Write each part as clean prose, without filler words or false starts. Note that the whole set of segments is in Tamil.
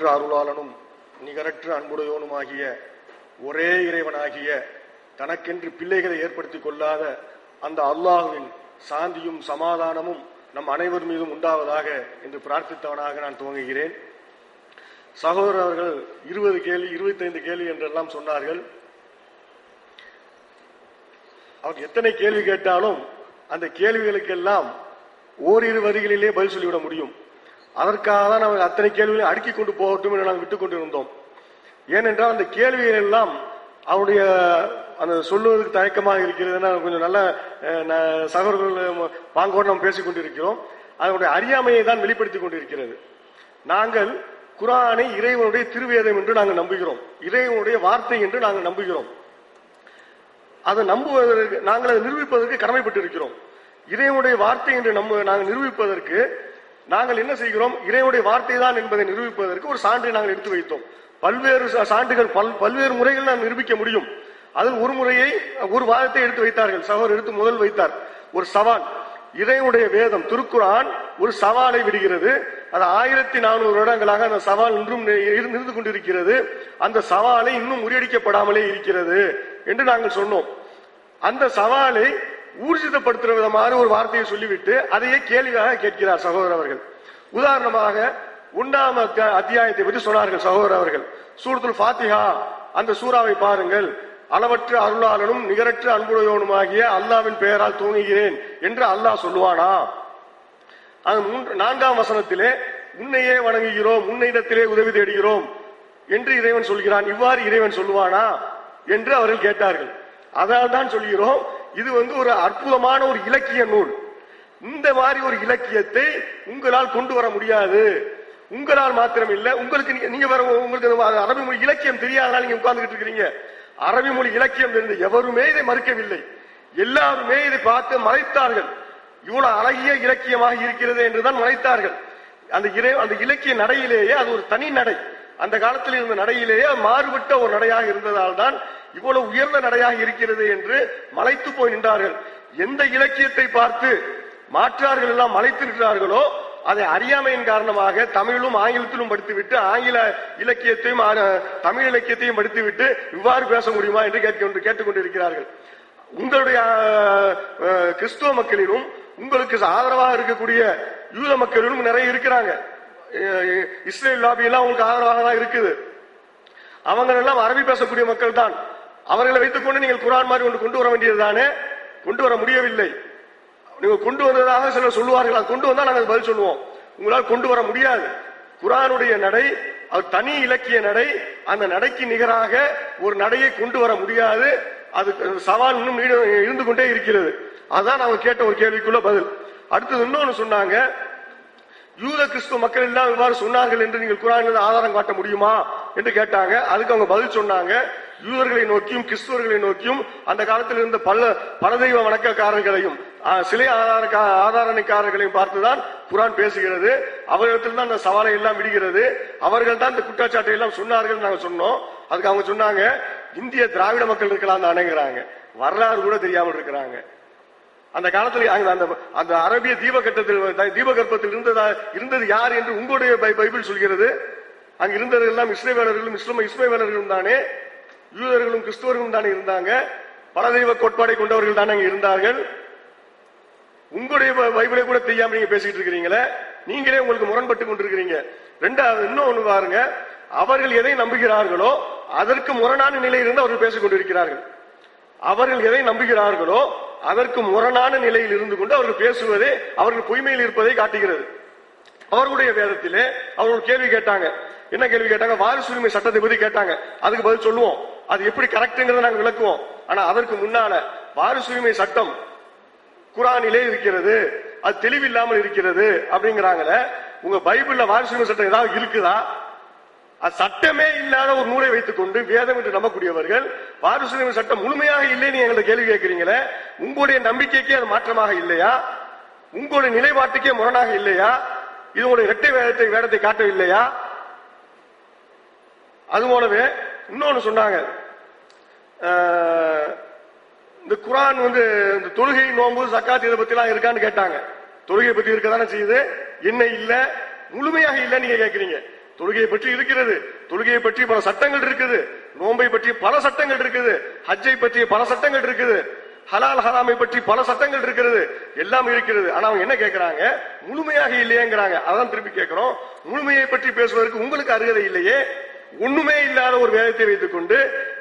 அளவற்ற அருளாளனும் நிகரற்ற அன்புடையோனுமாகிய ஒரே இறைவனாகிய தனக்கென்று பிள்ளைகளை ஏற்படுத்திக் கொள்ளாத அந்த அல்லாஹ்வின் சாந்தியும் சமாதானமும் நம் அனைவர் மீதும் உண்டாவதாக என்று பிரார்த்தித்தவனாக நான் துவங்குகிறேன். சகோதரர் அவர்கள் 20 கேள்வி 25 கேள்வி என்றெல்லாம் சொன்னார்கள். அவர் எத்தனை கேள்வி கேட்டாலும் அந்த கேள்விகளுக்கெல்லாம் ஓரிரு வரிகளிலே பதில் சொல்லிவிட முடியும். அதற்காக தான் நாங்கள் அத்தனை கேள்விகளையும் அடுக்கி கொண்டு போகட்டும் என்று நாங்கள் விட்டுக் கொண்டிருந்தோம். ஏனென்றால் அந்த கேள்விகள் எல்லாம் அவருடைய அந்த சொல்லுவதற்கு தயக்கமாக இருக்கிறதுனா கொஞ்சம் நல்ல சகோதரர்கள் பாங்கோடு நாம் பேசிக் கொண்டிருக்கிறோம். அதனுடைய அறியாமையை தான் வெளிப்படுத்திக் கொண்டிருக்கிறது. நாங்கள் குர்ஆனை இறைவனுடைய திருவேதம் என்று நாங்கள் நம்புகிறோம், இறைவனுடைய வார்த்தை என்று நாங்கள் நம்புகிறோம். அதை நம்புவதற்கு நாங்கள் அதை நிரூபிப்பதற்கு கடமைப்பட்டிருக்கிறோம். இறைவனுடைய வார்த்தை என்று நாங்கள் நிரூபிப்பதற்கு நாங்கள் என்ன செய்கிறோம்? இறைவனுடைய வார்த்தை தான் என்பதை நிரூபிப்பதற்கு ஒரு சான்றை நாங்கள் எடுத்து வைத்தோம். பல்வேறு சான்றுகள் பல்வேறு முறைகள் நாம் நிரூபிக்க முடியும். அதில் ஒரு முறையை ஒரு வாதத்தை எடுத்து வைத்தார்கள். சகோதரர் எடுத்து முதல் வைத்தார் ஒரு சவால். இறைவனுடைய வேதம் திருக்குர்ஆன் ஒரு சவாலை விடுகிறது. அது 1400 வருடங்களாக அந்த சவால் இன்றும் இருந்து கொண்டிருக்கிறது. அந்த சவாலை இன்னும் முறியடிக்கப்படாமலே இருக்கிறது என்று நாங்கள் சொன்னோம். அந்த சவாலை ஊர்ஜிதப்படுத்துகிற விதமான ஒரு வார்த்தையை சொல்லிவிட்டு அதையே கேள்வியாக கேட்கிறார் சகோதரர் அவர்கள். உதாரணமாக 1ஆம் அத்தியாயத்தை பற்றி சொன்னார்கள் சகோதரர் அவர்கள். சூரத்துல் ஃபாத்திஹா அந்த சூறாவை பாருங்கள். அளவற்ற அருளாளனும் நிகரற்ற அன்புடையோனுமாகிய அல்லாவின் பெயரால் துவங்குகிறேன் என்று அல்லாஹ் சொல்லுவானா? அது 4ஆம் வசனத்திலே உன்னையே வணங்குகிறோம், உன்னிடத்திலே உதவி தேடுகிறோம் என்று இறைவன் சொல்கிறான். இவ்வாறு இறைவன் சொல்லுவானா என்று அவர்கள் கேட்டார்கள். அதனால் தான் சொல்கிறோம், இது ஒரு அற்புதமான ஒரு இலக்கிய நூல். இந்த மாதிரி ஒரு இலக்கியத்தை உங்களால் கொண்டு வர முடியாது. உங்களால் மாத்திரம் இல்ல, உங்களுக்கு அரபி மொழி இலக்கியம் தெரியாதனால நீங்க உட்கார்ந்துட்டு இருக்கிறீங்க. அரபி மொழி இலக்கியம் தெரிந்து எவருமே இதை மறுக்கவில்லை. எல்லாருமே இதை பார்த்து மறைத்தார்கள். இவ்வளவு அழகிய இலக்கியமாக இருக்கிறது என்றுதான் மறைத்தார்கள். அந்த இலக்கிய நடையிலேயே அது ஒரு தனி நடை. அந்த காலத்தில் இருந்த நடையிலேயே மாறுபட்ட ஒரு நடையாக இருந்ததால் தான் இவ்வளவு உயர்ந்த நடையாக இருக்கிறது என்று மலைத்து போய் நின்றார்கள். எந்த இலக்கியத்தை பார்த்து மாற்றார்கள் எல்லாம் மலைத்து நின்றார்களோ அதை அறியாமையின் காரணமாக தமிழிலும் ஆங்கிலத்திலும் படித்துவிட்டு ஆங்கில இலக்கியத்தையும் தமிழ் இலக்கியத்தையும் படித்துவிட்டு இவ்வாறு பேச முடியுமா என்று கேட்டுக்கொண்டிருக்கிறார்கள். உங்களுடைய கிறிஸ்துவ மக்களிலும் உங்களுக்கு ஆதரவாக இருக்கக்கூடிய யூத மக்களிலும் நிறைய இருக்கிறாங்க. இஸ்ரேல் லாபி எல்லாம் உங்களுக்கு ஆதரவாக தான் இருக்குது. அவங்க எல்லாம் அரபி பேசக்கூடிய மக்கள் தான். அவர்களை வைத்துக் கொண்டு நீங்கள் குர்ஆன் மாதிரி ஒன்று கொண்டு வர வேண்டியதுதானே? கொண்டு வர முடியவில்லை. நீங்க கொண்டு வந்ததாக சிலர் சொல்லுவார்கள். அது கொண்டு வந்தா நாங்கள் பதில் சொல்லுவோம். உங்களால் கொண்டு வர முடியாது. குர்ஆனுடைய நடை அது தனி இலக்கிய நடை. அந்த நடைக்கு நிகராக ஒரு நடையை கொண்டு வர முடியாது. அது சவால் இன்னும் இருந்து கொண்டே இருக்கிறது. அதுதான் அவங்க கேட்ட ஒரு கேள்விக்குள்ள பதில். அடுத்தது இன்னொன்னு சொன்னாங்க, யூத கிறிஸ்துவ மக்கள் எல்லாம் இவ்வாறு சொன்னார்கள் என்று நீங்கள் குர்ஆனில் ஆதாரம் காட்ட முடியுமா என்று கேட்டாங்க. அதுக்கு அவங்க பதில் சொன்னாங்க, யூதர்களை நோக்கியும் கிறிஸ்துவர்களை நோக்கியும் அந்த காலத்தில் இருந்த பல தெய்வ வணக்கக்காரர்களையும் சிலை ஆதாரணைக்காரர்களையும் பார்த்துதான் குர்ஆன் பேசுகிறது. அவர்களிடத்தில் தான் அந்த சவாலை எல்லாம் விடுகிறது. அவர்கள் தான் இந்த குற்றச்சாட்டை எல்லாம் சொன்னார்கள் நாங்கள் சொன்னோம். அதுக்கு அவங்க சொன்னாங்க, இந்திய திராவிட மக்கள் இருக்கலாம் தானேங்கிறாங்க. வரலாறு கூட தெரியாமல் இருக்கிறாங்க. அந்த காலத்தில் அந்த அரபிய தீபகற்பத்தில் இருந்தது யார் என்று உங்களுடைய பைபிள் சொல்கிறது. அங்க இருந்தது எல்லாம் இஸ்ரவேலர்களும் இஸ்ரவேலர்களும் தானே, யூதர்களும் கிறிஸ்துவர்களும் தானே இருந்தாங்க. பல தெய்வ கோட்பாடை கொண்டவர்கள் தானே அங்க இருந்தார்கள். உங்களுடைய பைபிளை கூட தெரியாம நீங்க பேசிட்டு இருக்கிறீங்களே, நீங்களே உங்களுக்கு முரண்பட்டு கொண்டிருக்கிறீங்க. ரெண்டாவது இன்னொன்னு பாருங்க, அவர்கள் எதை நம்புகிறார்களோ அதற்கு முரணான நிலையிலிருந்து அவர்கள் பேசிக் கொண்டிருக்கிறார்கள். அவர்கள் எதை நம்புகிறார்களோ அதற்கு முரணான நிலையில் இருந்து கொண்டு அவர்கள் பேசுவதே அவர்கள் பொய்மையில் இருப்பதை காட்டுகிறது. அவர்களுடைய வேதத்திலே அவர்கள் கேள்வி கேட்டாங்க. என்ன கேள்வி கேட்டாங்க? வாரிசு உரிமை சட்டத்தை பத்தி கேட்டாங்க. அதுக்கு பதில் சொல்லுவோம். அது எப்படி கரெக்ட்ங்கிறத நாங்கள் விளக்குவோம். ஆனா அதற்கு முன்னால வாரிசு உரிமை சட்டம் குர்ஆனிலே இருக்கிறது, அது தெளிவில்லாமல் இருக்கிறது அப்படிங்கிறாங்களே. உங்க பைபிள்ல வாரிசு உரிமை சட்டம் ஏதாவது இருக்குதா? அது சட்டமே இல்லாத ஒரு நூலை வைத்துக் கொண்டு வேதம் என்று நம்பக்கூடியவர்கள் வாரிசு உரிமை சட்டம் முழுமையாக இல்லைன்னு எங்களை கேள்வி கேட்கிறீங்களே. உங்களுடைய நம்பிக்கைக்கே அது மாற்றமாக இல்லையா? உங்களுடைய நிலைப்பாட்டுக்கே முரணாக இல்லையா? இது உங்களுடைய இரட்டை வேதத்தை காட்டவில்லையா? அது போலவே இன்னொன்னு சொன்னாங்க, இந்த குர்ஆன் இந்த தொழுகை நோன்பு சக்காத் இதை பத்தி எல்லாம் இருக்கான்னு கேட்டாங்க. தொழுகை பத்தி இருக்கதானே செய்யுது, என்ன இல்ல முழுமையாக இல்ல நீங்க கேட்கிறீங்க. தொழுகையை பற்றி இருக்கிறது, தொழுகையை பற்றி பல சட்டங்கள் இருக்குது, நோன்பை பற்றி பல சட்டங்கள் இருக்குது, ஹஜ்ஜை பற்றி பல சட்டங்கள் இருக்குது, ஹலால் ஹராமை பற்றி பல சட்டங்கள் இருக்கிறது, எல்லாம் இருக்கிறது. ஆனா அவங்க என்ன கேட்கிறாங்க? முழுமையாக இல்லையேங்கிறாங்க. அதான் திருப்பி கேட்கிறோம், முழுமையை பற்றி பேசுவதற்கு உங்களுக்கு அருகதை இல்லையே. ஒண்ணுமே இல்லாத ஒரு வேதத்தை வைத்துக் கொண்டு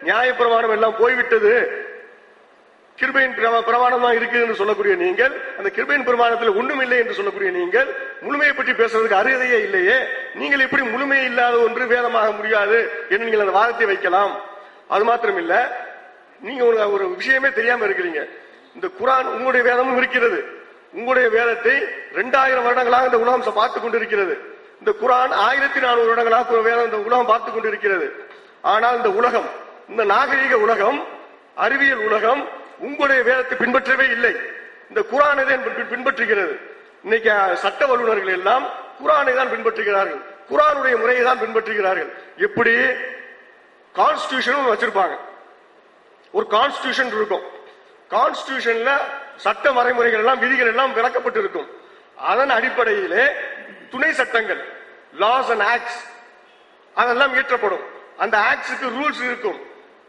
நியாய பிரமாணம் எல்லாம் போய்விட்டது, கிருபையின் பிரமாணம் தான் இருக்குது சொல்லக்கூடிய நீங்கள், அந்த கிருபையின் பிரமாணத்தில் ஒண்ணும் இல்லை என்று சொல்லக்கூடிய நீங்கள் முழுமையை பற்றி பேசுறதுக்கு அருகதையே இல்லையே. நீங்கள் எப்படி முழுமையை இல்லாத ஒன்று வேதமாக முடியாது என்று நீங்கள் அந்த வாதத்தை வைக்கலாம். அது மாத்திரம் இல்ல, நீங்க ஒரு விஷயமே தெரியாம இருக்கிறீங்க. இந்த குர்ஆன் உங்களுடைய வேதமும் இருக்கிறது. உங்களுடைய வேதத்தை 2000 வருடங்களாக இந்த உலகம் பார்த்துக் கொண்டிருக்கிறது. இந்த குர்ஆன் 1400 வருடங்களாக வேதம் இந்த உலகம் பார்த்துக் கொண்டிருக்கிறது. ஆனால் இந்த உலகம், இந்த நாகரீக உலகம், அறிவியல் உலகம் உங்களுடைய வேதத்தை பின்பற்றவே இல்லை. இந்த குர்ஆனை தான் பின்பற்றுகிறது. இன்னைக்கு சட்ட வல்லுநர்கள் எல்லாம் குர்ஆனை தான் பின்பற்றுகிறார்கள், குர்ஆனுடைய முறையை தான் பின்பற்றுகிறார்கள். எப்படி? கான்ஸ்டிடியூஷன் வச்சிருப்பாங்க, ஒரு கான்ஸ்டிடியூஷன் இருக்கும். கான்ஸ்டிடியூஷன்ல சட்ட வரைமுறைகள் எல்லாம், விதிகள் எல்லாம் விளக்கப்பட்டு இருக்கும். அதன் அடிப்படையிலே துணை சட்டங்கள், லாஸ் அண்ட் ஆக்ட்ஸ் அதெல்லாம் இயற்றப்படும். அந்த ஆக்ட்ஸுக்கு ரூல்ஸ் இருக்கும்.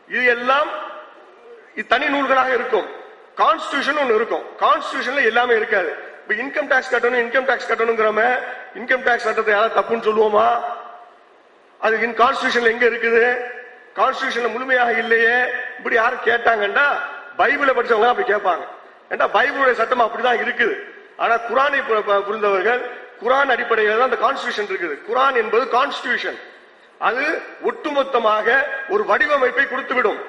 இது எல்லாம் தனி நூல்களாக இருக்கும். கான்ஸ்டிடியூஷன் ஒன்று இருக்கும். கான்ஸ்டிடியூஷன்ல எல்லாமே இருக்காது. இப்ப இன்கம் டாக்ஸ் கட்டணும், இன்கம் டாக்ஸ் கட்டணுங்கிறோம, இன்கம் டாக்ஸ் சட்டத்தை யாராவது தப்புன்னு சொல்லுவோமா? அது கான்ஸ்டிடியூஷன்ல எங்க இருக்குது? கான்ஸ்டிடியூஷன்ல முழுமையாக இல்லையே. இப்படி யாரும் கேட்டாங்கன்னா பைபிளை படிச்சவங்க அப்படி கேட்பாங்க. ஏன்னா பைபிளுடைய சட்டம் அப்படிதான் இருக்குது. ஆனா குர்ஆனை புரிந்தவர்கள், குர்ஆன் அடிப்படையில் தான் அந்த கான்ஸ்டிடியூஷன் இருக்குது. குர்ஆன் என்பது கான்ஸ்டிடியூஷன். அது ஒட்டுமொத்தமாக ஒரு வடிவமைப்பை கொடுத்துவிடும்.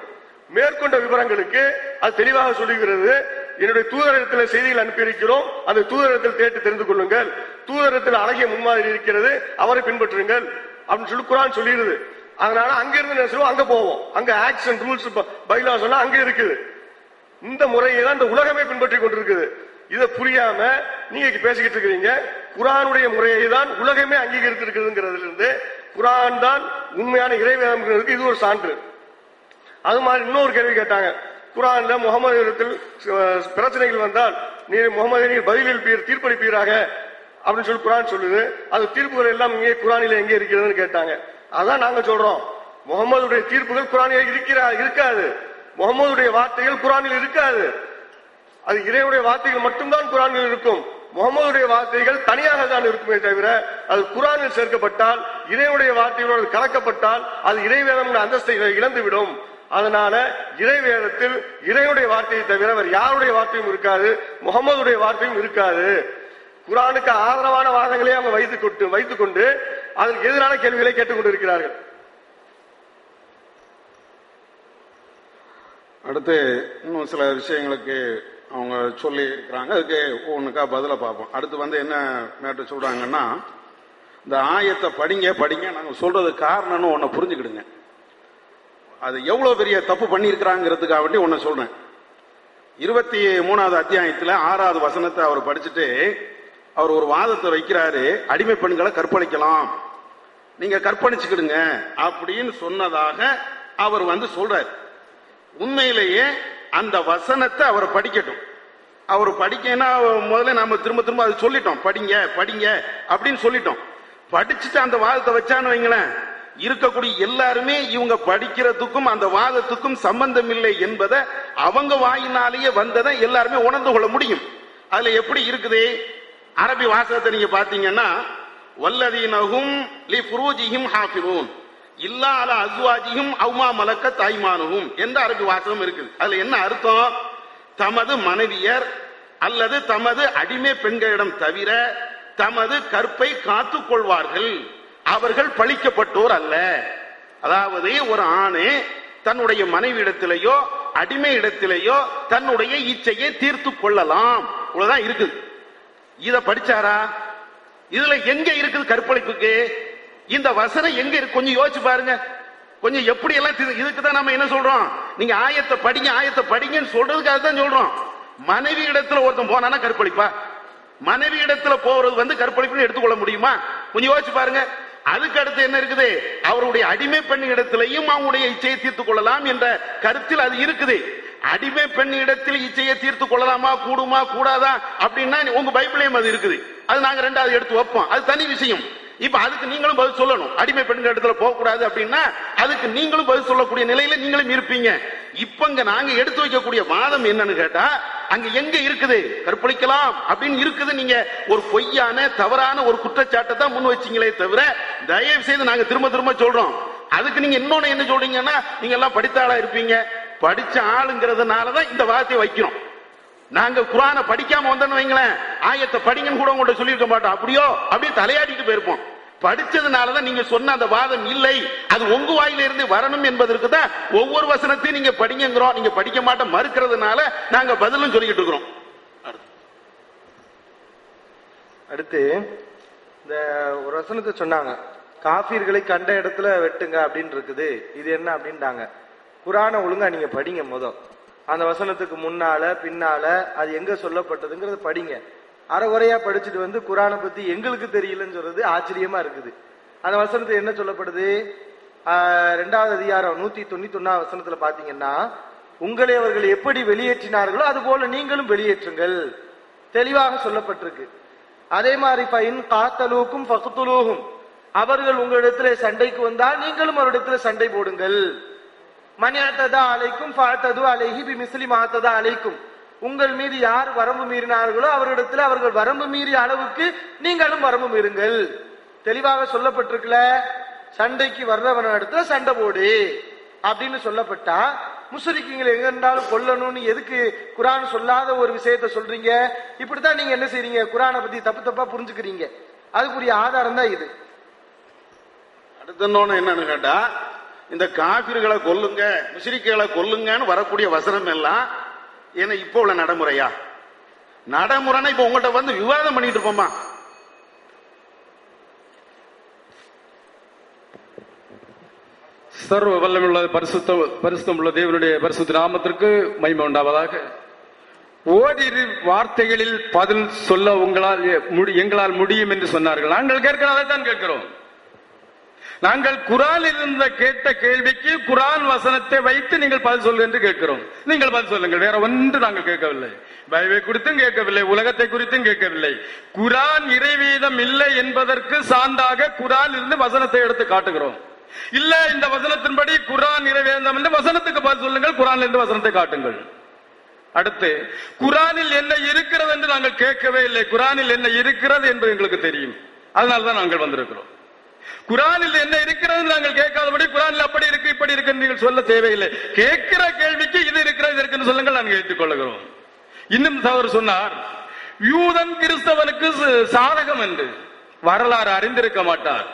மேற்கொண்ட விவரங்களுக்கு அது தெளிவாக சொல்லுகிறது. என்னுடைய தூதரகத்தில் செய்திகள் அனுப்பியிருக்கிறோம், அந்த தூதரகத்தில் கேட்டு தெரிந்து கொள்ளுங்கள், தூதரகத்தில் அழகிய முன்மாதிரி இருக்கிறது, அவரை பின்பற்றுங்கள் அப்படின்னு சொல்லி குர்ஆன் சொல்லிடுது. அதனால அங்கிருந்து என்ன சொல்லுவோம், அங்க போவோம். அங்க ஆக்ட்ஸ் அண்ட் ரூல்ஸ் பைலாஸ் எல்லாம் அங்க இருக்குது. இந்த முறையை தான் இந்த உலகமே பின்பற்றி கொண்டிருக்குது. இதை புரியாம நீங்க பேசிக்கிட்டு இருக்கிறீங்க. குர்ஆனுடைய முறையை தான் உலகமே அங்கீகரித்து இருக்கிறதுங்கிறதுல இருந்து குர்ஆன் தான் உண்மையான இறைவேதம், இது ஒரு சான்று. அது மாதிரி இன்னொரு கேள்வி கேட்டாங்க. குர்ஆன்ல முகமது இடத்தில் பிரச்சனைகள் வந்தால் நீ முகமது பதிலளிப்பீர், தீர்ப்பளிப்பீராக அப்படின்னு சொல்லி குர்ஆன் சொல்லுது. அது தீர்ப்புகள் எல்லாம் இங்கே குர்ஆனில எங்கே இருக்கிறதுன்னு கேட்டாங்க. அதான் நாங்க சொல்றோம், முகமதுடைய தீர்ப்புகள் குர்ஆனில் இருக்காது. முகமதுடைய வார்த்தைகள் குர்ஆனில் இருக்காது. அது இறைவனுடைய வார்த்தைகள் மட்டும்தான் குர்ஆனில் இருக்கும். முகமதுடைய வார்த்தைகள் தனியாக தான் இருக்குமே தவிர அது குர்ஆனில் சேர்க்கப்பட்டால், இறைவனுடைய வார்த்தைகளோடு கலக்கப்பட்டால் அது இறைவேதம் அந்தஸ்தை இழந்துவிடும். அதனால இறைவேதத்தில் இறைவனுடைய வார்த்தையை தவிர வேறு யாருடைய வார்த்தையும் இருக்காது, முகமதுடைய வார்த்தையும் இருக்காது. குர்ஆனுக்கு ஆதரவான வாதங்களை அவங்க வைத்துக் கொண்டு அதற்கு எதிரான கேள்விகளை கேட்டுக்கொண்டிருக்கிறார்கள். அடுத்து இன்னும் சில விஷயங்களுக்கு அவங்க சொல்லி இருக்கிறாங்க, அதுக்கு ஒன்றுக்கா பதில பார்ப்போம். அடுத்து என்ன மேட்டர் சொல்றாங்கன்னா, இந்த ஆயத்தை படிங்க நாங்க சொல்றது காரணம்னு ஒன்ன புரிஞ்சுக்கிடுங்க. அது எவ்வளவு பெரிய தப்பு பண்ணியிருக்கிறாங்கிறதுக்காக வேண்டி ஒன்ன சொல்றேன். 23வது அத்தியாயத்துல 6வது வசனத்தை அவர் படிச்சுட்டு அவர் ஒரு வாதத்தை வைக்கிறாரு. அடிமை பெண்களை கற்பழிக்கலாம், நீங்க கற்பழிச்சுக்கிடுங்க அப்படின்னு சொன்னதாக அவர் சொல்றாரு. உண்மையிலேயே அந்த வசனத்தை அவர் படிக்கட்டும். அவர் படிக்கனா முதல்ல நாம திரும்ப அது சொல்லிட்டோம், படிங்க அப்படின்னு சொல்லிட்டோம். படிச்சுட்டு அந்த வாதத்தை வச்சான்னு வைங்களேன், இருக்கக்கூடிய எல்லாருமே இவங்க படிக்கிறதுக்கும் அந்த வாதத்துக்கும் சம்பந்தம் இல்லை என்பதை அவங்க வாயினாலேயே வந்ததை எல்லாருமே உணர்ந்து கொள்ள முடியும். அதுல எப்படி இருக்குது? அரபி வாசகத்தை நீங்க பாத்தீங்கன்னா, வல்லதீனஹும் லிஃபுரூஜிஹிம் ஹாஃபிலூன் இல்லா அலா அஸ்வாஜிஹிம் அவ்மா மலக்கத் ஐமானுஹும் என்ற அரபி வாசகம் இருக்குது. அதுல என்ன அர்த்தம்? தமது மனைவியர் அல்லது தமது அடிமை பெண்களிடம் தவிர தமது கற்பை காத்துக் கொள்வார்கள், அவர்கள் பழிக்கப்பட்டோர் அல்ல. அதாவது ஒரு ஆணு தன்னுடைய மனைவி இடத்திலேயோ அடிமை இடத்திலேயோ தன்னுடைய இச்சையை தீர்த்து கொள்ளலாம், இவ்வளவுதான் இருக்குது. இத படிச்சாரா? இதுல எங்க இருக்குது கற்பழிப்புக்கு? இந்த வசனம் எங்க இருக்கு? கொஞ்சம் யோசிச்சு பாருங்க. கொஞ்சம் எப்படி எல்லாம் இதுக்கு தான் நம்ம என்ன சொல்றோம், நீங்க ஆயத்தை படிங்கன்னு சொல்றதுக்காக தான் சொல்றோம். மனைவி இடத்துல ஒருத்தன் போனானா கற்பழிப்பா? மனைவி இடத்துல போறது கற்பழிப்புன்னு எடுத்துக்கொள்ள முடியுமா? கொஞ்சம் யோசிச்சு பாருங்க. அதுக்கு அடுத்து என்ன இருக்குது? அவருடைய அடிமை பெண் இடத்திலையும் அவங்களுடைய இச்சையை தீர்த்துக் கொள்ளலாம் என்ற கருத்தில் அது இருக்குது. அடிமை பெண் இடத்தில் இச்சையை தீர்த்து கொள்ளலாமா, கூடுமா கூடாதா அப்படின்னா உங்க பைபிளையும் அது இருக்குது. அது நாங்க ரெண்டாவது எடுத்து வைப்போம், அது தனி விஷயம். இப்ப அதுக்கு நீங்களும் பதில் சொல்லணும். அடிமை பெண்கள் இடத்துல போக கூடாது அப்படின்னா அதுக்கு நீங்களும் பதில் சொல்லக்கூடிய நிலையில நீங்களும் இருப்பீங்க. இப்ப இங்க நாங்க எடுத்து வைக்கக்கூடிய வாதம் என்னன்னு கேட்டா, அங்க எங்க இருக்குது கற்பழிக்கலாம் அப்படின்னு இருக்குது. நீங்க ஒரு பொய்யான தவறான ஒரு குற்றச்சாட்டை தான் முன் வச்சீங்களே தவிர, தயவு செய்து நாங்க திரும்ப திரும்ப சொல்றோம். அதுக்கு நீங்க இன்னொன்னு என்ன சொல்றீங்கன்னா, நீங்க எல்லாம் படித்த ஆளா இருப்பீங்க. படிச்ச ஆளுங்கிறதுனாலதான் இந்த வார்த்தையை வைக்கிறோம். நாங்க குர்ஆனை படிக்காம வந்தோம்னு வைங்களேன், ஆயத்தை படிங்கன்னு கூட உங்கள்கிட்ட சொல்லியிருக்க மாட்டோம். அப்படியோ அப்படியே தலையாடிட்டு போயிருப்போம். படிச்சதுனாலதான் நீங்க சொன்ன அந்த வாதம் இல்லை, அது உங்க வாயில இருந்து வரணும் என்பதற்கு தான் ஒவ்வொரு வசனத்தையும் நீங்க படிங்கிறோம். நீங்க படிக்க மாட்டோம் மறுக்கிறதுனால நாங்க பதிலும் சொல்லிக்கிட்டு இருக்கிறோம். அடுத்து இந்த ஒரு வசனத்தை சொன்னாங்க, காபீர்களை கண்ட இடத்துல வெட்டுங்க அப்படின்னு இருக்குது. இது என்ன அப்படின்ட்டாங்க. குர்ஆனை ஒழுங்கா நீங்க படிங்க. அந்த வசனத்துக்கு முன்னால பின்னால அது எங்க சொல்லப்பட்டதுங்கிறது படிங்க. அரைகுறையா படிச்சுட்டு வந்து குர்ஆனை பத்தி எங்களுக்கு தெரியலன்னு சொல்றது ஆச்சரியமா இருக்குது. அந்த வசனத்துல என்ன சொல்லப்படுது? 2வது அதிகாரம் 191 வசனத்துல பாத்தீங்கன்னா, உங்களை அவர்கள் எப்படி வெளியேற்றினார்களோ அது போல நீங்களும் வெளியேற்றுங்கள் தெளிவாக சொல்லப்பட்டிருக்கு. அதே மாதிரி ஃபைன் காத்தலூக்கும் ஃபக்துலூஹும், அவர்கள் உங்களிடத்துல சண்டைக்கு வந்தால் நீங்களும் அவரிடத்துல சண்டை போடுங்கள். மனிஅத்ததா அலைக்கும் ஃபஅத்தது அலைஹி பிமிஸ்லி மாத்ததா அலைக்கும், உங்கள் மீது யார் வரம்பு மீறினார்களோ அவர்களிடத்துல அவர்கள் வரம்பு மீறிய அளவுக்கு நீங்களும் வரம்பு மீறுங்கள். தெளிவாக சொல்லப்பட்டிருக்கல. சண்டைக்கு வர்றவன இடத்துல சண்டை போடு அப்படின்னு சொல்லப்பட்டா, முஸ்லிம்களை எங்க இருந்தாலும் கொல்லணும்னு எதுக்கு குர்ஆன் சொல்லாத ஒரு விஷயத்த சொல்றீங்க? இப்படித்தான் நீங்க என்ன செய்றீங்க, குர்ஆனை பத்தி தப்பு தப்பா புரிஞ்சுக்கிறீங்க. அதுக்குரிய ஆதாரம் தான் இது. அடுத்த என்னன்னு கேட்டா, இந்த காபிர்களை கொல்லுங்க முஸ்லிம்களை கொல்லுங்கன்னு வரக்கூடிய வசனம் எல்லாம் ஏன்னா இப்ப உள்ள நடைமுறையா? நடைமுறைன்னா இப்ப உங்கள்கிட்ட வந்து விவாதம் பண்ணிட்டு இருப்போமா? சர்வ வல்லமுள்ள பரிசுத்தம் உள்ள தேவனுடைய பரிசுத்த நாமத்திற்கு மகிமை உண்டாவதாக. ஓரிரு வார்த்தைகளில் பதில் சொல்ல எங்களால் முடியும் என்று சொன்னார்கள். நாங்கள் கேட்கிறதான் கேட்கிறோம். நாங்கள் குர்ஆனில் இருந்த கேட்ட கேள்விக்கு குர்ஆன் வசனத்தை வைத்து நீங்கள் பதில் சொல்லுங்கள் என்று கேட்கிறோம். நீங்கள் பதில் சொல்லுங்கள். வேற ஒன்று நாங்கள் கேட்கவில்லை. பைபிளை குறித்தும் கேட்கவில்லை, உலகத்தை குறித்தும் கேட்கவில்லை. குர்ஆன் இறைவேதம் இல்லை என்பதற்கு சான்றாக குர்ஆனில் இருந்து வசனத்தை எடுத்து காட்டுகிறோம். இல்ல இந்த வசனத்தின்படி குர்ஆன் இறைவேதம் என்று வசனத்துக்கு பதில் சொல்லுங்கள், குர்ஆனில் இருந்து வசனத்தை காட்டுங்கள். அடுத்து, குர்ஆனில் என்ன இருக்கிறது என்று நாங்கள் கேட்கவே இல்லை. குர்ஆனில் என்ன இருக்கிறது என்பது எங்களுக்கு தெரியும். அதனால்தான் நாங்கள் வந்திருக்கிறோம். குர்ஆனில் என்ன இருக்கிறது நாங்கள் கேட்காதபடி குர்ஆனில் அப்படி இருக்கு இப்படி இருக்கு நீங்கள் சொல்ல தேவையில்லை. கேட்கிற கேள்விக்கு இது இருக்கிறது இருக்குன்னு சொல்லுங்கள், நாங்கள் ஏற்றுக்கொள்கிறோம். இன்னும் அவர் சொன்னார், யூதன் கிறிஸ்தவனுக்கு சாதகம் என்று. வரலாறு அறிந்திருக்க மாட்டார்.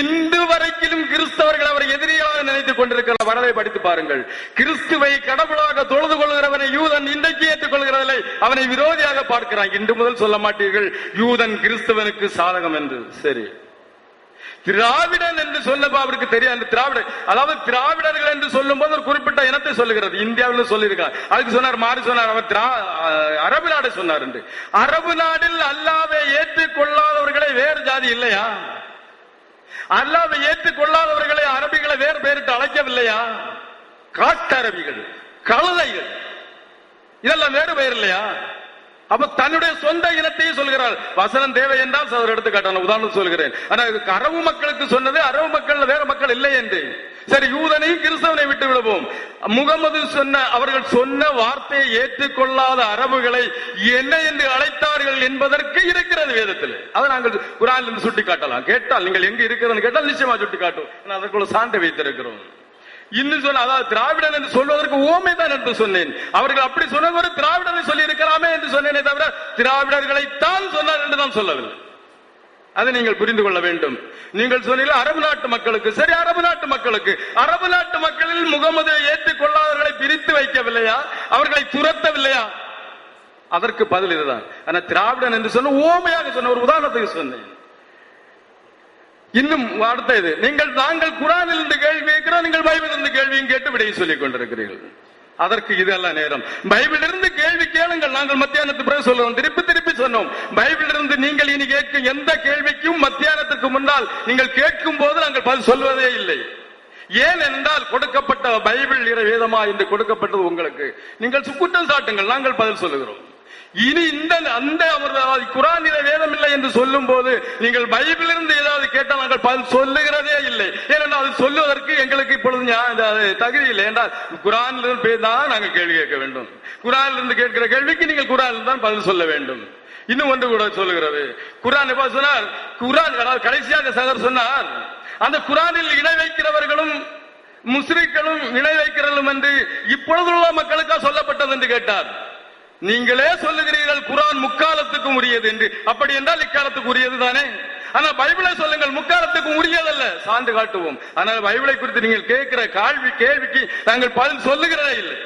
இன்று வரைக்கும் கிறிஸ்தவர்கள் அவரை எதிரியாக நினைத்துக் கொண்டிருக்கிற வரலாறை படித்து பாருங்கள். கிறிஸ்துவை கடவுளாக தொழுது கொள்கிறவனை யூதன் இன்றைக்கு ஏற்றுக் கொள்கிறதில்லை, அவனை விரோதியாக பார்க்கிறான். இன்று முதல் சொல்ல மாட்டீர்கள் யூதன் கிறிஸ்தவனுக்கு சாதகம் என்று. சரி, திராவிடன் என்று சொல்ல அவருக்கு தெரியாது. அதாவது திராவிடர்கள் என்று சொல்லும் போது ஒரு குறிப்பிட்ட இனத்தை சொல்லுகிறது. இந்தியாவில் சொல்லியிருக்கார். அதுக்கு சொன்னார், மாறி சொன்னார், அவர் அரபு நாடு சொன்னார் என்று. அரபு நாடில் அல்லாவை ஏற்றுக்கொள்ளாதவர்களை வேறு ஜாதி இல்லையா? அல்லாவை ஏற்றுக்கொள்ளாதவர்களை அரபிகளை வேறு பேரிட்டு அழைக்கவில்லையா? காட்டரபிகள், கழுதைகள், இதெல்லாம் வேறு பெயர் இல்லையா? அப்ப தன்னுடைய சொந்த இனத்தையும் சொல்கிறார். வசனம் தேவை என்றால் அவர் எடுத்துக்காட்டான உதாரணம் சொல்கிறேன். ஆனா அரபு மக்களுக்கு சொன்னது அரபு மக்கள் வேற மக்கள் இல்லை என்று. சரி, யூதனையும் கிறிஸ்தவனை விட்டு விடுவோம். முகமது அவர்கள் சொன்ன வார்த்தையை ஏற்றுக்கொள்ளாத அரபுகளை என்ன என்று அழைத்தார்கள் என்பதற்கு இருக்கிறது வேதத்தில். அதை நாங்கள் குர்ஆனில் இருந்து சுட்டி காட்டலாம். கேட்டால் நீங்கள் எங்க இருக்கிறது கேட்டால் நிச்சயமா சுட்டி காட்டும். அதற்குள்ள சான்று வைத்திருக்கிறோம். இன்னும் சொல்ல, அதாவது திராவிடன் என்று சொல்வதற்கு ஓமை தான் என்று சொன்னேன். அவர்கள் அப்படி சொன்னது ஒரு திராவிடனை சொல்லி இருக்கலாமே என்று சொன்னேனே தவிர திராவிடர்களை தான் சொன்னார் என்று தான் சொல்லவில்லை. அதை நீங்கள் புரிந்து கொள்ள வேண்டும். நீங்கள் சொன்னீர்கள் அரபு நாட்டு மக்களுக்கு. சரி, அரபு நாட்டு மக்களுக்கு, அரபு நாட்டு மக்களில் முகமது ஏற்றுக்கொள்ளாதவர்களை பிரித்து வைக்கவில்லையா? அவர்களை துரத்தவில்லையா? அதற்கு பதில் இதுதான். ஆனா திராவிடன் என்று சொன்ன ஓமையாக சொன்ன ஒரு உதாரணத்துக்கு சொன்னேன். இன்னும் அடுத்த இது, நாங்கள் குர்ஆனில் இருந்து கேள்வி கேட்கிறோம், நீங்கள் பைபிள் இருந்து கேள்வியும் கேட்டு விடையை சொல்லிக் கொண்டிருக்கிறீர்கள். அதற்கு இதெல்லாம் நேரம். பைபிள் இருந்து கேள்வி கேளுங்கள். நாங்கள் மத்தியானத்துக்கு பிறகு சொல்லுவோம், திருப்பி சொன்னோம். பைபிள் இருந்து நீங்கள் இனி கேட்கும் எந்த கேள்விக்கும் மத்தியானத்துக்கு முன்னால் நீங்கள் கேட்கும் போது நாங்கள் பதில் சொல்வதே இல்லை. ஏன் என்றால் கொடுக்கப்பட்ட பைபிள் இறை வேதமா என்று கொடுக்கப்பட்டது உங்களுக்கு. நீங்கள் குற்றம் சாட்டுங்கள், நாங்கள் பதில் சொல்லுகிறோம். இனி அந்த குர்ஆனிலே வேதம் இல்லை என்று சொல்லும் போது நீங்கள் பைபிளிலிருந்து ஏதாவது கேட்டால் நாங்கள் பதில் சொல்லுகிறதே இல்லை. ஏனென்றால் அது சொல்லுவதற்கு எங்களுக்கு இப்பொழுது தகுதி இல்லை. என்றால் குர்ஆனிலிருந்து தான் நாங்கள் கேள்வி கேட்க வேண்டும். குர்ஆனிலிருந்து கேட்கிற கேள்விக்கு நீங்கள் குர்ஆனில் தான் பதில் சொல்ல வேண்டும். இன்னும் ஒன்று கூட சொல்லுகிறது. குர்ஆன் எப்ப சொன்னார்? குர்ஆன் கடைசியாக சகர் சொன்னார், அந்த குர்ஆனில் இணை வைக்கிறவர்களும் முஸ்லிம்களும் இணை வைக்கிறவர்களும் என்று இப்பொழுதுள்ள மக்களுக்கா சொல்லப்பட்டது என்று கேட்டார். நீங்களே சொல்லுகிறீர்கள் குர்ஆன் முக்காலத்துக்கும் உரியது என்று. அப்படி என்றால் இக்காலத்துக்கு உரியது தானே. ஆனால் பைபிளை சொல்லுங்கள், முக்காலத்துக்கும் உரியதல்ல, சான்று காட்டுவோம். ஆனால் பைபிளை குறித்து நீங்கள் கேட்கிற கேள்விக்கு நாங்கள் பதில் சொல்லுகிறதே இல்லை.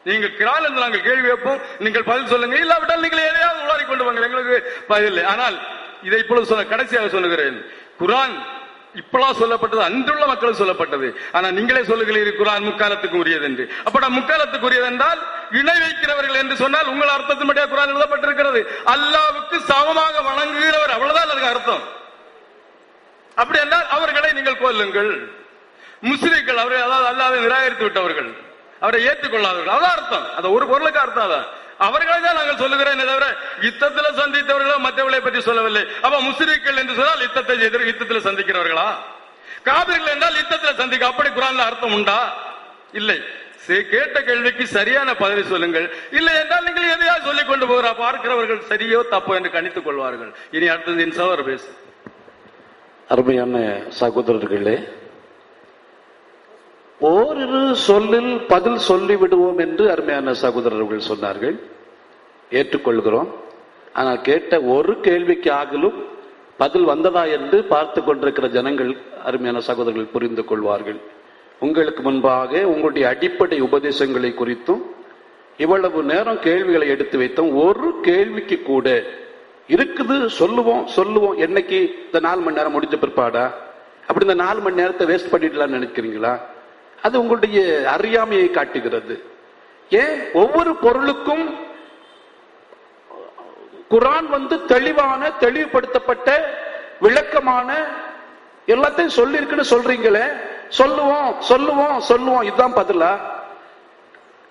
நீங்கள் கிரால் என்று நாங்கள் கேள்வி வைப்போம், நீங்கள் பதில் சொல்லுங்க. இல்லாவிட்டால் நீங்கள் எதையாவது உளாரி கொண்டு வாங்க, எங்களுக்கு பதில் இல்லை. ஆனால் இதை இப்பொழுது கடைசியாக சொல்லுகிறேன். குர்ஆன் இப்பெல்லாம் சொல்லப்பட்டது அன்றுள்ள மக்களுக்கு சொல்லப்பட்டது. ஆனா நீங்களே சொல்லுகிறீர்கள் குர்ஆன் முக்காலத்துக்கு உரியது என்று. அப்ப முக்காலத்துக்கு உரியது என்றால் இணை வைக்கிறவர்கள் என்று சொன்னால் உங்கள் அர்த்தத்தின் மட்டும் குர்ஆன் எழுதப்பட்டிருக்கிறது. அல்லாஹ்வுக்கு சமமாக வணங்குகிறவர், அவ்வளவுதான் அதுக்கு அர்த்தம். அப்படி என்றால் அவர்களை நீங்கள் கொல்லுங்கள். முஸ்லிம்கள் அவரை அதாவது அல்லாஹ்வை நிராகரித்து விட்டவர்கள், அவரை ஏற்றுக்கொள்ளாதவர்கள், அதான் அர்த்தம். அது ஒரு பொருளுக்கு அர்த்தம் அதான். அவர்களை தான் நாங்கள் சொல்லுகிறேன் தவிர யுத்தத்தில் சந்தித்தவர்களோ மற்றவர்களை பற்றி சொல்லவில்லை. அப்ப முஸ்லிம்கள் என்று சொன்னால் யுத்தத்தில் சந்திக்கிறவர்களா? காபிர்கள் என்றால் யுத்தத்தில் சந்திக்க, அப்படி குர்ஆன்ல அர்த்தம் உண்டா? இல்லை. கேட்ட கேள்விக்கு சரியான பதிலை சொல்லுங்கள். இல்லை என்றால் நீங்கள் எதையாவது சொல்லிக் கொண்டு போகிற பார்க்கிறவர்கள் சரியோ தப்போ என்று கணித்துக் கொள்வார்கள். இனி அடுத்தது இன்சாவர் பேசு. அருமையான சகோதரர்களே, ஓரிரு சொல்லில் பதில் சொல்லிவிடுவோம் என்று அருமையான சகோதரர்கள் சொன்னார்கள். ஏற்றுக்கொள்கிறோம். ஆனால் கேட்ட ஒரு கேள்விக்கு ஆகலும் பதில் வந்ததா என்று பார்த்து கொண்டிருக்கிற ஜனங்கள், அருமையான சகோதரர்கள் புரிந்து கொள்வார்கள். உங்களுக்கு முன்பாக உங்களுடைய அடிப்படை உபதேசங்களை குறித்தும் இவ்வளவு நேரம் கேள்விகளை எடுத்து வைத்தோம். ஒரு கேள்விக்கு கூட இருக்குது சொல்லுவோம் என்னைக்கு இந்த 4 மணி நேரம் முடிஞ்ச பிற்பாடா? அப்படி இந்த 4 மணி நேரத்தை வேஸ்ட் பண்ணிடலாம்னு நினைக்கிறீங்களா? அது உங்களுடைய அறியாமையை காட்டுகிறது. ஏன் ஒவ்வொரு பொருளுக்கும் குர்ஆன் தெளிவுபடுத்தப்பட்ட விளக்கமான எல்லாத்தையும் சொல்லி இருக்குன்னு சொல்றீங்களே. சொல்லுவோம் இதுதான் பதிலா?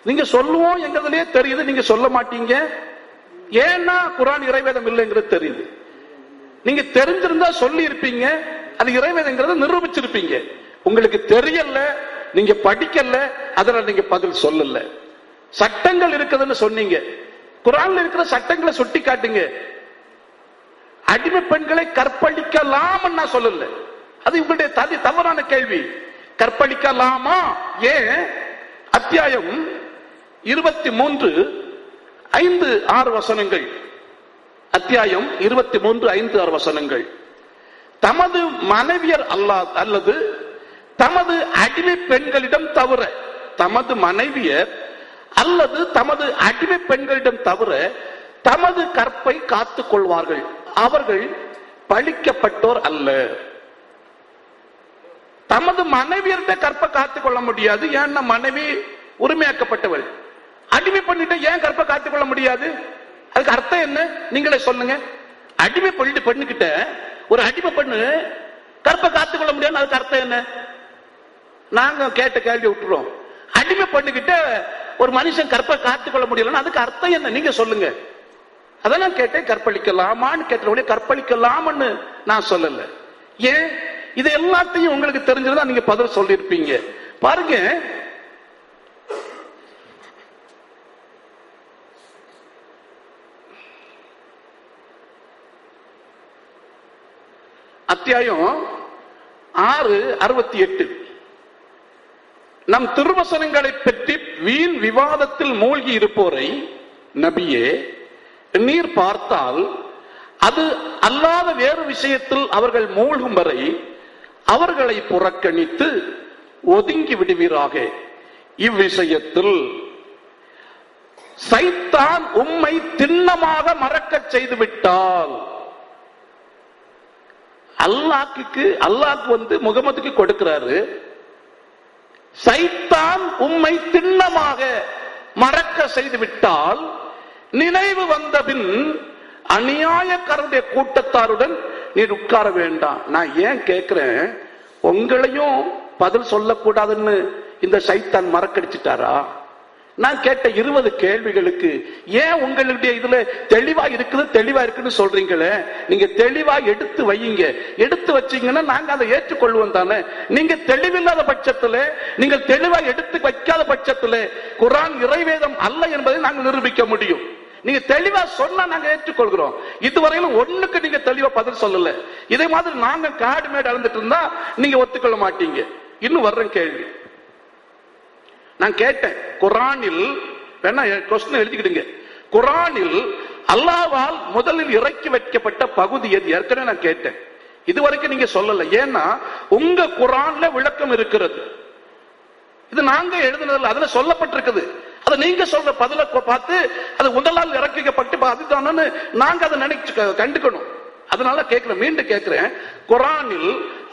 நீங்க சொல்லுவோம் எங்கிறதுலயே தெரியுது, நீங்க சொல்ல மாட்டீங்க. ஏன்னா குர்ஆன் இறைவேதம் இல்லைங்கிறது தெரியுது. நீங்க தெரிஞ்சிருந்தா சொல்லி இருப்பீங்க, அது இறைவேதங்கிறத நிரூபிச்சிருப்பீங்க. உங்களுக்கு தெரியல, நீங்க படிக்கல, அதனால நீங்க பதில் சொல்லல. சட்டங்கள் இருக்குதுன்னு சொன்னீங்க, குர்ஆன்ல இருக்கிற சட்டங்களை சுட்டி காட்டுங்க. அடிமை பெண்களை கற்பழிக்கலாம் நான் சொல்லல, அது உங்களுடைய தவறான கேள்வி. கற்பழிக்கலாமா? ஏன்? அத்தியாயம் 23 5 6 வசனங்கள். அத்தியாயம் 23 5 6 வசனங்கள். தமது மனைவியர் அல்லது தமது அடிமை பெண்களிடம் தவிர, தமது மனைவியர் அல்லது தமது அடிமை பெண்களிடம் தவிர தமது கற்பை காத்துக் கொள்வார்கள், அவர்கள் பழிக்கப்பட்டோர் அல்ல. தமது மனைவியர்கிட்ட கற்பை காத்துக் கொள்ள முடியாது, ஏன்னா மனைவி உரிமையாக்கப்பட்டவள். அடிமை பண்ணிட்டு ஏன் கற்பை காத்துக் கொள்ள முடியாது? அதுக்கு அர்த்தம் என்ன? நீங்களே சொல்லுங்க. அடிமை பெண்ணுகிட்ட ஒரு அடிமை பெண்ணு கற்பை காத்துக் கொள்ள முடியாது, அதுக்கு அர்த்தம் என்ன? நாங்க கேட்ட கேள்வி விட்டுறோம். அடிமை பெண்ணுகிட்ட ஒரு மனுஷன் கற்பை காத்துக் கொள்ள முடியலன்னா அதுக்கு அர்த்தம் என்ன? நீங்க சொல்லுங்க. அதான் நான் கேட்டேன், கற்பழிக்கலாமான்னு கேட்டவங்களே கற்பழிக்கலாம்னு நான் சொல்லல. ஏன்? இது எல்லாத்தையும் உங்களுக்கு தெரிஞ்சிருந்தா நீங்க பதில் சொல்லிருப்பீங்க. பாருங்க, அத்தியாயம் 6:68. நம் திருவசனங்களை பற்றி வீண் விவாதத்தில் மூழ்கி இருப்போரை நபியே நீர் பார்த்தால் அது அல்லாத வேறு விஷயத்தில் அவர்கள் மூழ்கும் வரை அவர்களை புறக்கணித்து ஒதுங்கி விடுவீராக. இவ்விஷயத்தில் சைத்தான் உம்மை திண்ணமாக மறக்க செய்து விட்டால், அல்லாஹ்க்கு முகமதுக்கு கொடுக்கிறாரு, சைத்தான் உம்மை திண்ணமாக மறக்க செய்து விட்டால் நினைவு வந்தபின் அநியாயக்காரருடைய கூட்டத்தாருடன் நீர் உட்கார வேண்டாம். நான் ஏன் கேட்கிறேன், உங்களையும் பதில் சொல்லக்கூடாதுன்னு இந்த சைத்தான் மறக்கடிச்சிட்டாரா? நான் கேட்ட 20 கேள்விகளுக்கு ஏன் உங்களுடைய இதுல தெளிவா இருக்குன்னு சொல்றீங்களே, நீங்க தெளிவா எடுத்து வையுங்க. எடுத்து வச்சீங்கன்னா நாங்க அதை ஏற்றுக்கொள்வோம் தானே. நீங்க தெளிவில்லாத பட்சத்துல, நீங்கள் தெளிவா எடுத்து வைக்காத பட்சத்துல குர்ஆன் இறைவேதம் அல்ல என்பதை நாங்கள் நிரூபிக்க முடியும். நீங்க தெளிவா சொன்னா நாங்க ஏற்றுக்கொள்கிறோம். இதுவரையிலும் ஒண்ணுக்கு நீங்க தெளிவா பதில் சொல்லல. இதே மாதிரி நாங்க காடு மேடு அளந்துட்டு இருந்தா நீங்க ஒத்துக்கொள்ள மாட்டீங்க. இன்னும் வர்ற கேள்வி நான் கேட்டேன், குர்ஆனில் வேணா கொஸ்டின் எழுதிக்கிடுங்க, குர்ஆனில் அல்லாஹ்வால் முதலில் இறக்கி வைக்கப்பட்ட பகுதி எது? ஏற்கனவே நான் கேட்டேன், இதுவரைக்கும் நீங்க சொல்லல. ஏன்னா உங்க குர்ஆன்ல விளக்கம் இருக்கிறது, இது நாங்க எழுதுனதில்ல, அதுல சொல்லப்பட்டிருக்குது. அதை நீங்க சொல்ற பதில பார்த்து அது முதலால் இறக்கிக்கப்பட்டு அதுதானு நாங்க அதை நினைச்சு கண்டுக்கணும். அதனால கேட்கிறேன், மீண்டும் கேட்கிறேன், குர்ஆனில்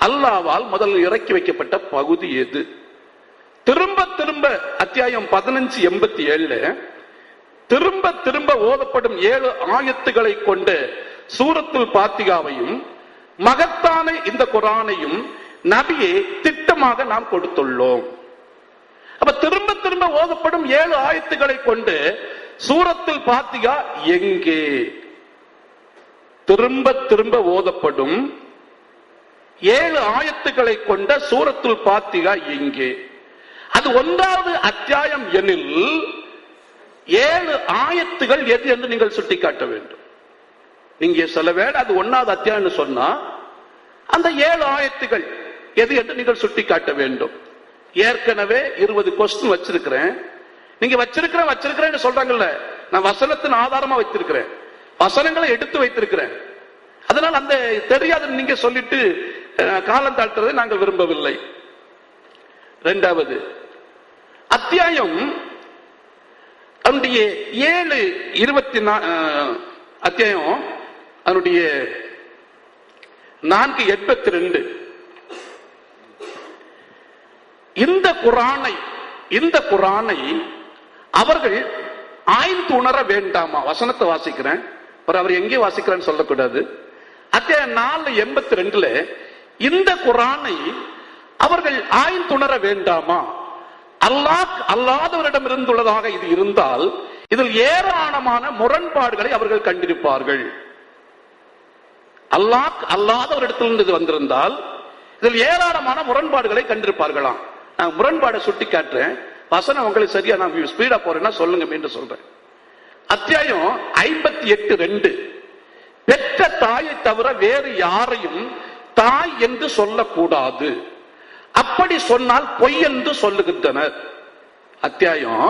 அல்லாஹ்வால் முதலில் இறக்கி வைக்கப்பட்ட பகுதி எது? திரும்ப திரும்ப அத்தியாயம் 15:87 திரும்ப திரும்ப ஓதப்படும் 7 ஆயத்துகளை கொண்ட சூரத்துல் பாத்திகாவையும் மகத்தான இந்த குர்ஆனையும் நபியே திட்டமாக நாம் கொடுத்துள்ளோம். அப்ப திரும்ப திரும்ப ஓதப்படும் 7 ஆயத்துகளை கொண்டு சூரத்துல் பாத்திகா எங்கே? திரும்ப திரும்ப ஓதப்படும் 7 ஆயத்துக்களை கொண்ட சூரத்துல் பாத்திகா எங்கே? அது 1வது அத்தியாயம் எனில் 7 ஆயத்துகள் எது என்று நீங்கள் சுட்டிக்காட்ட வேண்டும். நீங்க சொல்ல வேட அது 1வது அத்தியாயம் சொன்னா அந்த 7 ஆயத்துகள் எது என்று நீங்கள் சுட்டிக்காட்ட வேண்டும். ஏற்கனவே 20 கொஸ்டின் வச்சிருக்கிறேன். நீங்க வச்சிருக்கிறேன் சொல்றாங்கல்ல, நான் வசனத்தின் ஆதாரமா வைத்திருக்கிறேன், வசனங்களை எடுத்து வைத்திருக்கிறேன். அதனால் அந்த தெரியாத நீங்க சொல்லிட்டு காலம் தாழ்த்துறதை நாங்கள் விரும்பவில்லை. 2வது அத்தியாயம் அதனுடைய 7:24 அத்தியாயம் அதனுடைய 4:82 இந்த குர்ஆனை அவர்கள் ஆய்ந்து உணர வேண்டாமா? வசனத்தை வாசிக்கிறேன், அவர் எங்கே வாசிக்கிறான்னு சொல்லக்கூடாது. அத்தியாயம் 4:82 இந்த குர்ஆனை அவர்கள் ஆய்ந்து உணர வேண்டாமா? அல்லாஹ் அல்லாதவரிடம் இருந்துள்ளதாக இது இருந்தால் இதில் ஏராளமான முரண்பாடுகளை அவர்கள் கண்டிருப்பார்கள். அல்லாஹ் அல்லாதவரிடத்திலிருந்து இது வந்திருந்தால் இதில் ஏராளமான முரண்பாடுகளை கண்டிருப்பார்களாம். நான் முரண்பாடை சுட்டி காட்டுறேன், வசனம் உங்களுக்கு சரியா நான் ஸ்பீடா போறேன்னா சொல்லுங்க என்று சொல்றேன். அத்தியாயம் 58:2 பெற்ற தாயை தவிர வேறு யாரையும் தாய் என்று சொல்லக்கூடாது, அப்படி சொன்னால் பொய் என்று சொல்லுகின்றனர். அத்தியாயம்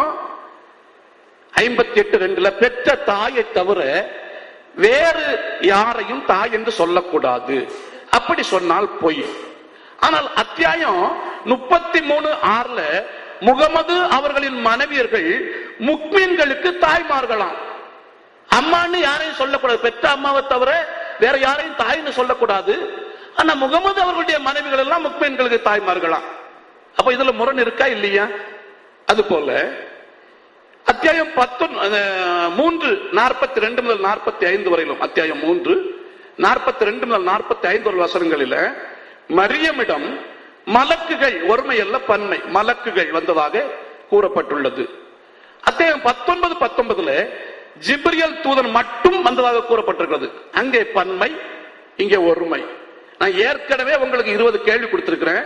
58:2 பெற்ற தாயை தவிர வேறு யாரையும் தாய் என்று சொல்லக்கூடாது, அப்படி சொன்னால் பொய். ஆனால் அத்தியாயம் 33:6 முகமது அவர்களின் மனைவியர்கள் முக்மீன்களுக்கு தாய்மார்களாம். அம்மான்னு யாரையும் சொல்லக்கூடாது, பெற்ற அம்மாவை தவிர வேற யாரையும் தாய்ன்னு சொல்லக்கூடாது. ஆனா முகமது அவர்களுடைய மனைவிகள் எல்லாம் முக்மீன்களுக்கு தாய்மார்களாம். அப்ப இதுல முரண் இருக்கா இல்லையா? அது போல அத்தியாயம் 3:42 முதல் 45 வரையிலும், அத்தியாயம் 3:42 முதல் 45 வசனங்களில மரியமிடம் மலக்குகள், ஒருமை அல்ல பன்மை, மலக்குகள் வந்ததாக கூறப்பட்டுள்ளது. அத்தியாயம் 19:19 ஜிப்ரியல் தூதன் மட்டும் வந்ததாக கூறப்பட்டிருக்கிறது. அங்கே பன்மை, இங்கே ஒருமை. நான் ஏற்கனவே உங்களுக்கு 20 கேள்வி கொடுத்திருக்கிறேன்.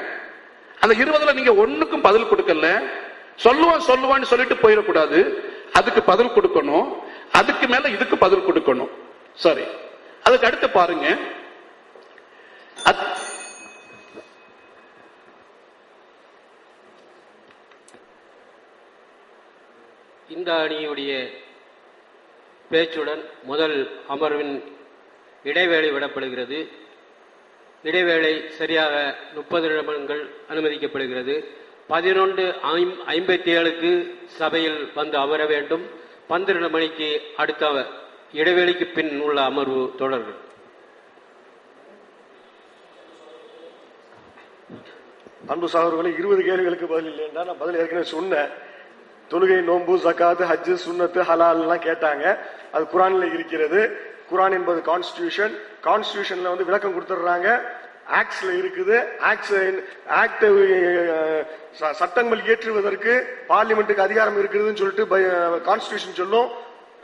அந்த 20ல நீங்க ஒண்ணுக்கும் பதில் கொடுக்கல. சொல்லுவான்னு சொல்லிட்டு போயிடக்கூடாது, அதுக்கு பதில் கொடுக்கணும். அதுக்கு மேல இதுக்கு பதில் கொடுக்கணும். சரி, அதுக்கு அடுத்து பாருங்க. இந்த அணியுடைய பேச்சுடன் முதல் அமர்வின் இடைவேளை விடப்படுகிறது. இடைவேளை சரியாக 30 நிமிடங்கள் அனுமதிக்கப்படுகிறது. 11:57 சபையில் வந்து அமர வேண்டும். 12 மணிக்கு அடுத்த இடைவேளைக்கு பின் உள்ள அமர்வு தொடரும். அன்பு சகோதரர்களே, 20 கேள்விகளுக்கு பதில் இல்லைன்னா நான் பதில் ஏற்கனவே சொன்னேன். தொழுகை, நோன்பு, ஜகாத், ஹஜ், சுன்னத்து, ஹலால் எல்லாம் கேட்டாங்க. அது குர்ஆன்ல இருக்கிறது. குர்ஆன் என்பது கான்ஸ்டிடியூஷன். கான்ஸ்டிடியூஷன்ல விளக்கம் கொடுத்துடுறாங்க. ஆக்ட்ஸ்ல இருக்குது. சட்டங்கள் இயற்றுவதற்கு பார்லிமெண்ட்டுக்கு அதிகாரம் இருக்குதுன்னு சொல்லிட்டு கான்ஸ்டிடியூஷன் சொல்லும்.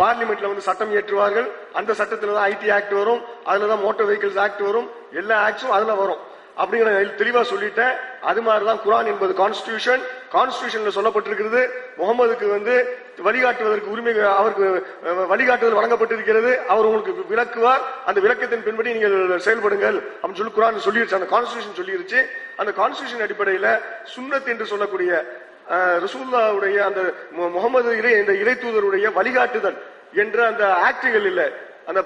பார்லிமெண்ட்ல வந்து சட்டம் இயற்றுவார்கள். அந்த சட்டத்துல தான் ஐடி ஆக்ட் வரும், அதுலதான் மோட்டார் வெஹிக்கிள்ஸ் ஆக்ட் வரும், எல்லா ஆக்ட்ஸும் அதுல வரும் அப்படிங்கிற தெளிவா சொல்லிட்டேன். அது மாதிரிதான் குர்ஆன் என்பது கான்ஸ்டிடியூஷன். கான்ஸ்டிடியூஷன்ல சொல்லப்பட்டிருக்கிறது முகமதுக்கு வந்து வழிகாட்டுவதற்கு உரிமை, அவருக்கு வழிகாட்டுதல் வழங்கப்பட்டிருக்கிறது. அவர் உங்களுக்கு விளக்குவார், அந்த விளக்கத்தின் பின்படி நீங்கள் செயல்படுங்கள் அப்படின்னு சொல்லி குர்ஆன் சொல்லிருச்சு. அந்த கான்ஸ்டிடியூஷன் சொல்லிருச்சு. அந்த கான்ஸ்டிடியூஷன் அடிப்படையில சுன்னத் என்று சொல்லக்கூடிய ரசூலுல்லாஹ்வுடைய அந்த முகமது இந்த இறை தூதருடைய வழிகாட்டுதல் என்ற அந்த ஆக்டுகள் இல்ல, அந்த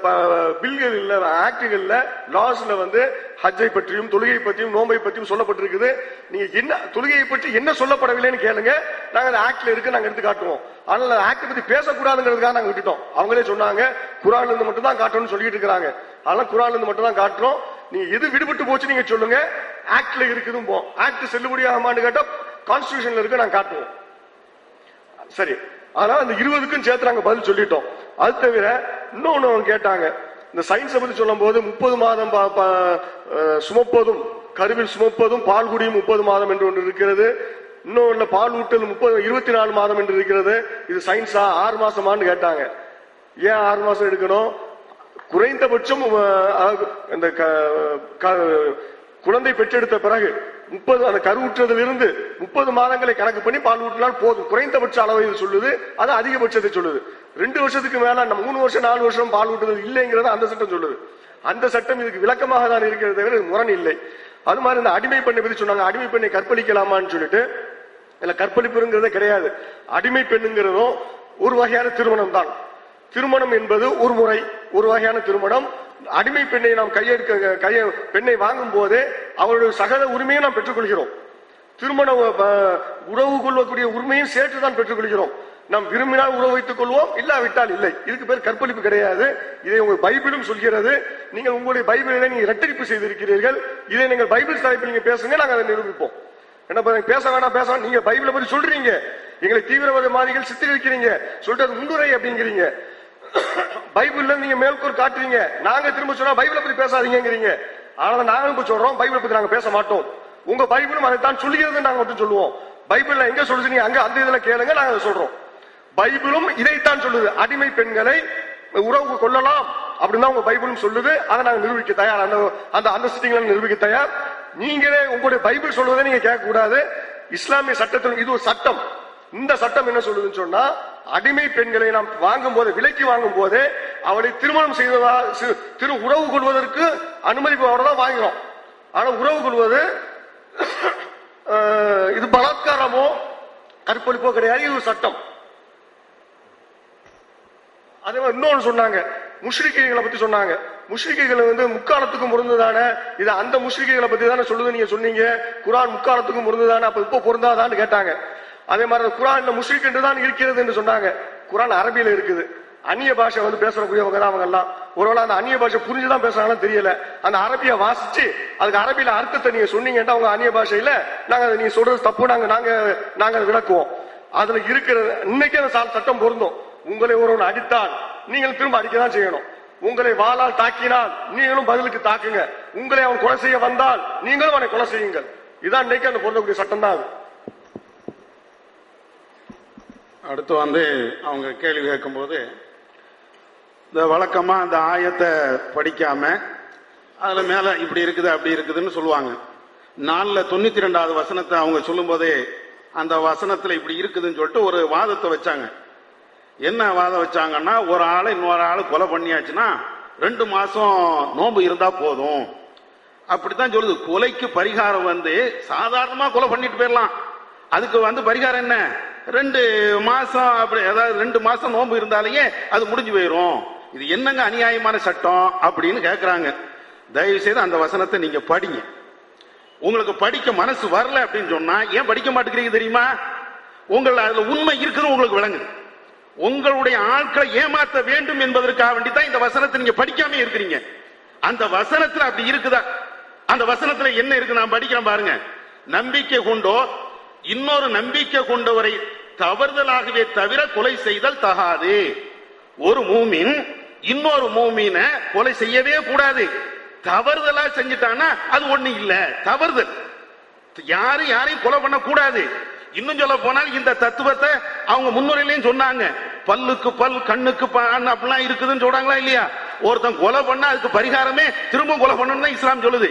பில்கள் இல்ல, ஆக்டுகள்ல லாஸ்ல வந்து ஹஜ்ஜை பற்றியும் தொழுகை பற்றியும் நோன்பை பற்றியும் சொல்லப்பட்டிருக்குது. நீங்க என்ன தொழுகையை பற்றி என்ன சொல்லப்படவில்லைன்னு கேளுங்க, நாங்க அந்த ஆக்ட்ல இருக்கு நாங்க எடுத்து காட்டுவோம். அதனால ஆக்ட் பத்தி பேசக்கூடாதுங்கிறதுக்காக நாங்க விட்டுட்டோம். அவங்களே சொன்னாங்க குர்ஆன்ல இருந்து மட்டும் தான் காட்டணும்னு சொல்லிட்டு இருக்காங்க. அதனால குர்ஆன்ல இருந்து மட்டும் தான் காட்டுறோம். நீங்க எது விடுபட்டு போச்சு நீங்க சொல்லுங்க, ஆக்ட்ல இருக்குதும் போ. ஆக்ட் செல்லுபடியாகுமான்னு கேட்டா கான்ஸ்டிடியூஷன்ல இருக்கு நாங்க காட்டுவோம். சரி, அதனால அந்த 20க்கும் சேர்த்து நாங்க பதில் சொல்லிட்டோம். அது தவிர இன்னொன்னு அவங்க கேட்டாங்க, இந்த சயின்ஸை பத்தி சொல்லும் போது 30 மாதம் சுமப்பதும் கருவில் சுமப்பதும் பால் குடியும் 30 மாதம் என்று ஒன்று இருக்கிறது. இன்னொன்னு பால் ஊட்டல் 24 மாதம் என்று இருக்கிறது. இது சயின்ஸா 6 மாசமான்னு கேட்டாங்க. ஏன் 6 மாசம் எடுக்கணும்? குறைந்தபட்சம் இந்த குழந்தை பெற்றெடுத்த பிறகு 30 அந்த கருவுற்றதில் இருந்து 30 மாதங்களை கணக்கு பண்ணி பால் ஊற்றினால் போதும். குறைந்தபட்ச அளவை இது சொல்லுது, அது அதிகபட்சத்தை சொல்லுது. 2 வருஷத்துக்கு மேல 3 வருஷம் 4 வருஷம் பால் ஊற்றுதல் இல்லைங்கிறது அந்த சட்டம் சொல்லுது. அந்த சட்டம் இதுக்கு விளக்கமாக தான் இருக்கிறது தவிர முரண் இல்லை. அது மாதிரி இந்த அடிமை பெண்ணை பத்தி சொன்னாங்க. அடிமை பெண்ணை கற்பழிக்கலாமான்னு சொல்லிட்டு, இல்ல கற்பழிப்புங்கிறதே கிடையாது. அடிமை பெண்ணுங்கிறதும் ஒரு வகையான திருமணம் தான். திருமணம் என்பது ஒரு முறை, ஒரு வகையான திருமணம். அடிமை பெண்ணை நாம் பெண்ணை வாங்கும் போதே அவருடைய சகல உரிமையை நாம் பெற்றுக்கொள்கிறோம். திருமண உறவு கொள்ளக்கூடிய உரிமையும் சேர்த்துதான் பெற்றுக்கொள்கிறோம். நாம் விரும்பினால் உறவு வைத்துக் கொள்வோம், இல்லாவிட்டால் இல்லை. இதுக்கு பேர் கற்பழிப்பு கிடையாது. இதை உங்கள் பைபிளும் சொல்கிறது. நீங்கள் உங்களுடைய பைபிளில் நீங்க இரட்டடிப்பு செய்திருக்கிறீர்கள். இதை நீங்கள் பைபிள் தலைப்பில் நீங்க பேசுங்க, நாங்கள் அதை நிரூபிப்போம். என்ன பேச வேணாம், நீங்க பைபிளை பத்தி சொல்றீங்க, எங்களை தீவிரவாதவாதிகள் சித்தரிக்கிறீங்க, சொல்றது முன்னுரை அப்படிங்கிறீங்க. பைபிள்ல நீங்க மேற்கோள் காட்டுறீங்க, நாங்க திரும்ப சொன்னா பைபிளை பத்தி பேசாதீங்கிறீங்க. ஆனா நாங்க இப்ப சொல்றோம் பைபிளை பத்தி நாங்க பேச மாட்டோம். உங்க பைபிளும் அதைத்தான் சொல்லுகிறது, நாங்க மட்டும் சொல்லுவோம். பைபிள்ல எங்க சொல்லுது நீங்க அங்க அந்த இதுல கேளுங்க, நாங்க அதை சொல்றோம். பைபிளும் இதைத்தான் சொல்லுது, அடிமை பெண்களை உறவு கொள்ளலாம் அப்படின்னு உங்க பைபிளும் சொல்லுது. அதை நாங்க நிரூபிக்க தயார், அந்த சிட்டிங்களை நிரூபிக்க தயார். நீங்களே உங்களுடைய பைபிள் சொல்வதை நீங்க கேட்க கூடாது. இஸ்லாமிய சட்டத்தில் இது ஒரு சட்டம். இந்த சட்டம் என்ன சொல்லுதுன்னு சொன்னா, அடிமை பெண்களை நாம் வாங்கும் போது, விலைக்கு வாங்கும் போது அவளை திருமணம் செய்வதா உறவு கொள்வதற்கு அனுமதி தான் வாங்கிறோம். ஆனா உறவு கொள்வது இது பலாத்காரமோ கற்பழிப்போ கிடையாது, இது ஒரு சட்டம். அதே மாதிரி இன்னொன்னு சொன்னாங்க, முஷ்ரிக்குகளை பத்தி சொன்னாங்க. முஷ்ரிக்குகளை வந்து முக்காலத்துக்கும் பொருந்துதானே, இது அந்த முஷ்ரிக்குகளை பத்தி தானே சொல்லுது நீங்க சொன்னீங்க. குர்ஆன் முக்காலத்துக்கும் பொருந்துதானே, அப்ப இப்போ பொருந்தாதான்னு கேட்டாங்க. அதே மாதிரி குர்ஆன்ல முஷ்ரிக் என்று தான் இருக்கிறது என்று சொன்னாங்க. குர்ஆன் அரபியில இருக்குது. அந்நிய பாஷை வந்து பேசக்கூடியவங்க தான் அவங்க எல்லாம். ஒருவேளை அந்த அந்நிய பாஷை புரிஞ்சுதான் பேசுறாங்கன்னு தெரியல. அந்த அரபிய வாசிச்சு அதுக்கு அரபியில அர்த்தத்தை நீங்க சொன்னீங்கன்னா அவங்க அந்நிய பாஷையில நாங்க நீங்க சொல்றது தப்பு, நாங்க விளக்குவோம். அதுல இருக்கிற இன்னைக்கு அந்த சட்டம் பொருந்தும். உங்களை ஒருவன் அடித்தால் நீங்கள் திரும்ப அடிக்கதான் செய்யணும். உங்களை வாளால் தாக்கினால் நீங்களும் பதிலுக்கு தாக்குங்க. உங்களை அவன் கொலை செய்ய வந்தால் நீங்களும் அவனை கொலை செய்யுங்கள். இதான் இன்னைக்கு அந்த பொருந்தக்கூடிய சட்டம் தான் அது. அடுத்து வந்து அவங்க கேள்வி கேட்கும் போது, இந்த வழக்கமா அந்த ஆயத்தை படிக்காம அதுல மேல இப்படி இருக்குது அப்படி இருக்குதுன்னு சொல்லுவாங்க. 492வது வசனத்தை அவங்க சொல்லும் போதே அந்த வசனத்துல இப்படி இருக்குதுன்னு சொல்லிட்டு ஒரு வாதத்தை வச்சாங்க. என்ன வாதம் வச்சாங்கன்னா, ஒரு ஆளை இன்னொரு ஆளு கொலை பண்ணியாச்சுன்னா 2 மாசம் நோன்பு இருந்தா போதும் அப்படித்தான் சொல்லுது. கொலைக்கு பரிகாரம் வந்து சாதாரணமா கொலை பண்ணிட்டு போயிடலாம். அதுக்கு வந்து பரிகாரம் என்ன, 2 மாசம் அப்படி, அதாவது 2 மாசம் நோன்பு இருந்தாலேயே அது முடிஞ்சு போயிரும். இது என்னங்க அநியாயமான சட்டம் அப்படின்னு கேட்கிறாங்க. தயவு செய்து அந்த வசனத்தை நீங்க படிங்க. உங்களுக்கு படிக்க மனசு வரல அப்படின்னு சொன்னா ஏன் படிக்க மாட்டேங்கிறீங்க தெரியுமா? உங்கள் அதுல உண்மை இருக்குது உங்களுக்கு விளங்குது. உங்களுடைய ஆட்களை ஏமாற்ற வேண்டும் என்பதற்காக வேண்டிதான் இந்த வசனத்தை நீங்க படிக்காம இருக்கிறீங்க. அந்த வசனத்துல அப்படி இருக்குதா? அந்த வசனத்துல என்ன இருக்கு நான் படிக்கிறேன் பாருங்க. நம்பிக்கை கொண்டோ இன்னொரு நம்பிக்கை கொண்டவரை தவறுதலாகவே தவிர கொலை செய்தல் தகாது. ஒரு மூமின் இன்னொரு மூமினை கொலை செய்யவே கூடாது. தவறுதலா செஞ்சுட்டான்னா அது ஒண்ணு இல்ல, தவறுதல். யாரையும் கொலை பண்ண கூடாது. இன்னும் சொல்ல போனால் இந்த தத்துவத்தை அவங்க முன்னுரையிலையும் சொன்னாங்க. பல்லுக்கு பல், கண்ணுக்கு கண் அப்படிலாம் இருக்குதுன்னு சொல்றாங்களா இல்லையா? ஒருத்தன் கொலை பண்ணா அதுக்கு பரிகாரமே திரும்ப கொலை பண்ணணும் இஸ்லாம் சொல்லுது.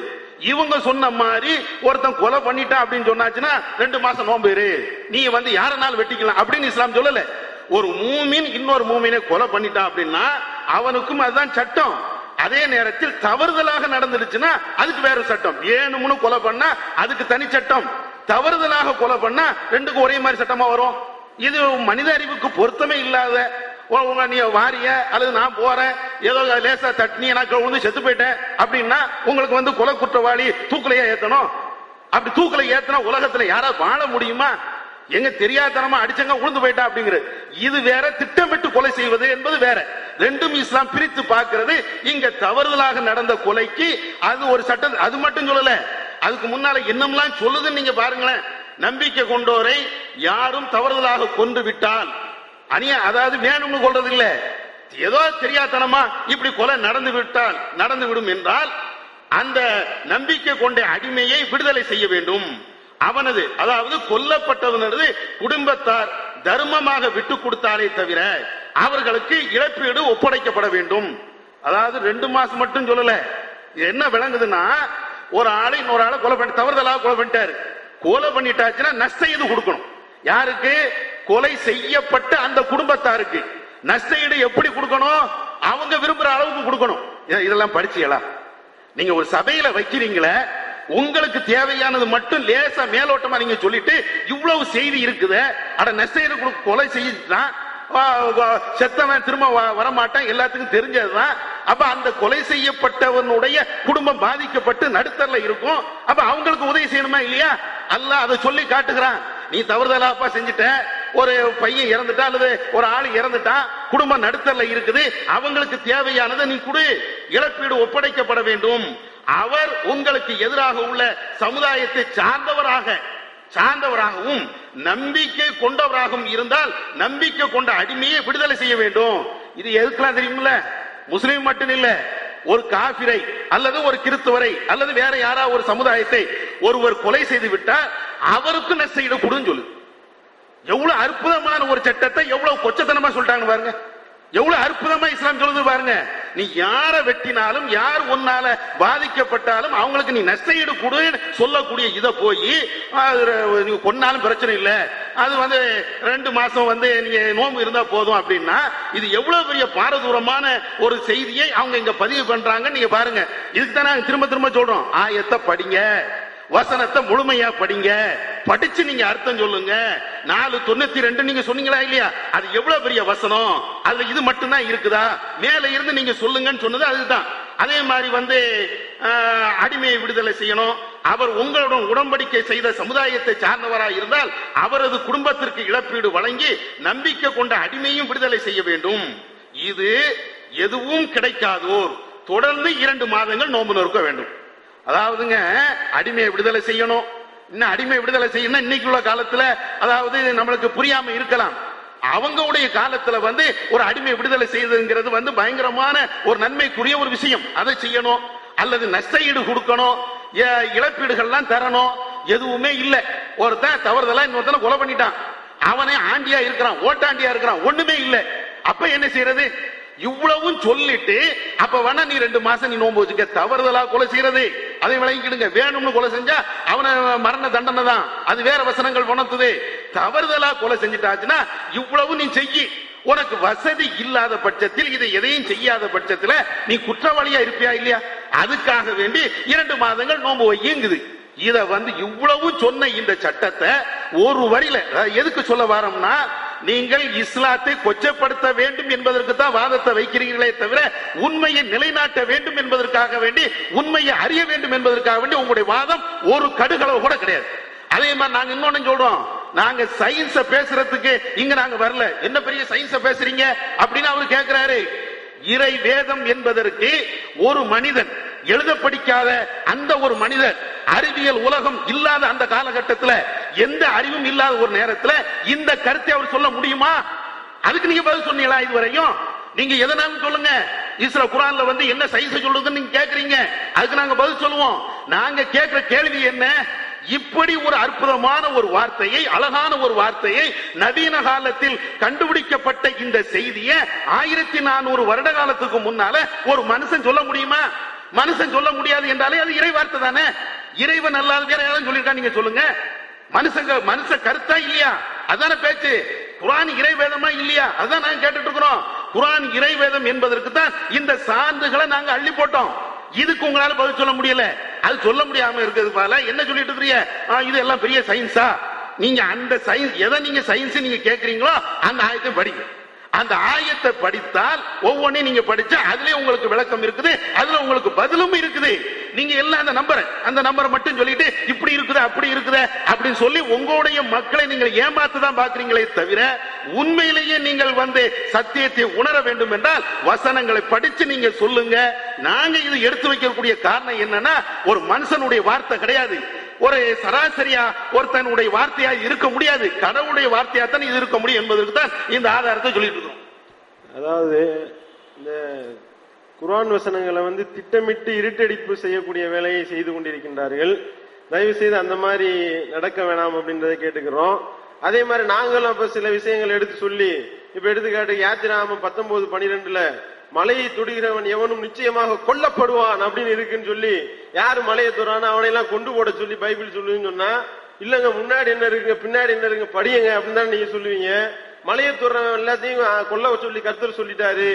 இவங்க சொன்ன மாதிரி ஒருத்தன் கொலை பண்ணிட்டா அப்படின்னு சொன்னாச்சுன்னா 2 மாசம் நோன்பு இரு, நீ யாரனாலும் வெட்டிக்கலாம் அப்படின்னு இஸ்லாம் சொல்லல. ஒரு மூமின் இன்னொரு மூமினை கொலை பண்ணிட்டான் அப்படின்னா அவனுக்கும் அதுதான் சட்டம். அதே நேரத்தில் தவறுதலாக நடந்துடுச்சுன்னா அதுக்கு வேற சட்டம். வேணும்னு கொலை பண்ணா அதுக்கு தனி சட்டம், தவறுதலாக கொலை பண்ணா ரெண்டுக்கும் ஒரே மாதிரி சட்டமா வரும். இது மனித அறிவுக்கு பொருத்தமே இல்லாத. நீ வாரிய அல்லது நான் போறேன் ஏதோ லேசா தட்டினி எனக்கு விழுந்து செத்து போயிட்டேன் அப்படின்னா உங்களுக்கு கொலை குற்றவாளி தூக்கிலையா ஏத்தணும்? அப்படி தூக்கில ஏத்தனா உலகத்துல யாராவது வாழ முடியுமா? எங்க தெரியாதனமா அடிச்சங்க உழுந்து போயிட்டா அப்படிங்கிறது. இது வேற, திட்டமிட்டு கொலை செய்வது என்பது வேற. ரெண்டும் இஸ்லாம் பிரித்து பார்க்கிறது. இங்க தவறுதலாக நடந்த கொலைக்கு அது ஒரு சட்டம். அது மட்டும் சொல்லல, அதுக்கு முன்னால என்னமெல்லாம் சொல்லுதுன்னு நீங்க பாருங்களேன். நம்பிக்கை கொண்டோரை யாரும் தவறுதலாக கொன்று விட்டால், அதாவது வேணும்னு கொள்றது இல்ல, ஏதோ தெரியாதனமா இப்படி கொலை நடந்து விடும் என்றால் அந்த நம்பிக்கை கொண்ட அடிமையை விடுதலை செய்ய வேண்டும். அவனது, அதாவது கொல்லப்பட்டவனது குடும்பத்தார் தர்மமாக விட்டு கொடுத்தாலே தவிர அவர்களுக்கு இழப்பீடு ஒப்படைக்கப்பட வேண்டும். அதாவது 2 மாசம் மட்டும் சொல்லல. என்ன விளங்குதுன்னா, ஒரு ஆளை இன்னொரு ஆளை கொலை பண்ணி தவறுதலாக கொலை பண்ணிட்டாரு. கொலை பண்ணிட்டாச்சுன்னா நஷ்ட ஈடு கொடுக்கணும். யாருக்கு? கொலை செய்யப்பட்ட அந்த குடும்பத்தாருக்கு. நஷ்ட ஈடு எப்படி கொடுக்கணும்? அவங்க விரும்புற அளவுக்கு கொடுக்கணும். இதெல்லாம் படிச்சீங்களா? நீங்க ஒரு சபையில வைக்கிறீங்களே, உங்களுக்கு தேவையானது மட்டும் லேசா மேலோட்டமா நீங்க சொல்லிட்டு இவ்வளவு செய்தி இருக்குது. அட நஷ்ட ஈடு கொலை செய்யலாம், செத்தவன் திரும்ப வரமாட்டான், எல்லாத்துக்கும் தெரிஞ்சதுதான். அப்ப அந்த கொலை செய்யப்பட்டவனுடைய குடும்பம் பாதிக்கப்பட்டு நடுத்தரல இருக்கும். அப்ப அவங்களுக்கு உதவி செய்யணுமா இல்லையா? அல்லாஹ் அதை சொல்லி காட்டுகிறான். நீ தவறுதலாப்பா செஞ்சுட்ட, ஒரு பையன் இறந்துட்டா அல்லது ஒரு ஆள் இறந்துட்டா, குடும்பம் நடுத்தரல இருக்குது, அவங்களுக்கு தேவையானதை நீ கொடு, இழப்பீடு ஒப்படைக்கப்பட வேண்டும். அவர் உங்களுக்கு எதிராக உள்ள சமுதாயத்தை சார்ந்தவராகவும் நம்பிக்கை கொண்டவராகவும் இருந்தால் நம்பிக்கை கொண்ட அடிமையை விடுதலை செய்ய வேண்டும். இது எதுக்கெல்லாம் தெரியுமில்ல? முஸ்லிம் மட்டும் இல்ல, ஒரு காபிரை அல்லது ஒரு கிறிஸ்தவரை அல்லது வேற யாரா ஒரு சமுதாயத்தை ஒருவர் கொலை செய்து விட்டால் அவருக்கு நஷ்ட ஈடு கொடுன்னு சொல்லு. எவ்வளவு அற்புதமான ஒரு சட்டத்தை எவ்வளவு கொச்சத்தனமா சொல்லிட்டாங்க பாருங்க. எவ்வளவு அற்புதமா இஸ்லாம் சொல்லுது பாருங்க. நீ யார வெட்டினாலும், யார் உன்னால பாதிக்கப்பட்டாலும் அவங்களுக்கு நீ நஷ்ட ஈடு கொடு சொல்லக்கூடிய இத போய் நீங்க கொன்னாலும் பிரச்சனை இல்ல, அது 2 மாசம் நீங்க நோம்பு இருந்தா போதும் அப்படின்னா இது எவ்வளவு பெரிய பாரதூரமான ஒரு செய்தியை அவங்க இங்க பதிவு பண்றாங்க. நீங்க பாருங்க. இதுக்கு தான் நாங்க திரும்ப திரும்ப சொல்றோம், ஆயத்தை படிங்க, வசனத்தை முழுமையா படிங்க, படிச்சு நீங்க அர்த்தம் சொல்லுங்க. 492 நீங்க சொன்னீங்களா இல்லையா? அது எவ்வளவு பெரிய வசனம், அதுல இது மட்டும்தான் இருக்குதா? மேல இருந்து நீங்க சொல்லுங்கன்னு சொன்னது அதுதான். அதே மாதிரி அடிமையை விடுதலை செய்யணும். அவர் உங்களுடன் உடன்படிக்கை செய்த சமுதாயத்தை சார்ந்தவராக இருந்தால் அவரது குடும்பத்திற்கு இழப்பீடு வழங்கி நம்பிக்கை கொண்ட அடிமையும் விடுதலை செய்ய வேண்டும். இது எதுவும் கிடைக்காதோர் தொடர்ந்து 2 மாதங்கள் நோன்பு நோக்க வேண்டும். அதாவதுங்க, அடிமையை விடுதலை செய்யணும். இன்னும் அடிமை விடுதலை செய்யணும். இன்னைக்கு உள்ள காலத்துல அதாவது நம்மளுக்கு புரியாம இருக்கலாம். அவங்களுடைய காலத்துல ஒரு அடிமை விடுதலை செய்யறதுங்கிறது பயங்கரமான ஒரு நன்மைக்குரிய ஒரு விஷயம். அதை செய்யணும். அல்லது நஷ்ட ஈடு கொடுக்கணும், இழப்பீடுகள்லாம் தரணும். எதுவுமே இல்ல. ஒருத்தன் தவறுதலா இன்னொருத்தனை கொலை பண்ணிட்டான், அவனே ஆண்டியா இருக்கிறான், ஓட்டாண்டியா இருக்கிறான், ஒண்ணுமே இல்ல. அப்ப என்ன செய்யறது? இவ்வளவும் சொல்லிட்டு அப்ப வேணா நீ 2 மாசம் நீ நோன்பு வச்சுக்க. தவறுதலா கொலை செய்யறது அதை விளங்கிடுங்க. வேணும்னு கொலை செஞ்சா அவன மரண தண்டனை தான், அது வேற வசனங்கள் உணர்த்துது. தவறுதலா கொலை செஞ்சுட்டாச்சுன்னா இவ்வளவு நீ செய்யி. உனக்கு வசதி இல்லாத பட்சத்தில், இதை எதையும் செய்யாத பட்சத்துல நீ குற்றவாளியா இருப்பியா இல்லையா? அதுக்காக வேண்டி 2 மாதங்கள் நோன்பு வையுங்குது. இத இவ்வளவு சொன்ன இந்த சட்டத்தை ஒரு வரியில எதுக்கு சொல்ல வரோம்னா, நீங்கள் இஸ்லாத்தை கொச்சப்படுத்த வேண்டும் என்பதற்கு தான் வாதத்தை வைக்கிறீர்களே தவிர உண்மையை நிலைநாட்ட வேண்டும் என்பதற்காக வேண்டி, உண்மையை அறிய வேண்டும் என்பதற்காக வேண்டி உங்களுடைய வாதம் ஒரு கடுகளவு கூட கிடையாது. அதே மாதிரி நாங்க இன்னொன்னு சொல்றோம், நாங்க சயின்ஸ பேசுறதுக்கு இங்க நாங்க வரல. என்ன பெரிய சயின்ஸ பேசுறீங்க அப்படின்னு அவரு கேட்கிறாரு. இறை வேதம் என்பதற்கு ஒரு மனிதன் எழுத படிக்காத அந்த ஒரு மனிதர், அறிவியல் உலகம் இல்லாத அந்த காலகட்டத்தில், எந்த அறிவும் இல்லாத ஒரு நேரத்தில் இந்த கருத்தை அவர் சொல்ல முடியுமா? அதுக்கு நீங்க பதில் சொன்னீங்களா? இதுவரையும் நீங்க எதனாலும் சொல்லுங்க. இஸ்ரா குர்ஆன்ல வந்து என்ன சைஸ் சொல்லுதுன்னு நீங்க கேக்குறீங்க, அதுக்கு நாங்க பதில் சொல்லுவோம். நாங்க கேட்கிற கேள்வி என்ன, இப்படி ஒரு அற்புதமான ஒரு வார்த்தையை, அழகான ஒரு வார்த்தையை, நவீன காலத்தில் கண்டுபிடிக்கப்பட்ட இந்த செய்தியை 1400 வருட காலத்துக்கு முன்னால ஒரு மனுஷன் சொல்ல முடியுமா? மனுஷன் சொல்ல முடியாது என்றாலே அது இறை வார்த்தை தானே. இறைவன் அல்லாத வேற யாரும் சொல்லியிருக்கா நீங்க சொல்லுங்க. மனுஷ கருத்தா இல்லையா? அதான பேச்சு. குர்ஆன் இறை வேதமா இல்லையா? அதான் நாங்க கேட்டுட்டு இருக்கிறோம். குர்ஆன் இறை வேதம் என்பதற்கு தான் இந்த சான்றுகளை நாங்க அள்ளி போட்டோம். இதுக்கு உங்களால பதில் சொல்ல முடியல. அது சொல்ல முடியாம இருக்கிறது போல என்ன சொல்லிட்டு இருக்கீங்க, இது எல்லாம் பெரிய சயின்ஸா? நீங்க அந்த சயின்ஸ் எதை நீங்க சயின்ஸ் நீங்க கேக்குறீங்களோ அந்த ஆயத்தை படிங்க. அந்த ஆயத்தை படித்தால் ஒவ்வொன்றையும் நீங்க படிச்சா அதுலயே உங்களுக்கு விளக்கம் இருக்குது, அதுல உங்களுக்கு பதிலும் இருக்குது. நீங்க எல்லாம் அந்த நம்பரை மட்டும் சொல்லிட்டு இப்படி இருக்குது அப்படி இருக்குது அப்படின்னு சொல்லி உங்களுடைய மக்களை நீங்கள் ஏமாத்துதான் பாக்குறீங்களே தவிர, உண்மையிலேயே நீங்கள் வந்து சத்தியத்தை உணர வேண்டும் என்றால் வசனங்களை படிச்சு நீங்க சொல்லுங்க. நாங்க இது எடுத்து வைக்கக்கூடிய காரணம் என்னன்னா, ஒரு மனுஷனுடைய வார்த்தை கிடையாது, ஒரு சராசரியா ஒருத்தனுடைய வார்த்தையா இருக்க முடியாது, கடவுளுடைய வார்த்தையா தான் இது இருக்க முடியும் என்பதற்கு தான் இந்த ஆதாரத்தை சொல்லிட்டு இருக்கோம். அதாவது இந்த குர்ஆன் வசனங்களை வந்து திட்டமிட்டு இருட்டடிப்பு செய்யக்கூடிய வேலையை செய்து கொண்டிருக்கின்றார்கள். தயவு செய்து அந்த மாதிரி நடக்க வேணாம் அப்படின்றத கேட்டுக்கிறோம். அதே மாதிரி நாங்களும் அப்ப சில விஷயங்கள் எடுத்து சொல்லி, இப்ப எடுத்துக்காட்டு யாத்திராமம் 19:12 மலையை தொடுகிறவன் எவனும் நிச்சயமாக கொல்லப்படுவான் அப்படின்னு இருக்குன்னு சொல்லி, யாரு மலையை தொடுறானோ அவனை எல்லாம் கொண்டு போட சொல்லி பைபிள் சொல்லுன்னு சொன்னா, இல்லங்க முன்னாடி என்ன இருக்குங்க பின்னாடி என்ன இருக்குங்க படியுங்க அப்படின்னு தான் நீங்க சொல்லுவீங்க. மலையை தொடுறவன் எல்லாத்தையும் கொல்ல சொல்லி கர்த்தர் சொல்லிட்டாரு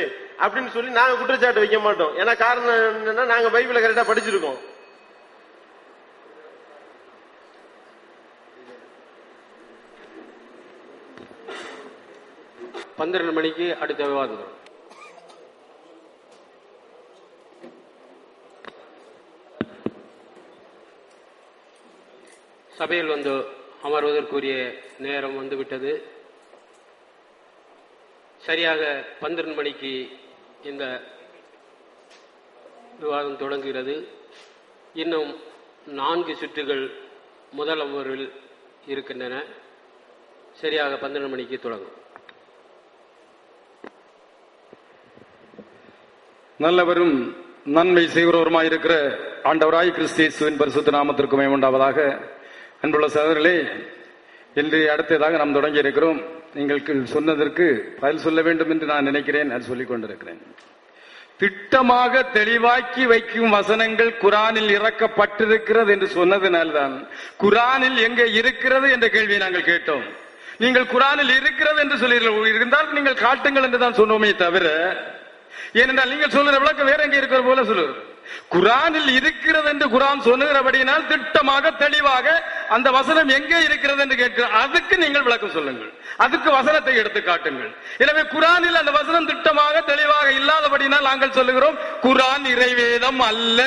அப்படின்னு சொல்லி நாங்க குற்றச்சாட்டு வைக்க மாட்டோம். ஏன்னா காரணம் என்னன்னா, நாங்க பைபிளை கரெக்டா படிச்சிருக்கோம். பன்னிரண்டு மணிக்கு அடுத்த விவாதம். சபையில் வந்து அமர்வதற்குரிய நேரம் வந்துவிட்டது. சரியாக 12 மணிக்கு இந்த விவாதம் தொடங்குகிறது. இன்னும் 4 சுற்றுகள் முதல் அமர்வில் இருக்கின்றன. சரியாக 12 மணிக்கு தொடங்கும். நல்லவரும் நன்மை செய்கிறவருமாயிருக்கிற ஆண்டவராய் கிறிஸ்து இயேசுவின் பரிசுத்த நாமத்திற்கு மகிமை உண்டாவதாக. அன்புள்ள சகோதரர்களே, இன்று அடுத்ததாக நாம் தொடங்கி இருக்கிறோம். நீங்கள் சொன்னதற்கு பதில் சொல்ல வேண்டும் என்று நான் நினைக்கிறேன், அது சொல்லிக் கொண்டிருக்கிறேன். திட்டமாக தெளிவாக்கி வைக்கும் வசனங்கள் குர்ஆனில் இறக்கப்பட்டிருக்கிறது என்று சொன்னதினால்தான் குர்ஆனில் எங்கே இருக்கிறது என்ற கேள்வியை நாங்கள் கேட்டோம். நீங்கள் குர்ஆனில் இருக்கிறது என்று சொல்லீர்கள், இருந்தால் நீங்கள் காட்டுங்கள் என்று தான் சொன்னோமே தவிர, ஏனென்றால் நீங்கள் சொல்லுற விளக்கம் வேற எங்கே இருக்கிற போல சொல்லுவது. குர்ஆனில் இருக்கிறது என்று குர்ஆன் சொல்லுகிறபடியினால் திட்டமாக தெளிவாக அந்த வசனம் எங்கே இருக்கிறது என்று கேட்கிறார். அதுக்கு நீங்கள் விளக்கம் சொல்லுங்கள், அதுக்கு வசனத்தை எடுத்து காட்டுங்கள். எனவே குர்ஆனில் அந்த வசனம் திட்டமாக தெளிவாக இல்லாதபடியினால் நாங்கள் சொல்லுகிறோம் குர்ஆன் இறைவேதம் அல்ல,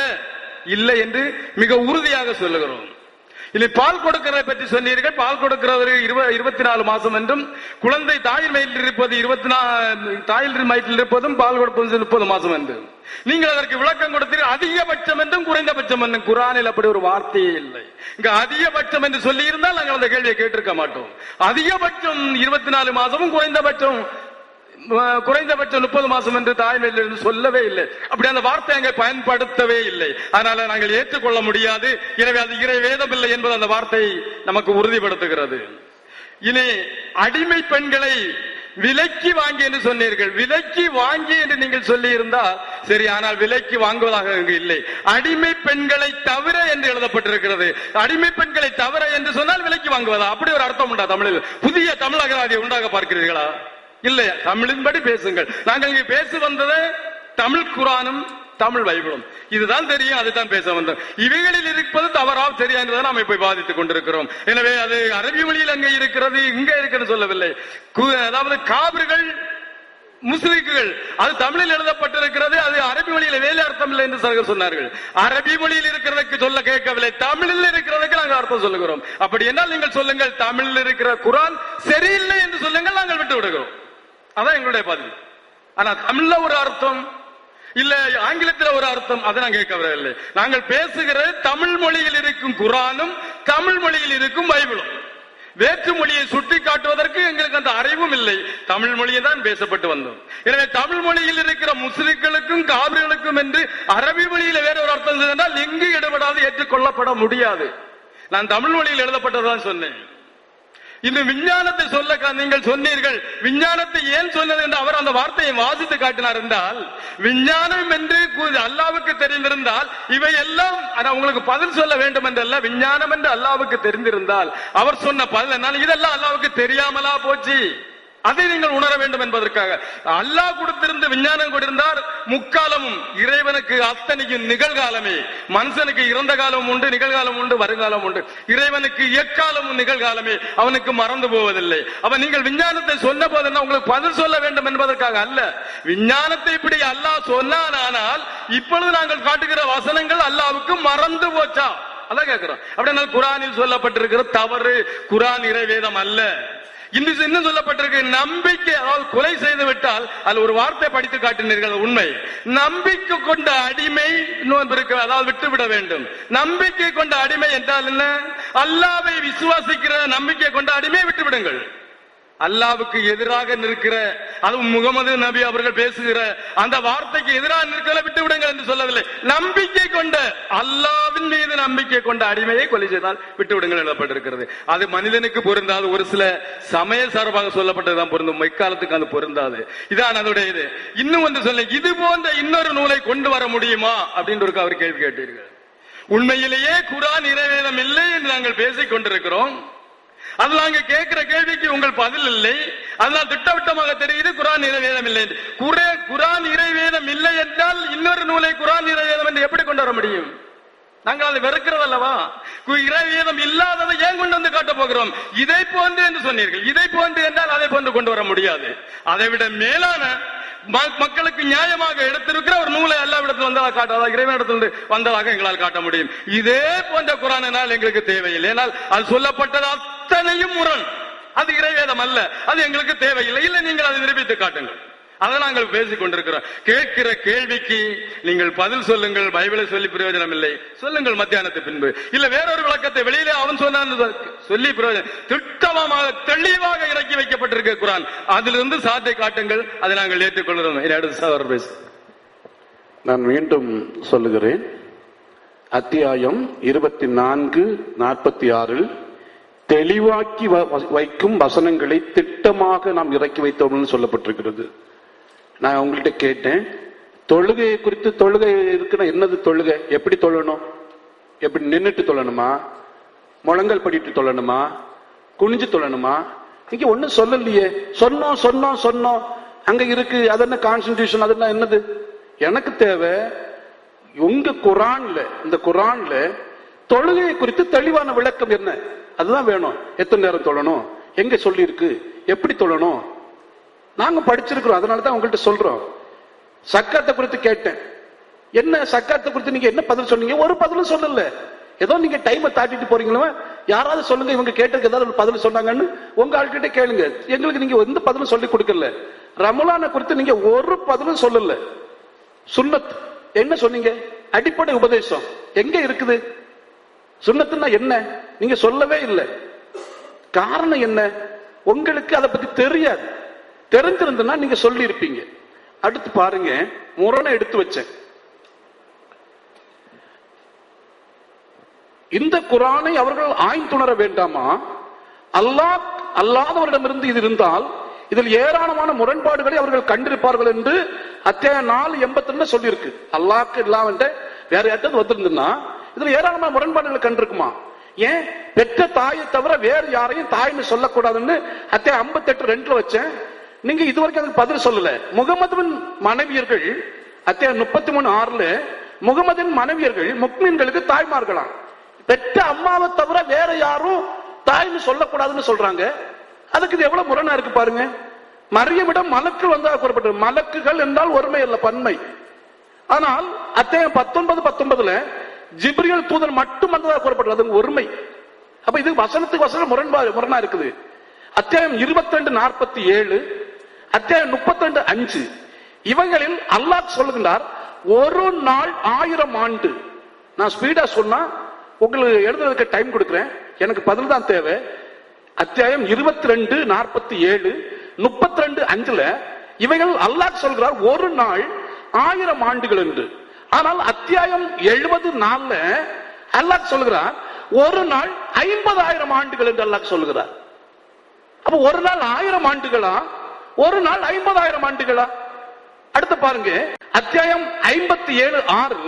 இல்லை என்று மிக உறுதியாக சொல்லுகிறோம். இல்லை, பால் கொடுக்கிறதை பற்றி சொன்னீர்கள். பால் கொடுக்கிறது 24 மாசம் என்றும், குழந்தை தாயின் வயிற்றில் இருப்பது 24 தாயில் வயிற்றில் இருப்பதும் பால் கொடுப்பது 30 மாசம் என்றும் நீங்கள் அதற்கு விளக்கம் கொடுத்தீர்கள். அதிகபட்சம் என்றும் குறைந்தபட்சம் என்றும் குர்ஆனில் அப்படி ஒரு வார்த்தையே இல்லை. இங்க அதிகபட்சம் என்று சொல்லி இருந்தால் நாங்கள் அந்த கேள்வியை கேட்டிருக்க மாட்டோம். அதிகபட்சம் 24 மாசமும் குறைந்தபட்சம் 30 மாசம் என்று தாய்மொழியில் சொல்லவே இல்லை. அப்படி அந்த வார்த்தை அங்கே பயன்படுத்தவே இல்லை. அதனால நாங்கள் ஏற்றுக்கொள்ள முடியாது. எனவே அது இறை வேதம் இல்லை என்பது அந்த வார்த்தை நமக்கு உறுதிப்படுத்துகிறது. இனி அடிமை பெண்களை விலைக்கு வாங்கி என்று சொன்னீர்கள். விலைக்கு வாங்கி என்று நீங்கள் சொல்லி இருந்தால் சரி, ஆனால் விலைக்கு வாங்குவதாக இங்கு இல்லை. அடிமை பெண்களை தவிர என்று எழுதப்பட்டிருக்கிறது. அடிமை பெண்களை தவிர என்று சொன்னால் விலைக்கு வாங்குவதா? அப்படி ஒரு அர்த்தம் உண்டா தமிழில்? புதிய தமிழ் அகராதியை உண்டாக பார்க்கிறீர்களா? இல்லை, தமிழின்படி பேசுங்கள். நாங்கள் இங்கு பேச வந்தது தமிழ் குர்ஆனும் தமிழ் பைபிளும். இதுதான் தெரியும், அதுதான் பேச வந்தோம். இவைகளில் இருப்பது தவறா சரியா என்றதை நாம் இப்ப பாதித்துக் கொண்டிருக்கிறோம். எனவே அது அரபி மொழியில் அங்கே இருக்கிறது, இங்க இருக்கிறது சொல்லவில்லை. அதாவது காபிர்கள் முஸ்லிம்கள் அது தமிழில் எழுதப்பட்டிருக்கிறது, அது அரபி மொழியில வேலை அர்த்தம் இல்லை என்று சொன்னார்கள். அரபி மொழியில் இருக்கிறதுக்கு சொல்ல கேட்கவில்லை, தமிழில் இருக்கிறதுக்கு நாங்கள் அர்த்தம் சொல்லுகிறோம். அப்படி என்றால் நீங்கள் சொல்லுங்கள், தமிழில் இருக்கிற குர்ஆன் சரியில்லை என்று சொல்லுங்கள், நாங்கள் விட்டு விடுகிறோம். அதான் எங்களுடைய பதில். ஆனா தமிழ்ல ஒரு அர்த்தம் இல்ல, ஆங்கிலத்தில் ஒரு அர்த்தம், அதை நான் கேட்கவில்லை. நாங்கள் பேசுகிற தமிழ் மொழியில் இருக்கும் குர்ஆனும் தமிழ் மொழியில் இருக்கும் பைபிளும். வேற்று மொழியை சுட்டி காட்டுவதற்கு எங்களுக்கு அந்த அறிவும் இல்லை. தமிழ் மொழியை தான் பேசப்பட்டு வந்தோம். எனவே தமிழ் மொழியில் இருக்கிற முஸ்லிம்களுக்கும் காபிர்களுக்கும் என்று அரபி மொழியில வேற ஒரு அர்த்தம் சொன்னால் எங்கு இடப்படாது ஏற்றுக்கொள்ளப்பட முடியாது. நான் தமிழ் மொழியில் எழுதப்பட்டதான் சொன்னேன். இந்த விஞ்ஞானத்தை சொல்ல நீங்கள் சொன்னீர்கள். விஞ்ஞானத்தை ஏன் சொன்னது என்று அவர் அந்த வார்த்தையை வாசித்து காட்டினார் என்றால், விஞ்ஞானம் என்று அல்லாவுக்கு தெரிந்திருந்தால் இவை எல்லாம் உங்களுக்கு பதில் சொல்ல வேண்டும் என்றல்ல. விஞ்ஞானம் என்று அல்லாவுக்கு தெரிந்திருந்தால் அவர் சொன்ன பதில் என்ன? இதெல்லாம் அல்லாவுக்கு தெரியாமலா போச்சு? அதை நீங்கள் உணர வேண்டும் என்பதற்காக அல்லாஹ் கொடுத்திருந்த விஞ்ஞானம் கொடுத்திருந்தார். முக்காலமும் இறைவனுக்கு அத்தனையும் நிகழ்காலமே. மனுஷனுக்கு இறந்த காலம் உண்டு, நிகழ்காலம் உண்டு, வருங்காலம் உண்டு. இறைவனுக்கு எக்காலமும் நிகழ்காலமே. அவனுக்கு மறந்து போவதில்லை. அவன் நீங்கள் விஞ்ஞானத்தை சொன்ன போது உங்களுக்கு பதில் சொல்ல வேண்டும் என்பதற்காக அல்ல. விஞ்ஞானத்தை இப்படி அல்லாஹ் சொன்னானால் இப்பொழுது நாங்கள் காட்டுகிற வசனங்கள் அல்லாஹ்வுக்கு மறந்து போச்சா? அதான் கேட்கிறோம். அப்படின்னா குர்ஆனில் சொல்லப்பட்டிருக்கிற தவறு குர்ஆன் இறைவேதம் அல்ல. இன்னும் சொல்லப்பட்டிருக்கு நம்பிக்கை. அதாவது கொலை செய்து விட்டால் அது ஒரு வார்த்தை படித்து காட்டினீர்கள். உண்மை. நம்பிக்கை கொண்ட அடிமை இருக்கு, அதாவது விட்டுவிட வேண்டும். நம்பிக்கை கொண்ட அடிமை என்றால் என்ன? அல்லாஹ்வை விசுவாசிக்கிற நம்பிக்கை கொண்ட அடிமையை விட்டுவிடுங்கள். அல்லாஹ்வுக்கு எதிராக நிற்கிற, அதுவும் முகமது நபி அவர்கள் பேசுகிற அந்த வார்த்தைக்கு எதிராக நிற்கிற விட்டு விடுங்கள் என்று சொல்லவில்லை. நம்பிக்கை கொண்ட, அல்லாஹ்வின் மீது நம்பிக்கை கொண்ட அடிமையை கொலை செய்தால் விட்டு விடுங்கள் எழுதப்பட்டிருக்கிறது. அது மனிதனுக்கு பொருந்தாது. ஒரு சில சமய சார்பாக சொல்லப்பட்டதுதான் பொருந்தும். இக்காலத்துக்கு அது பொருந்தாது. இதான் அதோடைய இது. இன்னும் வந்து சொல்ல, இது போன்ற இன்னொரு நூலை கொண்டு வர முடியுமா அப்படின்னு அவர் கேள்வி கேட்டீர்கள். உண்மையிலேயே குர்ஆன் இறைவேதம் இல்லை என்று நாங்கள் பேசிக் கொண்டிருக்கிறோம். அது நாங்க கேட்கிற கேள்விக்கு உங்கள் பதில் இல்லை. அதனால் திட்டவட்டமாக தெரியுது குர்ஆன் இறைவேதம் இல்லை. குர்ஆன் இறைவேதம் இல்லை என்றால் இன்னொரு நூலை குர்ஆன் இறைவேதம் என்று எப்படி கொண்டு வர முடியும்? நாங்கள் அதை வெறுக்கிறது அல்லவா? இறைவேதம் இல்லாததை ஏன் கொண்டு வந்து காட்ட போகிறோம்? இதை போன்று என்று சொன்னீர்கள். இதை போன்று என்றால் அதை போன்று கொண்டு வர முடியாது. அதை விட மேலான மக்களுக்கு நியாயமாக எடுத்திருக்கிற ஒரு நூலை அல்லாஹ்விடத்தில் வந்ததாக காட்டாத, இறைவனிடத்தில் வந்ததாக எங்களால் காட்ட முடியும். இதே போன்ற குர்ஆனால் எங்களுக்கு தேவையில்லை. ஏனால் அது சொல்லப்பட்டது அத்தனையும் முரண். அது இறைவேதம் அல்ல. அது எங்களுக்கு தேவையில்லை. இல்லை, நீங்கள் அதை நிரூபித்து காட்டுங்கள். அதை நாங்கள் பேசிக் கொண்டிருக்கிறோம். கேட்கிற கேள்விக்கு நீங்கள் பதில் சொல்லுங்கள். பைபிளை சொல்லி பிரயோஜனம் இல்லை. சொல்லுங்கள் மத்தியானத்து பின்பு. இல்ல வேறொரு விளக்கத்தை வெளியிலே அவன் சொன்னான் சொல்லி பிரயோஜனம். திட்டமாக தெளிவாக இறக்கி வைக்கப்பட்டிருக்க குர்ஆன், அதிலிருந்து சாட்டை காட்டுங்கள். அதை நாங்கள் ஏற்றுக்கொள்கிறோம். நான் மீண்டும் சொல்லுகிறேன். அத்தியாயம் 24:46 தெளிவாக்கி வைக்கும் வசனங்களை திட்டமாக நாம் இறக்கி வைத்தோம்னு சொல்லப்பட்டிருக்கிறது. நான் உங்கள்கிட்ட கேட்டேன், தொழுகையை குறித்து, தொழுகை இருக்குன்னா என்னது தொழுகை? எப்படி தொழணும்? எப்படி நின்றுட்டு தொழணுமா? முழங்கல் படிட்டு தொழணுமா? குனிஞ்சு தொழணுமா? இங்க ஒண்ணும் சொல்லலையே. சொன்னோம் அங்க இருக்கு. அது என்ன கான்ஸ்டிடியூஷன்? அது என்னது? எனக்கு தேவை உங்க குர்ஆன்ல, இந்த குர்ஆன்ல தொழுகையை குறித்து தெளிவான விளக்கம் என்ன? அதுதான் வேணும். எத்தனை நேரம் தொழணும், எங்க சொல்லி இருக்கு, எப்படி தொழணும், நாங்க படிச்சிருக்கிறோம். அதனாலதான் உங்கள்கிட்ட சொல்றோம். சக்காத்தை குறித்து கேட்டேன். என்ன சக்காத்தை குறித்து நீங்க என்ன பதில் சொன்னீங்க? ஒரு பதிலும் சொல்லல. ஏதோ நீங்க டைமை தாட்டிட்டு போறீங்களா? யாராவது சொல்லுங்க, இவங்க கேட்டதுக்கு ஏதாவது ஒரு பதில் சொன்னாங்கன்னு உங்க ஆள்கிட்ட கேளுங்க. எங்களுக்கு நீங்க எந்த பதிலும் சொல்லி கொடுக்கல. ரமலானை குறித்து நீங்க ஒரு பதிலும் சொல்லல. சுன்னத் என்ன சொன்னீங்க? அடிப்படை உபதேசம் எங்க இருக்குது? சுன்னத்துன்னா என்ன நீங்க சொல்லவே இல்லை. காரணம் என்ன? உங்களுக்கு அதை பத்தி தெரியாது. தெரிஞ்சிருந்தா நீங்க சொல்லி இருப்பீங்க. அடுத்து பாருங்க, முரணை எடுத்து வச்சேன். இந்த குர்ஆனை அவர்கள் ஆய்ந்துணர வேண்டாமா? அல்லாதவரிடமிருந்து இது இருந்தால் இதில் ஏராளமான முரண்பாடுகளை அவர்கள் கண்டிருப்பார்கள் என்று அத்தியாயம் 4:82 சொல்லியிருக்கு. அல்லாஹ்க்கு இல்லாம வேற யார்ட்டாவது வந்திருந்தா இதுல ஏராளமான முரண்பாடுகளை கண்டிருக்குமா? ஏன் பெற்ற தாயை தவிர வேறு யாரையும் தாய்னு சொல்லக்கூடாதுன்னு அத்தியாயம் 58:2 வச்சேன். நீங்க இதுவரைக்கும் அதுக்கு பதில் சொல்லல. முகமதுவின் மனைவியர்கள் அத்தியாயம் 33:6 முகமதின் மனைவியர்கள் முக்மீன்களுக்கு தாய்மார்களாம். பெற்ற அம்மாவை தவிர வேற யாரும் தாய்னு சொல்லக்கூடாதுன்னு சொல்றாங்க. அதுக்கு இது எவ்வளவு முரணா இருக்கு பாருங்க. மரியமிடம் மலக்கு வந்ததாக கூறப்பட்டது. மலக்குகள் என்றால் ஒருமை அல்ல, பன்மை. ஆனால் அத்தியாயம் 19:19 ஜிப்ரியல் தூதன் மட்டும் வந்ததாக கூறப்பட்டது. அது ஒருமை. அப்ப இது வசனத்துக்கு வசனம் முரணா இருக்குது. அத்தியாயம் 22:47 அத்தியாயம் 32:5 இவைகளில் அல்லாஹ் சொல்லுகின்றார், ஒரு நாள் 1000 ஆண்டு. நான் ஸ்பீடா சொன்னா உங்களுக்கு எழுதுறதுக்கு டைம் கொடுக்கிறேன். எனக்கு பதில் தான் தேவை. அத்தியாயம் 22:47, 32:5 இவைகள் அல்லாஹ் சொல்கிறார் ஒரு நாள் 1000 ஆண்டுகள் என்று. ஆனால் அத்தியாயம் 74 அல்லாஹ் சொல்கிறார் ஒரு நாள் 50,000 ஆண்டுகள் என்று அல்லாஹ் சொல்கிறார். அப்ப ஒரு நாள் 1000 ஆண்டுகளா, ஒரு நாள் 50,000 ஆண்டுகளா? அடுத்து பாருங்க, அத்தியாயம் 57:6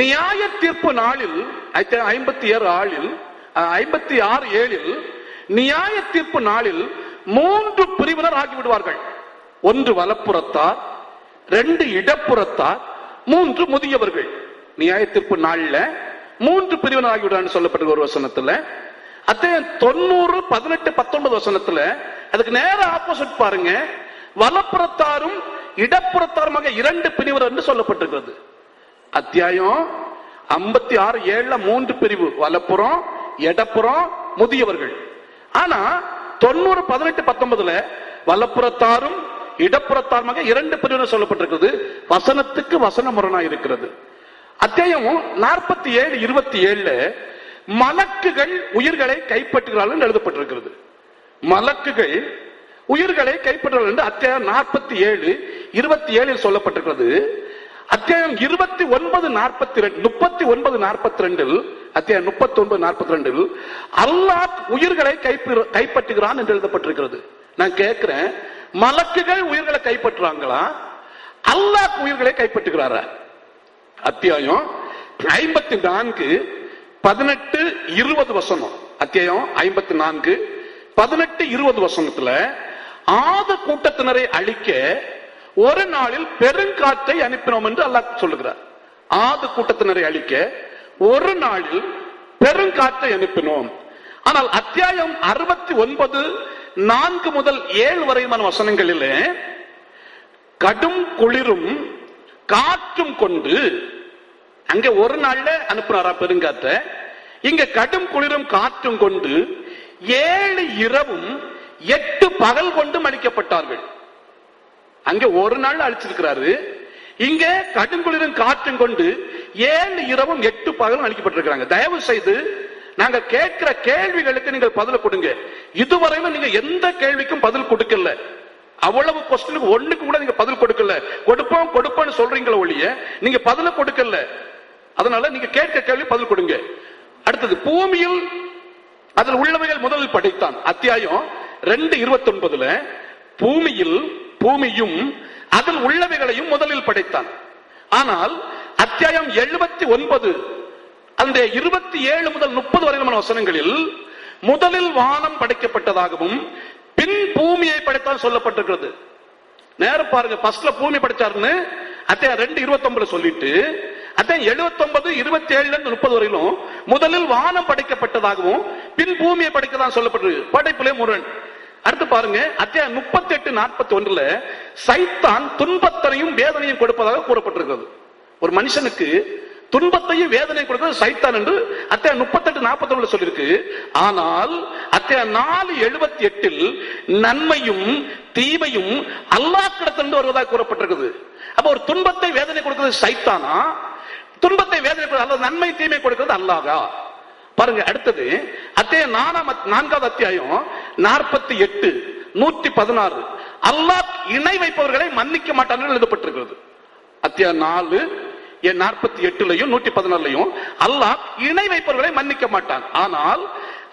நியாய தீர்ப்பு நாளில், 56:7 நியாய தீர்ப்பு நாளில் 3 பிரிவினர் ஆகிவிடுவார்கள். 1 வலப்புறத்தார், 2 இடப்புறத்தார், 3 முதியவர்கள். நியாய தீர்ப்பு நாள்ல 3 பிரிவினர் ஆகிவிடுவார்கள் சொல்லப்பட்ட ஒரு வசனத்துல. அத்தியாயம் 90:18-19 வசனத்துல அதுக்கு நேர ஆப்போசிட் பாருங்க, வலப்புறத்தாரும் இடப்புறத்தாருமாக 2 பிரிவினர் என்று சொல்லப்பட்டிருக்கிறது. அத்தியாயம் 56:7 3 பிரிவு, வலப்புறம், இடப்புறம், முதியவர்கள். ஆனா 90:18-19 வலப்புறத்தாரும் இடப்புறத்தாருமாக 2 பிரிவினர் சொல்லப்பட்டிருக்கிறது. வசனத்துக்கு வசன முரணா இருக்கிறது. அத்தியாயம் 47:27 மலக்குகள் உயிர்களை கைப்பற்றுகிறார்கள் என்று எழுதப்பட்டிருக்கிறது. மலக்குகள் உயிர்களை கைப்பற்றுகிறார்கள் என்று அத்தியாயம் 47:27 சொல்லப்பட்டிருக்கிறது. அத்தியாயம் 39:42 அத்தியாயம் 39:42 அல்லாஹ் உயிர்களை கைப்பற்றுகிறான் என்று எழுதப்பட்டிருக்கிறது. நான் கேட்கிறேன், மலக்குகள் உயிர்களை கைப்பற்றுறாங்களா, அல்லாஹ் உயிர்களை கைப்பற்றுகிறாரா? அத்தியாயம் 54:18-20 வசனம். அத்தியாயம் 54:18-20 வசனத்துல ஆது கூட்டத்தினரை அழிக்க ஒரு நாளில் பெருங்காற்றை அனுப்பினோம் என்று அல்லாஹ் சொல்லுகிறார். ஆது கூட்டத்தினரை அழிக்க ஒரு நாளில் பெருங்காற்றை அனுப்பினோம். ஆனால் அத்தியாயம் 69:4-7 வரையிலான வசனங்களிலே கடும் குளிரும் காற்றும் கொண்டு, அங்க ஒரு நாள்ல அனுப்பினாரா பெருங்காற்ற, இங்க கடும் குளிரும் காற்றும் கொண்டு 7 இரவும் 8 பகல் கொண்டு அழிக்கப்பட்டார்கள். அங்க ஒரு நாள் அழிச்சிருக்கிறாரு, இங்க கடுங்குளிரும் காற்றும் கொண்டு 7 இரவும் 8 பகலும் அழிக்கப்பட்டிருக்கிறாங்க. தயவு செய்து நாங்க கேட்கிற கேள்விகளுக்கு நீங்கள் பதில் கொடுங்க. இதுவரையிலும் நீங்க எந்த கேள்விக்கும் பதில் கொடுக்கல. அவ்வளவு கொஸ்டினுக்கு ஒண்ணுக்கு கூட நீங்க பதில் கொடுக்கல. கொடுப்போம் சொல்றீங்களா ஒழிய நீங்க பதில கொடுக்கல. அதனால நீங்க கேட்க கேள்வி பதில் கொடுங்க. அடுத்தது, பூமியில் அதில் உள்ளவைகள் முதலில் படைத்தான். அத்தியாயம் 2:29 பூமியும் அதில் உள்ளவைகளையும் முதலில் படைத்தான். ஆனால் அத்தியாயம் 79 அந்த 27-30 வரையிலான வசனங்களில் முதலில் வானம் படைக்கப்பட்டதாகவும் பின் பூமியை படைத்தான் சொல்லப்பட்டிருக்கிறது. நேரம் பாருங்க, ஃபர்ஸ்ட்ல பூமி படைச்சாருன்னு அத்தியாயம் 2:29 சொல்லிட்டு அத்தியாயம் 79:27-30 வரையிலும் முதலில் வானம் படைக்கப்பட்டதாகவும் பின் பூமியை படைக்கதான் சொல்லப்பட்டிருக்கு. படைப்பிலே முரண். அடுத்து பாருங்க, அத்தியாயம் 38:41 சைத்தான் துன்பத்தையும் வேதனையும் கொடுப்பதாக கூறப்பட்டிருக்கிறது. ஒரு மனுஷனுக்கு துன்பத்தையும் வேதனை கொடுக்கிறது சைத்தான் என்று அத்தியாயம் 38:41 சொல்லிருக்கு. ஆனால் அத்தியாயம் 4:78 நன்மையும் தீமையும் அல்லாஹ்விடத்திலிருந்து வருவதாக கூறப்பட்டிருக்கிறது. அப்ப ஒரு துன்பத்தை வேதனை கொடுக்கிறது சைத்தானா, துன்பத்தை வேதனை அல்லது நன்மை தீமை கொடுக்கிறது அல்லாஹா? பாருங்க. அடுத்தது அத்தியாயம் 4வது அத்தியாயம் 48:116 அல்லாஹ் இணை வைப்பவர்களை மன்னிக்க மாட்டான் எழுதப்பட்டிருக்கிறது. அத்தியாயம் 4:48 116 அல்லாஹ் இணை வைப்பவர்களை மன்னிக்க மாட்டான். ஆனால்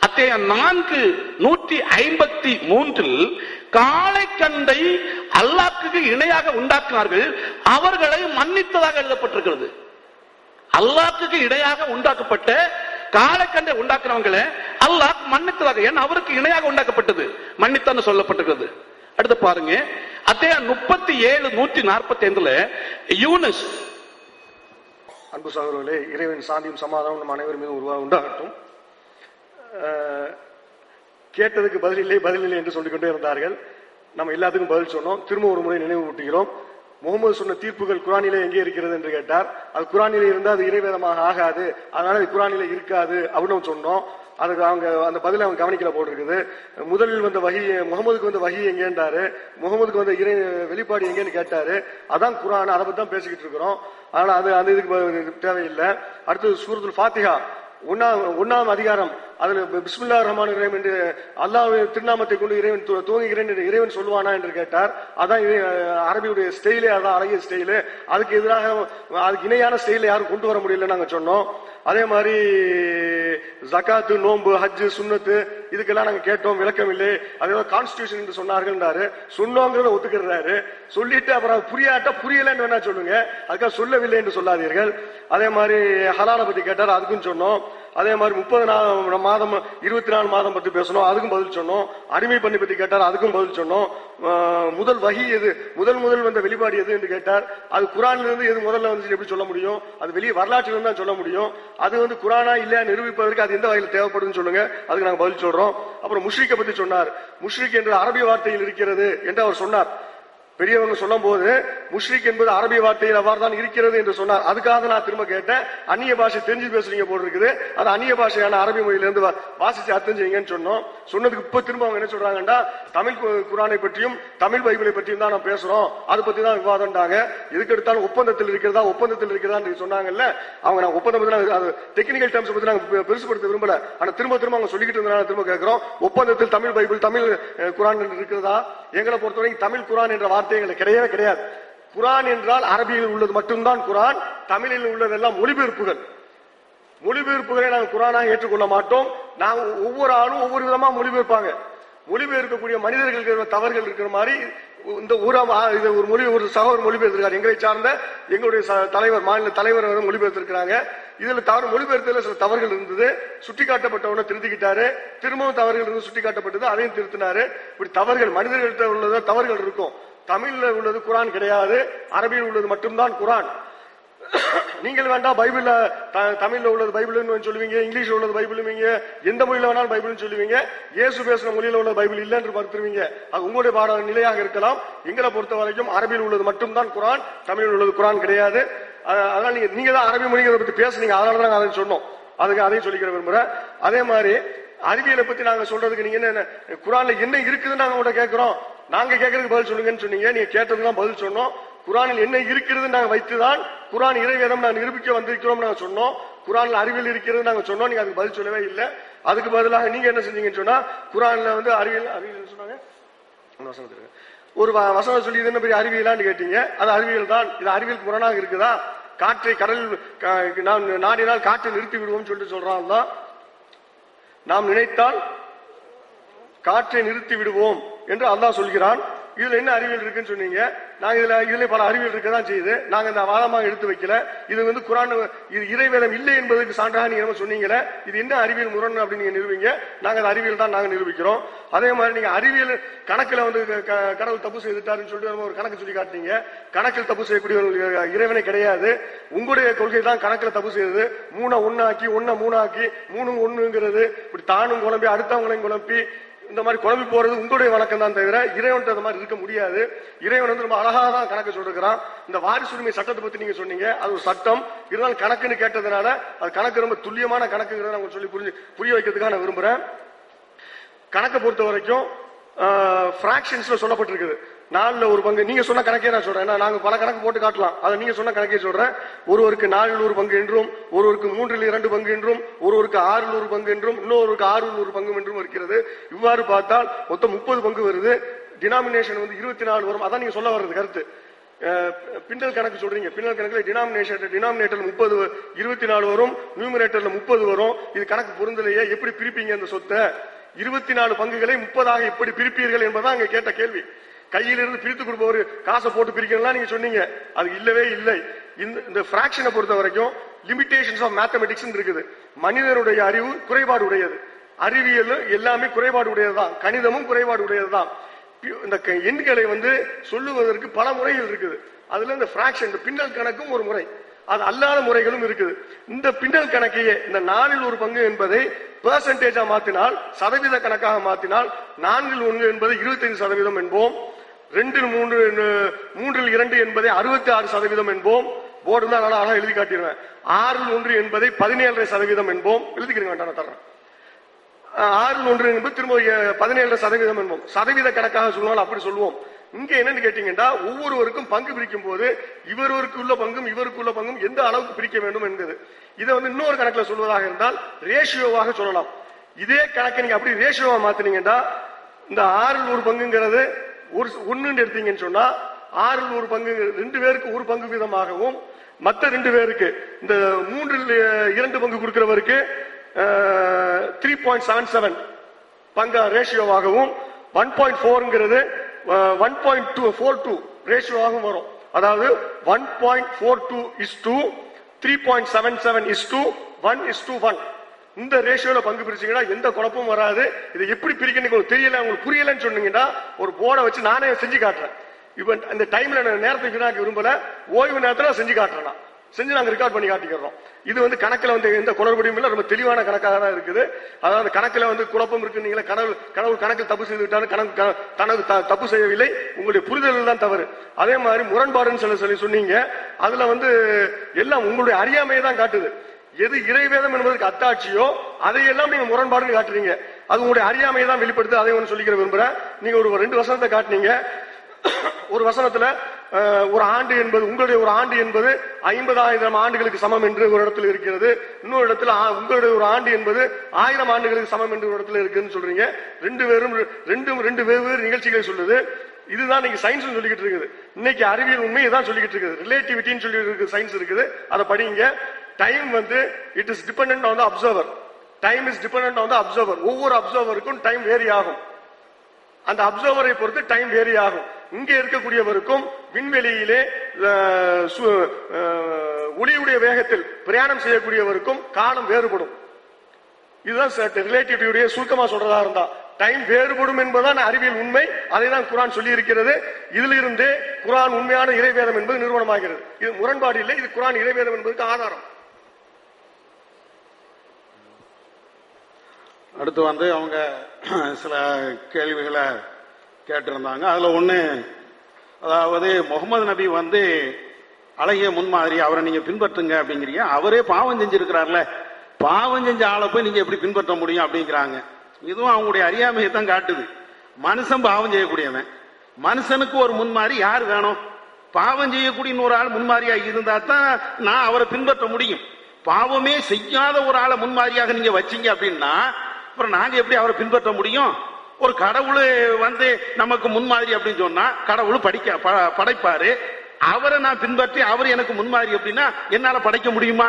அத்தியாயம் 4:153 காளை கண்டை அல்லாஹ்வுக்கு இணையாக உண்டாக்கினார்கள், அவர்களை மன்னித்ததாக எழுதப்பட்டிருக்கிறது. அல்லாஹ்வுக்கு இணையாக உண்டாக்கப்பட்ட காலக்கண்டை உண்டாக்குறவங்களை அல்லாஹ் மன்னித்ததாக, ஏன் அவருக்கு இணையாக உண்டாக்கப்பட்டது, மன்னித்தான்னு சொல்லப்பட்டிருக்கிறது. அடுத்து பாருங்க, அத்தியாயம் 37:145 யூனுஸ். அன்பு சகோதரர்களே, இறைவன் சாந்தியும் சமாதானம் நம் அனைவர் மீதும் உண்டாகட்டும். கேட்டதுக்கு பதில் இல்லை என்று சொல்லிக்கொண்டே இருந்தார்கள். நம்ம எல்லாத்துக்கும் பதில் சொன்னோம். திரும்ப ஒரு முறை நினைவு ஊட்டுகிறோம். முகமது சொன்ன தீர்ப்புகள் குரானிலே எங்கே இருக்கிறது என்று கேட்டார். அது குரானிலே இருந்தால் அது இறைவேதமாக ஆகாது, அதனால அது குரானிலே இருக்காது அப்படின்னு சொன்னோம். அதுக்கு அவங்க அந்த பதில அவங்க கவனிக்கல போட்டிருக்குது. முதலில் வந்த வகி, முகமதுக்கு வந்த வகி எங்கேன்றாரு, முகமதுக்கு வந்த இறை வெளிப்பாடு எங்கேன்னு கேட்டாரு. அதான் குரான், அதை பத்தி தான் பேசிக்கிட்டு இருக்கிறோம். ஆனா அது அந்த இதுக்கு தேவையில்லை. அடுத்தது சூரத்துல் ஃபாத்திஹா ஒன்னாம் அதிகாரம் அதுல பிஸ்மில்லாஹிர் ரஹ்மானிர் ரஹீம் என்று அல்லாஹ் திருநாமத்தை கொண்டு இறைவன் துவங்குகிறேன் என்று இறைவன் சொல்வானா என்று கேட்டார். அதான் அரபியுடைய ஸ்டைலே, அதான் அழகிய ஸ்டைலு. அதுக்கு எதிராக அதுக்கு இணையான ஸ்டைல யாரும் கொண்டு வர முடியல நாங்க சொன்னோம். அதே மாதிரி ஜகாத்து, நோன்பு, ஹஜ்ஜு, சுன்னத்து இதுக்கெல்லாம் நாங்க கேட்டோம், விளக்கம் இல்லை. அதே கான்ஸ்டிடியூஷன் என்று சொன்னார்கள், சொன்னோங்கிறத ஒத்துக்கிறாரு. சொல்லிட்டு அப்புறம் புரியாட்டா புரியலன்னு வேணா சொல்லுங்க, அதுக்காக சொல்லவில்லை என்று சொல்லாதீர்கள். அதே மாதிரி ஹலாலை பத்தி கேட்டார், அதுக்கும் சொன்னோம். அதே மாதிரி 30 மாதம் 24 மாதம் பத்தி பேசணும், அதுக்கும் பதில் சொன்னோம். அடிமை பண்ணி பத்தி கேட்டார், அதுக்கும் பதில் சொன்னோம். முதல் வகி எது, முதல் வந்த வெளிப்பாடு எது என்று கேட்டார். அது குரான்ல இருந்து எது முதல்ல வந்து எப்படி சொல்ல முடியும்? அது வெளியே வரலாற்றில இருந்து தான் சொல்ல முடியும். அது குரானா இல்லையா நிரூபிப்பதற்கு அது எந்த வகையில் தேவைப்படுதுன்னு சொல்லுங்க, அதுக்கு நாங்க பதில் சொல்றோம். அப்புறம் முஷ்ரிக்கை பத்தி சொன்னார். முஷ்ரிக் என்ற அரபி வார்த்தையில் இருக்கிறது என்று அவர் சொன்னார். பெரியவங்க சொல்லும் போது முஷ்ரிக் என்பது அரபிய வார்த்தையில் அவ்வாறு தான் இருக்கிறது என்று சொன்னார். அதுக்காக நான் திரும்ப கேட்டேன், அந்நிய பாஷை தெரிஞ்சு பேசுறீங்க போல் இருக்குது, அது அந்நிய பாஷையான அரபி மொழியிலிருந்து வாசிச்சு அர்த்தம் செய்யுங்கன்னு சொன்னோம். சொன்னதுக்கு இப்ப திரும்ப அவங்க என்ன சொல்றாங்கன்னா, தமிழ் குரானை பற்றியும் தமிழ் பைபிளை பற்றியும் தான் நான் பேசுறோம், அதை பத்தி தான் விவாதம்டாங்க. இதுக்கு எடுத்தாலும் ஒப்பந்தத்தில் இருக்கிறதா சொன்னாங்கல்ல, அவங்க நான் ஒப்பந்தம் பத்தி டெக்னிக்கல் டேர்ம்ஸ் பத்தி நாங்க பெருசுபடுத்த விரும்பல. ஆனா திரும்ப அவங்க சொல்லிக்கிட்டு இருந்தாங்க. திரும்ப கேட்கிறோம், ஒப்பந்தத்தில் தமிழ் பைபிள் தமிழ் குரான் இருக்கிறதா? எங்களை பொறுத்தவரைக்கும் தமிழ் குரான் என்ற வார்த்தை எங்களுக்கு கிடையவே கிடையாது. குரான் என்றால் அரபியில் உள்ளது மட்டும்தான் குரான், தமிழில் உள்ளதெல்லாம் மொழிபெயர்ப்புகளை நாங்கள் குரானாக ஏற்றுக்கொள்ள மாட்டோம். நாங்கள் ஒவ்வொரு ஆளும் ஒவ்வொரு விதமா மொழிபெயர்ப்பாங்க. மொழிபெயர்க்கக்கூடிய மனிதர்கள் தவறுகள் இருக்கிற மாதிரி இந்த ஒரு சகோதரர் மொழிபெயர்த்திருக்காரு. எங்களை சார்ந்த எங்களுடைய தலைவர், மாநில தலைவர் மொழிபெயர்த்திருக்கிறாங்க. இதுல மொழிபெயர்த்தல சில தவறுகள் இருந்தது, சுட்டிக்காட்டப்பட்டவன திருத்திக்கிட்டாரு. திரும்பவும் தவறுகள் இருந்து சுட்டிக்காட்டப்பட்டது, அதையும் திருத்தினாரு. இப்படி தவறுகள் மனிதர்கள்ட்ட உள்ளது தவறுகள் இருக்கும். தமிழ்ல உள்ளது குரான் கிடையாது, அரபியில் உள்ளது மட்டும்தான் குரான். நீங்கள் வேண்டாம் பைபிள்ல தமிழ்ல உள்ளது பைபிள்னு சொல்லுவீங்க, இங்கிலீஷ்ல உள்ளது பைபிளுவீங்க, எந்த மொழியில வேணாலும் பைபிள்னு சொல்லுவீங்க. இயேசு பேசுற மொழியில உள்ள பைபிள் இல்ல என்று மறுத்துருவீங்க. அது உங்களுடைய பாட நிலையாக இருக்கலாம். எங்களை பொறுத்த வரைக்கும் அரபியில் உள்ளது மட்டும்தான் குரான், தமிழில் உள்ளது குரான் கிடையாது. அதனால நீங்க தான் அரபி மொழிகளை பத்தி பேசுனீங்க, அதனாலதான் அதை சொன்னோம். அதையும் சொல்லிக்கிற விரும்புறேன். அதே மாதிரி அறிவியலை பத்தி நாங்க சொல்றதுக்கு நீங்க என்ன குரான்ல என்ன இருக்குதுன்னு நாங்க உங்கள்கிட்ட கேட்கிறோம். நாங்க கேட்கறதுக்கு பதில் சொல்லுங்கன்னு சொன்னீங்க, நீங்க கேட்டதுதான் பதில் சொன்னோம். குரானில் என்ன இருக்கிறது நாங்க வைத்துதான் குரான் இறைவேதம் நான் நிரூபிக்க வந்திருக்கிறோம் நாங்க சொன்னோம். குரான்ல அறிவியல் இருக்கிறது நாங்க சொன்னோம், நீங்க அதுக்கு பதில் சொல்லவே இல்லை. அதுக்கு பதிலாக நீங்க என்ன செஞ்சீங்கன்னு சொன்னா, குரான்ல அறிவியல் சொன்னாங்க, ஒரு வசனம் சொல்லி இது என்ன பெரிய அறிவியலான்னு கேட்டீங்க. அது அறிவியல் தான். இது அறிவியலுக்கு முரணாக இருக்குதா? காற்றை நாடினால் காற்றை நிறுத்தி விடுவோம் சொல்லிட்டு சொல்றான் தான். நாம் நினைத்தால் காற்றை நிறுத்தி விடுவோம் என்று அல்லாஹ் சொல்கிறான். இதுல என்ன அறிவியல் இருக்குன்னு சொன்னீங்க. நாங்க இதுல பல அறிவியல் இருக்கதான் செய்யுது, நாங்க இந்த வாதமாக எடுத்து வைக்கல. இது குரான் இது இறைவேதம் இல்லை என்பதற்கு சான்றாக நீங்க சொன்னீங்களே, இது என்ன அறிவியல் முரண் அப்படின்னு நீங்க நிரூபிங்க. நாங்க அந்த அறிவியல் தான் நாங்க நிரூபிக்கிறோம். அதே மாதிரி நீங்க அறிவியல் கணக்குல கடவுள் தப்பு செய்துட்டாருன்னு சொல்லிட்டு ஒரு கணக்கு சொல்லி காட்டுறீங்க. கணக்கில் தப்பு செய்யக்கூடிய ஒரு இறைவனை கிடையாது. உங்களுடைய கொள்கை தான் கணக்குல தப்பு செய்யுது. 3 1 3 ஆக்கி 3 1ங்கிறது இப்படி தானும் குழம்பி அடுத்தவங்களையும் குழப்பி இந்த மாதிரி குழம்பி போறது உங்களுடைய வழக்கம் தான் தவிர இறைவன் அந்த மாதிரி இருக்க முடியாது. இறைவன் ரொம்ப அழகாக தான் கணக்கு சொல்லிருக்கிறான். இந்த வாரிசுரிமை சட்டத்தை பத்தி நீங்க சொன்னீங்க, அது ஒரு சட்டம். இருந்தாலும் கணக்குன்னு கேட்டதுனால அது கணக்கு ரொம்ப துல்லியமான கணக்குங்கிறத நான் சொல்லி புரிய வைக்கிறதுக்காக நான் விரும்புறேன். கணக்கை பொறுத்த வரைக்கும் பிராக்ஷன்ஸ்ல சொல்லப்பட்டிருக்குது. 4 ஒரு பங்கு. நீங்க சொன்ன கணக்கே நான் சொல்றேன். நாங்க பல கணக்கு போட்டு காட்டலாம், அதை நீங்க சொன்ன கணக்கே சொல்றேன். ஒருவருக்கு 4 ஒரு பங்கு என்றும், ஒருவருக்கு 3/2 பங்கு என்றும், ஒருவருக்கு 6 ஒரு பங்கு என்றும், இன்னொருக்கு 6 ஒரு பங்கு என்றும் இருக்கிறது. இவ்வாறு பார்த்தால் மொத்தம் 30 பங்கு வருது. டினாமினேஷன் 24 வரும். அதான் நீங்க சொல்ல வர்றது கருத்து. பின்னல் கணக்கு சொல்றீங்க. பின்னல் கணக்குல டினாமினேட்டர் 30 24 வரும், நியூமரேட்டர்ல 30 வரும். இது கணக்கு பொருந்தலையே, எப்படி பிரிப்பீங்க அந்த சொத்தை? 24 பங்குகளை 30ஆக எப்படி பிரிப்பீர்கள் என்பதான் அங்க கேட்ட கேள்வி. கையிலிருந்து பிரித்து கொடுப்பவர் காசை போட்டு பிரிக்கலாம் நீங்க சொன்னீங்க, அது இல்லவே இல்லை. இந்த பிராக்ஷனை பொறுத்த வரைக்கும் லிமிடேஷன்ஸ் ஆஃப் மேத்தமெட்டிக்ஸ் இருக்குது. மனிதனுடைய அறிவு குறைபாடு உடையது, அறிவியல் எல்லாமே குறைபாடு உடையதுதான், கணிதமும் குறைபாடு உடையதுதான். இந்த எண்களை சொல்லுவதற்கு பல முறைகள் இருக்குது. அதுல இந்த பிராக்ஷன், இந்த பின்னல் கணக்கும் ஒரு முறை, அது அல்லாத முறைகளும் இருக்குது. இந்த பின்னல் கணக்கையே இந்த 4 ஒரு பங்கு என்பதை பெர்சன்டேஜா மாத்தினால், சதவீத கணக்காக மாத்தினால் 4/1 என்பதை 25% என்போம். 2/3 என்பதை 66% என்போம். போர்டு தான் நல்லா அழகா எழுதி காட்டிடுவேன். 6/1 என்பதை 17.5% என்போம். எழுதிக்கிறீங்க வேண்டாம், நான் தர்றேன். 6/1 என்பது திரும்ப 17% என்போம். சதவீத கணக்காக சொல்லுவாங்க, அப்படி சொல்லுவோம். இங்க என்னன்னு கேட்டீங்கன்னா ஒவ்வொருவருக்கும் பங்கு பிரிக்கும் போது இவருக்கு உள்ள பங்கும் இவருக்கு உள்ள பங்கும் எந்த அளவுக்கு பிரிக்க வேண்டும் என்பது. இதை இன்னொரு கணக்குல சொல்வதாக இருந்தால் ரேஷியோவாக சொல்லலாம். இதே கணக்கை நீங்க அப்படி ரேஷியோவா மாத்தினீங்கன்னா இந்த 6 ஒரு பங்குங்கிறது ஒன்னு எடுத்தீங்கன்னு சொன்னா 6 ஒரு பங்கு 2 பேருக்கு ஒரு பங்கு வீதமாகவும் மற்ற 2 பேருக்கு இந்த 3 பங்கு கொடுக்கிறவருக்கு 3.77 பங்கு ரேஷியோவாகவும் 1.4ங்கிறது 1.42 ரேஷியோவாகவும் வரும். அதாவது 1.42 3.77 1:1 இந்த ரேஷியோல பங்கு பிரிச்சீங்கன்னா எந்த குழப்பமும் வராது. இதை எப்படி பிரிக்கணும் தெரியல, உங்களுக்கு புரியலன்னு சொன்னீங்கன்னா ஒரு போர்டை வச்சு நானே செஞ்சு காட்டுறேன். இப்ப இந்த டைம்ல நேரத்தை வீணாக்க விரும்பல, ஓய்வு நேரத்துல செஞ்சு காட்டுறேன், செஞ்சு நாங்க ரெக்கார்ட் பண்ணி காட்டிக்கிறோம். இது கணக்குல எந்த குளறுபடியும் இல்ல, ரொம்ப தெளிவான கணக்காக தான் இருக்குது. அதாவது கணக்குல குழப்பம் இருக்கு, நீங்களே கடவுள் கணக்கில் தப்பு செய்து விட்டாலும் கணக்கு தனது தப்பு செய்யவில்லை, உங்களுடைய புரிதல் தான் தவறு. அதே மாதிரி முரண்பாடுன்னு சொல்லி சொன்னீங்க, அதுல எல்லாம் உங்களுடைய அறியாமையை தான் காட்டுது. எது இறைவேதம் என்பதற்கு அத்தாட்சியோ அதையெல்லாம் நீங்க முரண்பாடுன்னு காட்டுறீங்க, அது உங்களுடைய அறியாமையை தான் வெளிப்படுத்து. அதை சொல்லிக்கிற விரும்புறேன். நீங்க ஒரு 2 வசனத்தை காட்டினீங்க. ஒரு வசனத்துல ஒரு ஆண்டு என்பது உங்களுடைய ஒரு ஆண்டு என்பது 50,000 ஆண்டுகளுக்கு சமம் என்று ஒரு இடத்துல இருக்கிறது. இன்னொரு இடத்துல உங்களுடைய ஒரு ஆண்டு என்பது 1000 ஆண்டுகளுக்கு சமம் என்று ஒரு இடத்துல இருக்குன்னு சொல்றீங்க. ரெண்டு வெவ்வேறு நிகழ்ச்சிகளை சொல்லுது. இதுதான் நீங்க சயின்ஸ் சொல்லிக்கிட்டு இருக்குது. இன்னைக்கு அறிவியல் உண்மையை தான் சொல்லிக்கிட்டு இருக்குது. ரிலேட்டிவிட்டின்னு சொல்லி இருக்கு, சயின்ஸ் இருக்குது, அதை படிங்க. Time it is dependent on the observer. Time is dependent on the observer. ஒவ்வொரு அப்சர்வருக்கும் டைம் வேரி ஆகும். அந்த அப்சர்வரை பொறுத்து டைம் வேரி ஆகும். இங்கே இருக்கக்கூடியவருக்கும் விண்வெளியிலே ஒளியுடைய வேகத்தில் பிரயாணம் செய்யக்கூடியவருக்கும் காலம் வேறுபடும். இதுதான் ரிலேட்டிவிட்டியுடைய சுருக்கமா சொல்றதா இருந்தா டைம் வேறுபடும் என்பதுதான் அறிவியல் உண்மை. அதை தான் குரான் சொல்லி இருக்கிறது. இதிலிருந்தே குரான் உண்மையான இறைவேதம் என்பது நிறுவனமாகிறது. இது முரண்பாடு இல்லை, இது குரான் இறைவேதம் என்பதற்கு ஆதாரம். அடுத்து அவங்க சில கேள்விகளை கேட்டிருந்தாங்க. அதுல ஒண்ணு, அதாவது முகமது நபி அழகிய முன்மாதிரி, அவரை நீங்க பின்பற்றுங்க அப்படிங்கிறீங்க. அவரே பாவம் செஞ்சிருக்கிறார்ல, பாவம் செஞ்ச ஆளை போய் நீங்க எப்படி பின்பற்ற முடியும் அப்படிங்கிறாங்க. இதுவும் அவங்களுடைய அறியாமையை தான் காட்டுது. மனுஷன் பாவம் செய்யக்கூடியவன், மனுஷனுக்கு ஒரு முன்மாதிரி யார் வேணும்? பாவம் செய்யக்கூடிய ஒரு ஆள் முன்மாதிரியா இருந்தா தான் நான் அவரை பின்பற்ற முடியும். பாவமே செய்யாத ஒரு ஆளை முன்மாதிரியாக நீங்க வச்சீங்க அப்படின்னா அப்புறம் நாங்க எப்படி அவரை பின்பற்ற முடியும்? ஒரு கடவுள் நமக்கு முன்மாதிரி அப்படின்னு சொன்னா கடவுள் படைப்பாரு, அவரை நான் பின்பற்றி அவர் எனக்கு முன்மாதிரி அப்படின்னா என்னால படைக்க முடியுமா?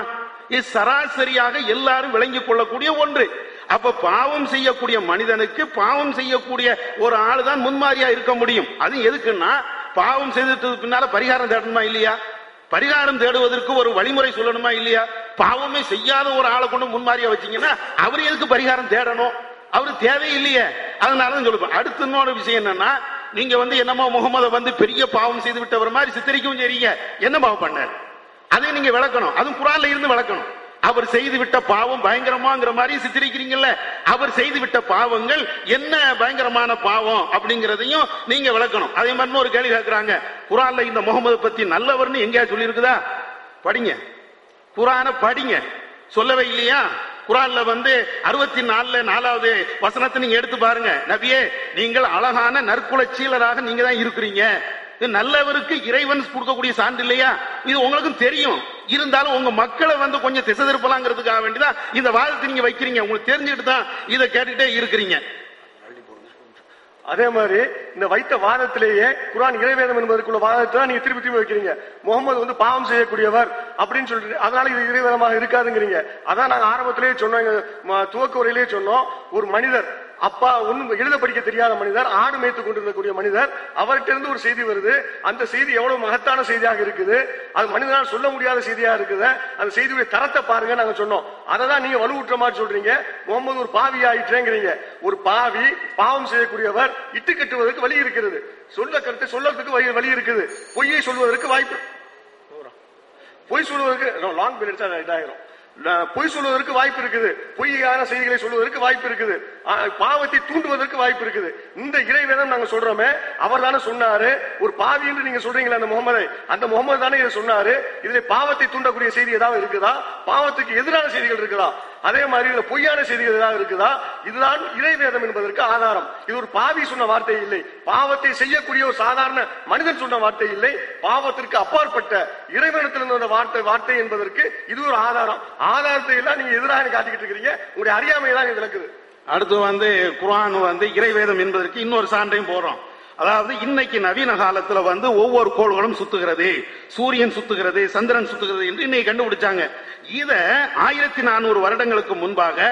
இது சராசரியாக எல்லாரும் விளங்கிக் கொள்ளக்கூடிய ஒன்று. அப்ப பாவம் செய்யக்கூடிய மனிதனுக்கு பாவம் செய்யக்கூடிய ஒரு ஆளு தான் முன்மாதிரியா இருக்க முடியும். அது எதுக்குன்னா பாவம் செய்துட்டு பின்னால பரிகாரம் தேடணுமா இல்லையா? பரிகாரம் தேடுவதற்கு ஒரு வழிமுறை சொல்லணுமா இல்லையா? பாவமே செய்யாத ஒரு ஆளை கொண்டு முன்மாதிரியா வச்சீங்கன்னா அவர் எதுக்கு பரிகாரம் தேடணும்? அவரு தேவையில்லையே. அதனாலதான் சொல்லுவேன். அடுத்து இன்னொரு விஷயம் என்னன்னா, நீங்க என்னமோ முகமது பெரிய பாவம் செய்து விட்டவர் மாதிரி சித்தரிக்கவும் செய்றீங்க. என்ன பாவம் பண்ணார் அதை நீங்க விளக்கணும். அதுவும் குரான்ல இருந்து விளக்கணும். அவர் செய்து விட்ட பாவம் பயங்கரமாங்கிற மாதிரி சித்தரிக்கிறீங்கல்ல, அவர் செய்து விட்ட பாவங்கள் என்ன பயங்கரமான பாவம் அப்படிங்கறதையும் நீங்க விளக்கணும். அதே மாதிரி ஒரு கேள்வி கேட்கிறாங்க, குரான்ல இந்த முகமது பத்தி நல்லவர்னு எங்கேயா சொல்லி இருக்குதா? படிங்க, குரான படிங்க. சொல்லவே இல்லையா? குரான்ல 64 வசனத்தை நீங்க எடுத்து பாருங்க. நபியே, நீங்கள் அழகான நற்குல சீலராக நீங்க தான் இருக்கிறீங்க. இது நல்லவருக்கு இறைவன் கொடுக்கக்கூடிய சான்று இல்லையா? இது உங்களுக்கும் தெரியும். இருந்தாலும் உங்க மக்களை கொஞ்சம் திசை திருப்பலாங்கிறதுக்காக வேண்டிதான் இந்த வாதத்தை நீங்க வைக்கிறீங்க. உங்களுக்கு தெரிஞ்சுட்டு தான் இதை கேட்டுட்டே இருக்கிறீங்க. அதே மாதிரி இந்த வைத்த வாதத்திலேயே குரான் இறைவேதம் என்பதற்குள்ள வாதத்தை நீங்க திருப்பி வைக்கிறீங்க. முகமது பாவம் செய்யக்கூடியவர் அப்படின்னு சொல்லிட்டு அதனால இது இறைவேதமாக இருக்காதுங்கிறீங்க. அதான் நாங்க ஆரம்பத்திலேயே சொன்னோம், துவக்க உரையிலேயே சொன்னோம். ஒரு மனிதர் அப்பா ஒன்னும் எழுத படிக்க தெரியாத மனிதர், ஆடு மேய்த்து கொண்டிருக்கக்கூடிய மனிதர், அவர்கிட்ட இருந்து ஒரு செய்தி வருது. அந்த செய்தி எவ்வளவு மகத்தான செய்தியாக இருக்குது, அது மனிதனால் சொல்ல முடியாத செய்தியா இருக்குது. அந்த செய்தியுடைய தரத்தை பாருங்க நாங்க சொன்னோம். அதை தான் நீங்க வலுவுற்ற மாதிரி சொல்றீங்க. முகமது ஒரு பாவி ஆயிற்றேங்கிறீங்க. ஒரு பாவி, பாவம் செய்யக்கூடியவர், இட்டு கட்டுவதற்கு வழி இருக்கிறது, சொல்ல கருத்தை சொல்லறதுக்கு வழி இருக்குது, பொய்யை சொல்வதற்கு வாய்ப்பு, பொய் சொல்வதற்கு லாங் பீரியட் இதாயிரும், பொய் சொல்வதற்கு வாய்ப்பு இருக்குது, பொய்யான செய்திகளை சொல்வதற்கு வாய்ப்பு இருக்குது, பாவத்தை தூண்டுவதற்கு வாய்ப்பு இருக்குது. இந்த இறைவேதம் நாங்க சொல்றோமே, அவர் தானே சொன்னாரு. ஒரு பாவி என்று நீங்க சொல்றீங்களா அந்த முகமதை, அந்த முகமது தானே இதை சொன்னாரு. இதுல பாவத்தை தூண்டக்கூடிய செய்தி ஏதாவது இருக்குதா? பாவத்துக்கு எதிரான செய்திகள் இருக்குதா? அதே மாதிரி இதுல பொய்யான செய்திகள் ஏதாவது இருக்குதா? இதுதான் இறைவேதம் என்பதற்கு ஆதாரம். இது ஒரு பாவி சொன்ன வார்த்தை இல்லை, பாவத்தை செய்யக்கூடிய ஒரு சாதாரண மனிதன் சொன்ன வார்த்தை இல்லை, பாவத்திற்கு அப்பாற்பட்ட இறைவனத்திலிருந்து வந்த வார்த்தை என்பதற்கு இது ஒரு ஆதாரம். ஆதாரத்தை எல்லாம் நீங்க எதிராக காட்டிக்கிட்டு இருக்கிறீங்க. உங்களுடைய அறியாமை தான் இது விளக்குது. அடுத்து குர்ஆன் இறைவேதம் என்பதற்கு இன்னொரு சான்றையும் போடுறோம். அதாவது இன்னைக்கு நவீன காலத்துல ஒவ்வொரு கோள்களும் சுத்துகிறது, சூரியன் சுத்துகிறது, சந்திரன் சுத்துகிறது என்று இன்னைக்கு கண்டுபிடிச்சாங்க. இத 1400 வருடங்களுக்கு முன்பாக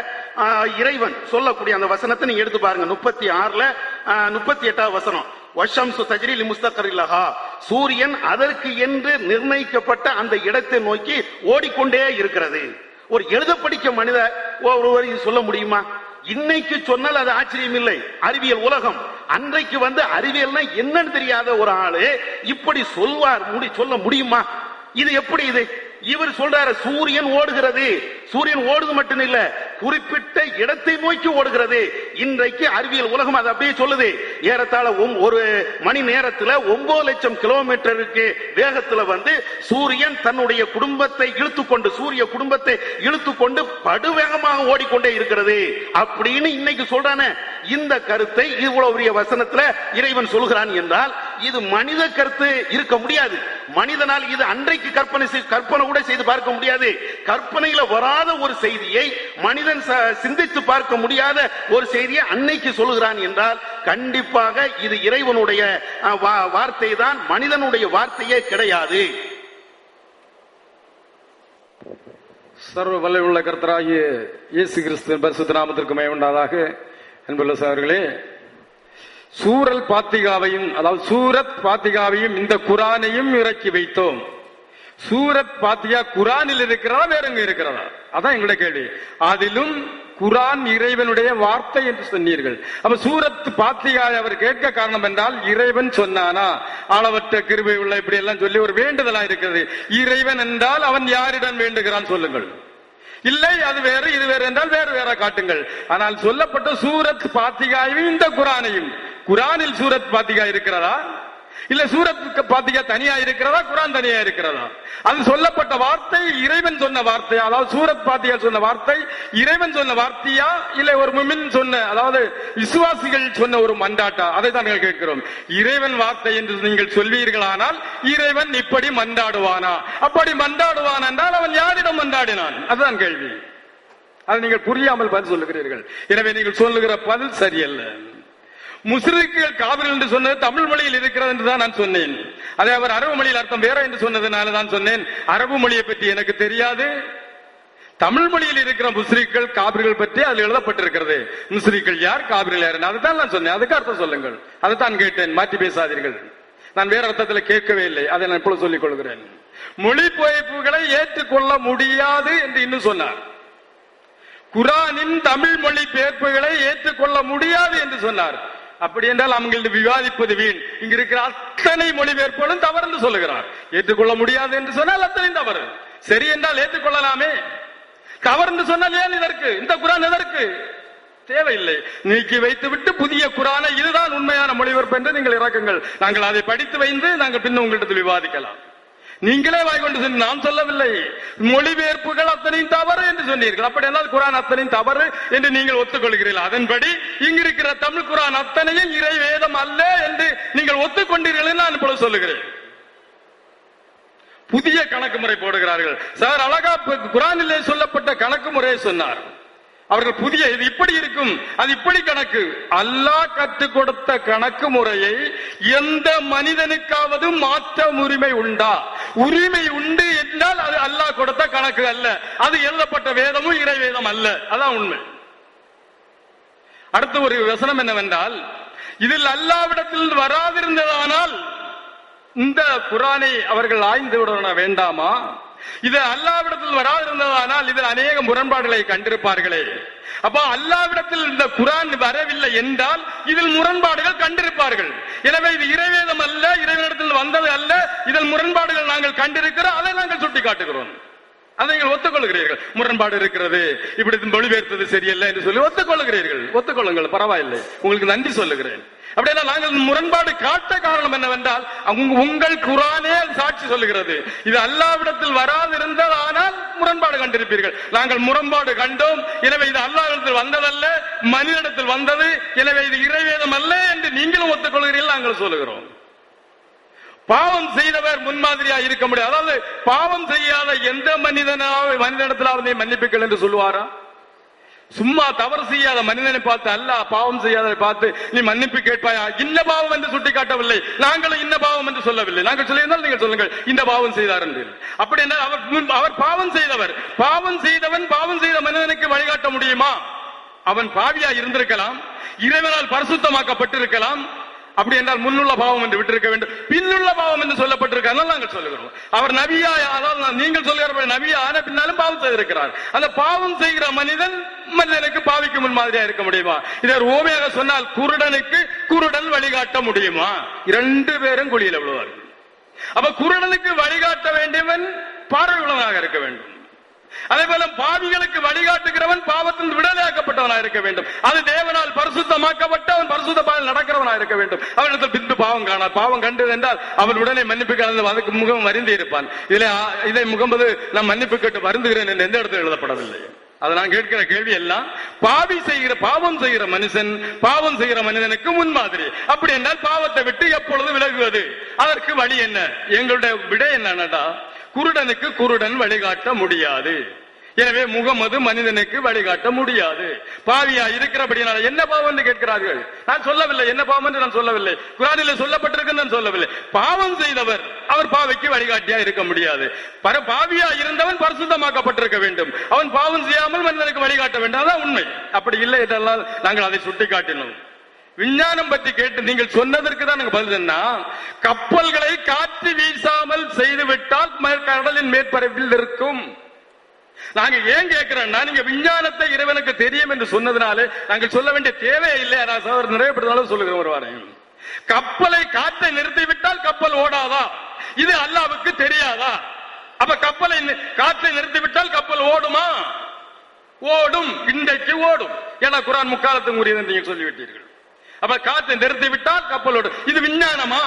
இறைவன் சொல்லக்கூடிய அந்த வசனத்தை நீங்க எடுத்து பாருங்க. 36ல 38வது வசனம், வஷம்சு தஜ்ரி லிமுஸ்தகரில்லஹா, சூரியன் அதற்கு என்று நிர்ணயிக்கப்பட்ட அந்த இடத்தை நோக்கி ஓடிக்கொண்டே இருக்கிறது. ஒரு எழுத படிக்க மனித ஒருவர் சொல்ல முடியுமா? இன்னைக்கு சொன்னால் அது ஆச்சரியம் இல்லை, அறிவியல் உலகம். அன்றைக்கு அறிவியல்னா என்னன்னு தெரியாத ஒரு ஆளு இப்படி சொல்ல முடியுமா? இது எப்படி? இது இவர் சொல்றாரு சூரியன் ஓடுகிறது, சூரியன் ஓடுது மட்டும் இல்ல, குறிப்பிட்ட இடத்தை நோக்கி ஓடுகிறது. இன்றைக்கு அறிவியல் உலகம் அது அப்படியே சொல்லுது. ஏறத்தாழ ஒரு மணி நேரத்துல 9 லட்சம் கிலோமீட்டருக்கு வேகத்துல சூரியன் தன்னுடைய குடும்பத்தை இழுத்துக்கொண்டு, சூரிய குடும்பத்தை இழுத்துக்கொண்டு படுவேகமாக ஓடிக்கொண்டே இருக்கிறது அப்படின்னு இன்னைக்கு சொல்றானே. இந்த கருத்தை இவ்வளவு பெரிய வசனத்துல இறைவன் சொல்கிறான் என்றால் இது மனித கருத்து இருக்க முடியாது. மனிதனால் இது அன்றைக்கு கற்பனை கூட செய்து பார்க்க முடியாது. கற்பனையில வராத ஒரு செய்தியை மனிதன் சிந்தித்து பார்க்க முடியாத ஒரு செய்தியை அன்னைக்கு சொல்லுகிறான் என்றால் கண்டிப்பாக இது இறைவனுடைய வார்த்தை தான், மனிதனுடைய வார்த்தையே கிடையாது. சர்வ வல்லமையுள்ள கர்த்தராகிய இயேசு கிறிஸ்துவின் பரிசுத்த நாமத்திற்கு மகிமை உண்டாதாக. அன்புள்ள சகோதரர்களே, சூரத் பாத்திகாவையும் இந்த குரானையும் இறக்கி வைத்தோம். சூரத் பாத்திகா குரானில் இருக்கிறதா வேற எங்க இருக்கிறதா? அதான் எங்களுடைய கேள்வி. அதிலும் குரான் இறைவனுடைய வார்த்தை என்று சொன்னீர்கள். அப்ப சூரத் பாத்திகாவை அவர் கேட்க காரணம் என்றால் இறைவன் சொன்னானா? அளவற்ற கிருபை உள்ள இப்படி எல்லாம் சொல்லி ஒரு வேண்டுதலா இருக்கிறது. இறைவன் என்றால் அவன் யாரிடம் வேண்டுகிறான் சொல்லுங்கள். இல்லை அது வேறு இது வேறு என்றால் வேறு வேற காட்டுங்கள். ஆனால் சொல்லப்பட்ட சூரத் பாத்திகாவையும் இந்த குரானையும், குரானில் சூரத் பாத்திகா இருக்கிறதா? இல்ல சூரத் பாத்திகா தனியா இருக்கிறதா, குரான் தனியா இருக்கிறதா? அது சொல்லப்பட்ட வார்த்தை இறைவன் சொன்ன வார்த்தை, அதாவது சூரத் பாத்திகா சொன்ன வார்த்தை இறைவன் சொன்ன வார்த்தையா, இல்ல ஒரு முமின் சொன்ன, அதாவது விசுவாசிகள் சொன்ன ஒரு மன்றாட்டா? அதை தான் நாங்கள் கேட்கிறோம். இறைவன் வார்த்தை என்று நீங்கள் சொல்வீர்களானால் இறைவன் இப்படி மன்றாடுவானா? அப்படி மன்றாடுவான் என்றால் அவன் யாரிடம் மன்றாடினான்? அதுதான் கேள்வி. அதை நீங்கள் புரியாமல் பதில் சொல்லுகிறீர்கள். எனவே நீங்கள் சொல்லுகிற பதில் சரியல்ல. முஸ்லிம்கள் காபிர்கள் என்று சொன்னது தமிழ் மொழியில் இருக்கிறது என்று தான் நான் சொன்னேன். அதை அவர் அரபு மொழியில் அர்த்தம் வேற என்று சொன்னதுனால தான் சொன்னேன். அரபு மொழியை பற்றி எனக்கு தெரியாது. தமிழ் மொழியில் இருக்கிற முஸ்லிம்கள் காபிர்கள் பற்றி அதில் எழுதப்பட்டிருக்கிறது. முஸ்லிம்கள் யார், காபிர்கள் யார், அதுதான் நான் சொன்னேன். அதுக்கு அர்த்தம் சொல்லுங்கள். அதைத்தான் கேட்டேன். மாற்றி பேசாதீர்கள். நான் வேற அர்த்தத்தில் கேட்கவே இல்லை. அதை நான் இப்பொழுது சொல்லிக் கொள்கிறேன். மொழிபெயர்ப்புகளை ஏற்றுக்கொள்ள முடியாது என்று இன்னும் சொன்னார். குரானின் தமிழ் மொழி பெயர்ப்புகளை ஏற்றுக்கொள்ள முடியாது என்று சொன்னார். அப்படி என்றால் அவங்களது விவாதிப்பது வீண். இங்க இருக்கிற அத்தனை மொழிபெயர்ப்புகளும் தவறு என்று சொல்லுகிறார். ஏற்றுக்கொள்ள முடியாது என்று சொன்னால் அத்தனை தவறு. சரி என்றால் ஏற்றுக்கொள்ளலாமே. தவறு என்று சொன்னால் ஏன் இதற்கு இந்த குரான் எதற்கு தேவையில்லை? நீக்கி வைத்து விட்டு புதிய குரானை இதுதான் உண்மையான மொழிபெயர்ப்பு என்று நீங்கள் இறக்குங்கள். நாங்கள் அதை படித்து வைத்து நாங்கள் பின்னும் உங்களிடத்தில் விவாதிக்கலாம். நீங்களே வாய்கொண்டு சொன்ன, நான் சொல்லவில்லை. மொழிபெயர்ப்புகள் அத்தனையும் தவறு என்று சொன்னீர்கள். அப்படி என்றால் குரான் அத்தனையும் தவறு என்று நீங்கள் ஒத்துக்கொள்கிறீர்கள். அதன்படி இங்கு இருக்கிற தமிழ் குரான் அத்தனையும் இறை வேதம் அல்ல என்று நீங்கள் ஒத்துக்கொண்டீர்கள். நான் இப்பொழுது சொல்லுகிறேன். புதிய கணக்கு முறை போடுகிறார்கள். சார் அழகா குரானிலே சொல்லப்பட்ட கணக்கு முறையை சொன்னார். அவர்கள் புதிய இது இப்படி இருக்கும், அது இப்படி கணக்கு. அல்லாஹ் கற்றுக் கொடுத்த கணக்கு முறையை எந்த மனிதனுக்காவது மாற்ற உரிமை உண்டா? உரிமை உண்டு என்றால் அது அல்லாஹ் கொடுத்த கணக்கு அல்ல, அது எழுதப்பட்ட வேதமும் இறை வேதம் அல்ல. அதான் உண்மை. அடுத்த ஒரு வசனம் என்னவென்றால், இதில் அல்லாஹ்விடத்தில் வராதிருந்ததானால் இந்த குரானை அவர்கள் ஆய்ந்து விட வேண்டாமா? இது அல்லாஹ்விடத்தில் வராதிருந்ததானால் இதில் அநேக முரண்பாடுகளை கண்டிருப்பார்களே. அப்ப அல்லாஹ்விடத்தில் இந்த குரான் வரவில்லை என்றால் இதில் முரண்பாடுகள் கண்டிருப்பார்கள். எனவே இது இறைவேதம் அல்ல, இறைவனிடத்தில் வந்தது அல்ல, இதில் முரண்பாடுகள் நாங்கள் கண்டிருக்கிறோம், அதை நாங்கள் சுட்டி காட்டுகிறோம். அதை நீங்கள் ஒத்துக்கொள்கிறீர்கள். முரண்பாடு இருக்கிறது, இப்படி மொழிபெயர்த்தது சரியல்ல என்று சொல்லி ஒத்துக்கொள்கிறீர்கள். ஒத்துக்கொள்ளுங்கள், பரவாயில்லை, உங்களுக்கு நன்றி சொல்லுகிறேன். அப்படின்னா நாங்கள் முரண்பாடு காட்ட காரணம் என்னவென்றால் உங்கள் குரானே சாட்சி சொல்லுகிறது. இது அல்லாஹ்விடத்தில் வராதிருந்தால் ஆனால் முரண்பாடு கண்டிருப்பீர்கள். நாங்கள் முரண்பாடு கண்டோம், எனவே இது அல்லாஹ்விடத்தில் வந்ததல்ல, மனிதனிடத்தில் வந்தது, எனவே இது இறைவேதம் அல்ல என்று நீங்களும் ஒத்துக்கொள்கிறீர்கள், நாங்கள் சொல்லுகிறோம். பாவம் செய்தவர் முன்மாதிரியா இருக்க முடியாது. அதாவது பாவம் செய்யாத எந்த மனிதனிடத்திலாவது மன்னிப்புகள் என்று சொல்லுவாரா? சும்மா தவறு செய்யாத மனிதனை பார்த்து அல்லாஹ் பாவம் செய்யாததை பார்த்து நீ மன்னிப்பு கேட்பாயா? இன்ன பாவம் என்று சுட்டி காட்டவில்லை, நாங்களும் இன்ன பாவம் என்று சொல்லவில்லை. நாங்கள் சொல்லியிருந்தால் நீங்கள் சொல்லுங்கள் இந்த பாவம் செய்தார் என்று. அப்படி என்றால் அவர் பாவம் செய்தவர். பாவம் செய்தவன் பாவம் செய்த மனிதனுக்கு வழிகாட்ட முடியுமா? அவன் பாவியா இருந்திருக்கலாம், இறைவனால் பரிசுத்தமாக்கப்பட்டிருக்கலாம். அப்படி என்றால் முன்னுள்ள பாவம் என்று விட்டிருக்க வேண்டும், பின்னுள்ள பாவம் என்று சொல்லப்பட்டிருக்க. நாங்கள் சொல்லுகிறோம் அவர் நபியா, அதாவது நீங்கள் சொல்லுகிற நபியா ஆன பின்னாலும் பாவம் செய்திருக்கிறார். அந்த பாவம் செய்கிற மனிதனுக்கு பாவிக்கு முன் மாதிரியா இருக்க முடியுமா? இதை ஓமையாக சொன்னால் குருடனுக்கு குருடன் வழிகாட்ட முடியுமா? 2 பேரும் குழியில் விழுவார்கள். அப்ப குருடனுக்கு வழிகாட்ட வேண்டியவன் பார்வையுள்ளவனாக இருக்க வேண்டும். அதே போல பாவிகளுக்கு வழிகாட்டுகிறவன் பாவத்தில் விடுதலையாக்கப்பட்டவனாக இருக்க வேண்டும். அது தேவனால் பரிசுத்தமாக்கப்பட்ட அவன் பரிசுத்த பாதையில் நடக்கிறவனாக இருக்க வேண்டும். அவனிடத்தில் பின்பு பாவம் காணார். பாவம் கண்டது என்றால் அவன் உடனே மன்னிப்பு கலந்து அதுக்கு முகம் வருந்தி இருப்பான். இதை முகம்பது நான் மன்னிப்பு கேட்டு வருந்துகிறேன் என்று எந்த இடத்தில் எழுதப்படவில்லை. அதை நான் கேட்கிற கேள்வி எல்லாம் பாவம் செய்கிற மனுஷன் பாவம் செய்கிற மனிதனுக்கு முன்மாதிரி. அப்படி என்றால் பாவத்தை விட்டு எப்பொழுது விலகுவது? அதற்கு வழி என்ன? எங்களுடைய விடை என்னடா, குருடனுக்கு குருடன் வழிகாட்ட முடியாது. எனவே முகமது மனிதனுக்கு வழிகாட்ட முடியாது. பாவியா இருக்கிறபடியால் என்ன பாவம் என்று கேட்கிறார்கள். நான் சொல்லவில்லை என்ன பாவம் என்று நான் சொல்லவில்லை, குர்ஆனில் சொல்லப்பட்டிருக்கு நான் சொல்லவில்லை. பாவம் செய்தவர் அவர் பாவிக்கு வழிகாட்டியா இருக்க முடியாது. பாவியா இருந்தவன் பரிசுத்தமாக்கப்பட்டிருக்க வேண்டும். அவன் பாவம் செய்யாமல் மனிதனுக்கு வழிகாட்ட வேண்டும். அதான் உண்மை. அப்படி இல்லை என்றால் நாங்கள் அதை சுட்டி காட்டினோம். விஞ்ஞானம் பற்றி கேட்டு நீங்கள் சொன்னதற்கு தான் நாங்கள் பதில் என்ன, கப்பல்களை காற்று வீசாமல் செய்துவிட்டால் கடலின் மேற்பரப்பில் இருக்கும். நாங்க ஏன் கேட்கிறோம்னா, நீங்க விஞ்ஞானத்தை இறைவனுக்கு தெரியும் என்று சொன்னதுனால நாங்கள் சொல்ல வேண்டிய தேவையே இல்லை. நிறைவேற்றதாலும் சொல்லுகிறோம் ஒரு வாரம். கப்பலை காற்றை நிறுத்திவிட்டால் கப்பல் ஓடாதா? இது அல்லாஹ்வுக்கு தெரியாதா? அப்ப கப்பலை காற்றை நிறுத்திவிட்டால் கப்பல் ஓடுமா? ஓடும், இன்றைக்கு ஓடும். ஏன்னா குர்ஆன் முக்காலத்துக்கு உரியது என்று நீங்கள் சொல்லிவிட்டீர்கள். அப்ப காற்றை நிறுத்திவிட்டால் கப்பலோடு. இது விஞ்ஞானமா?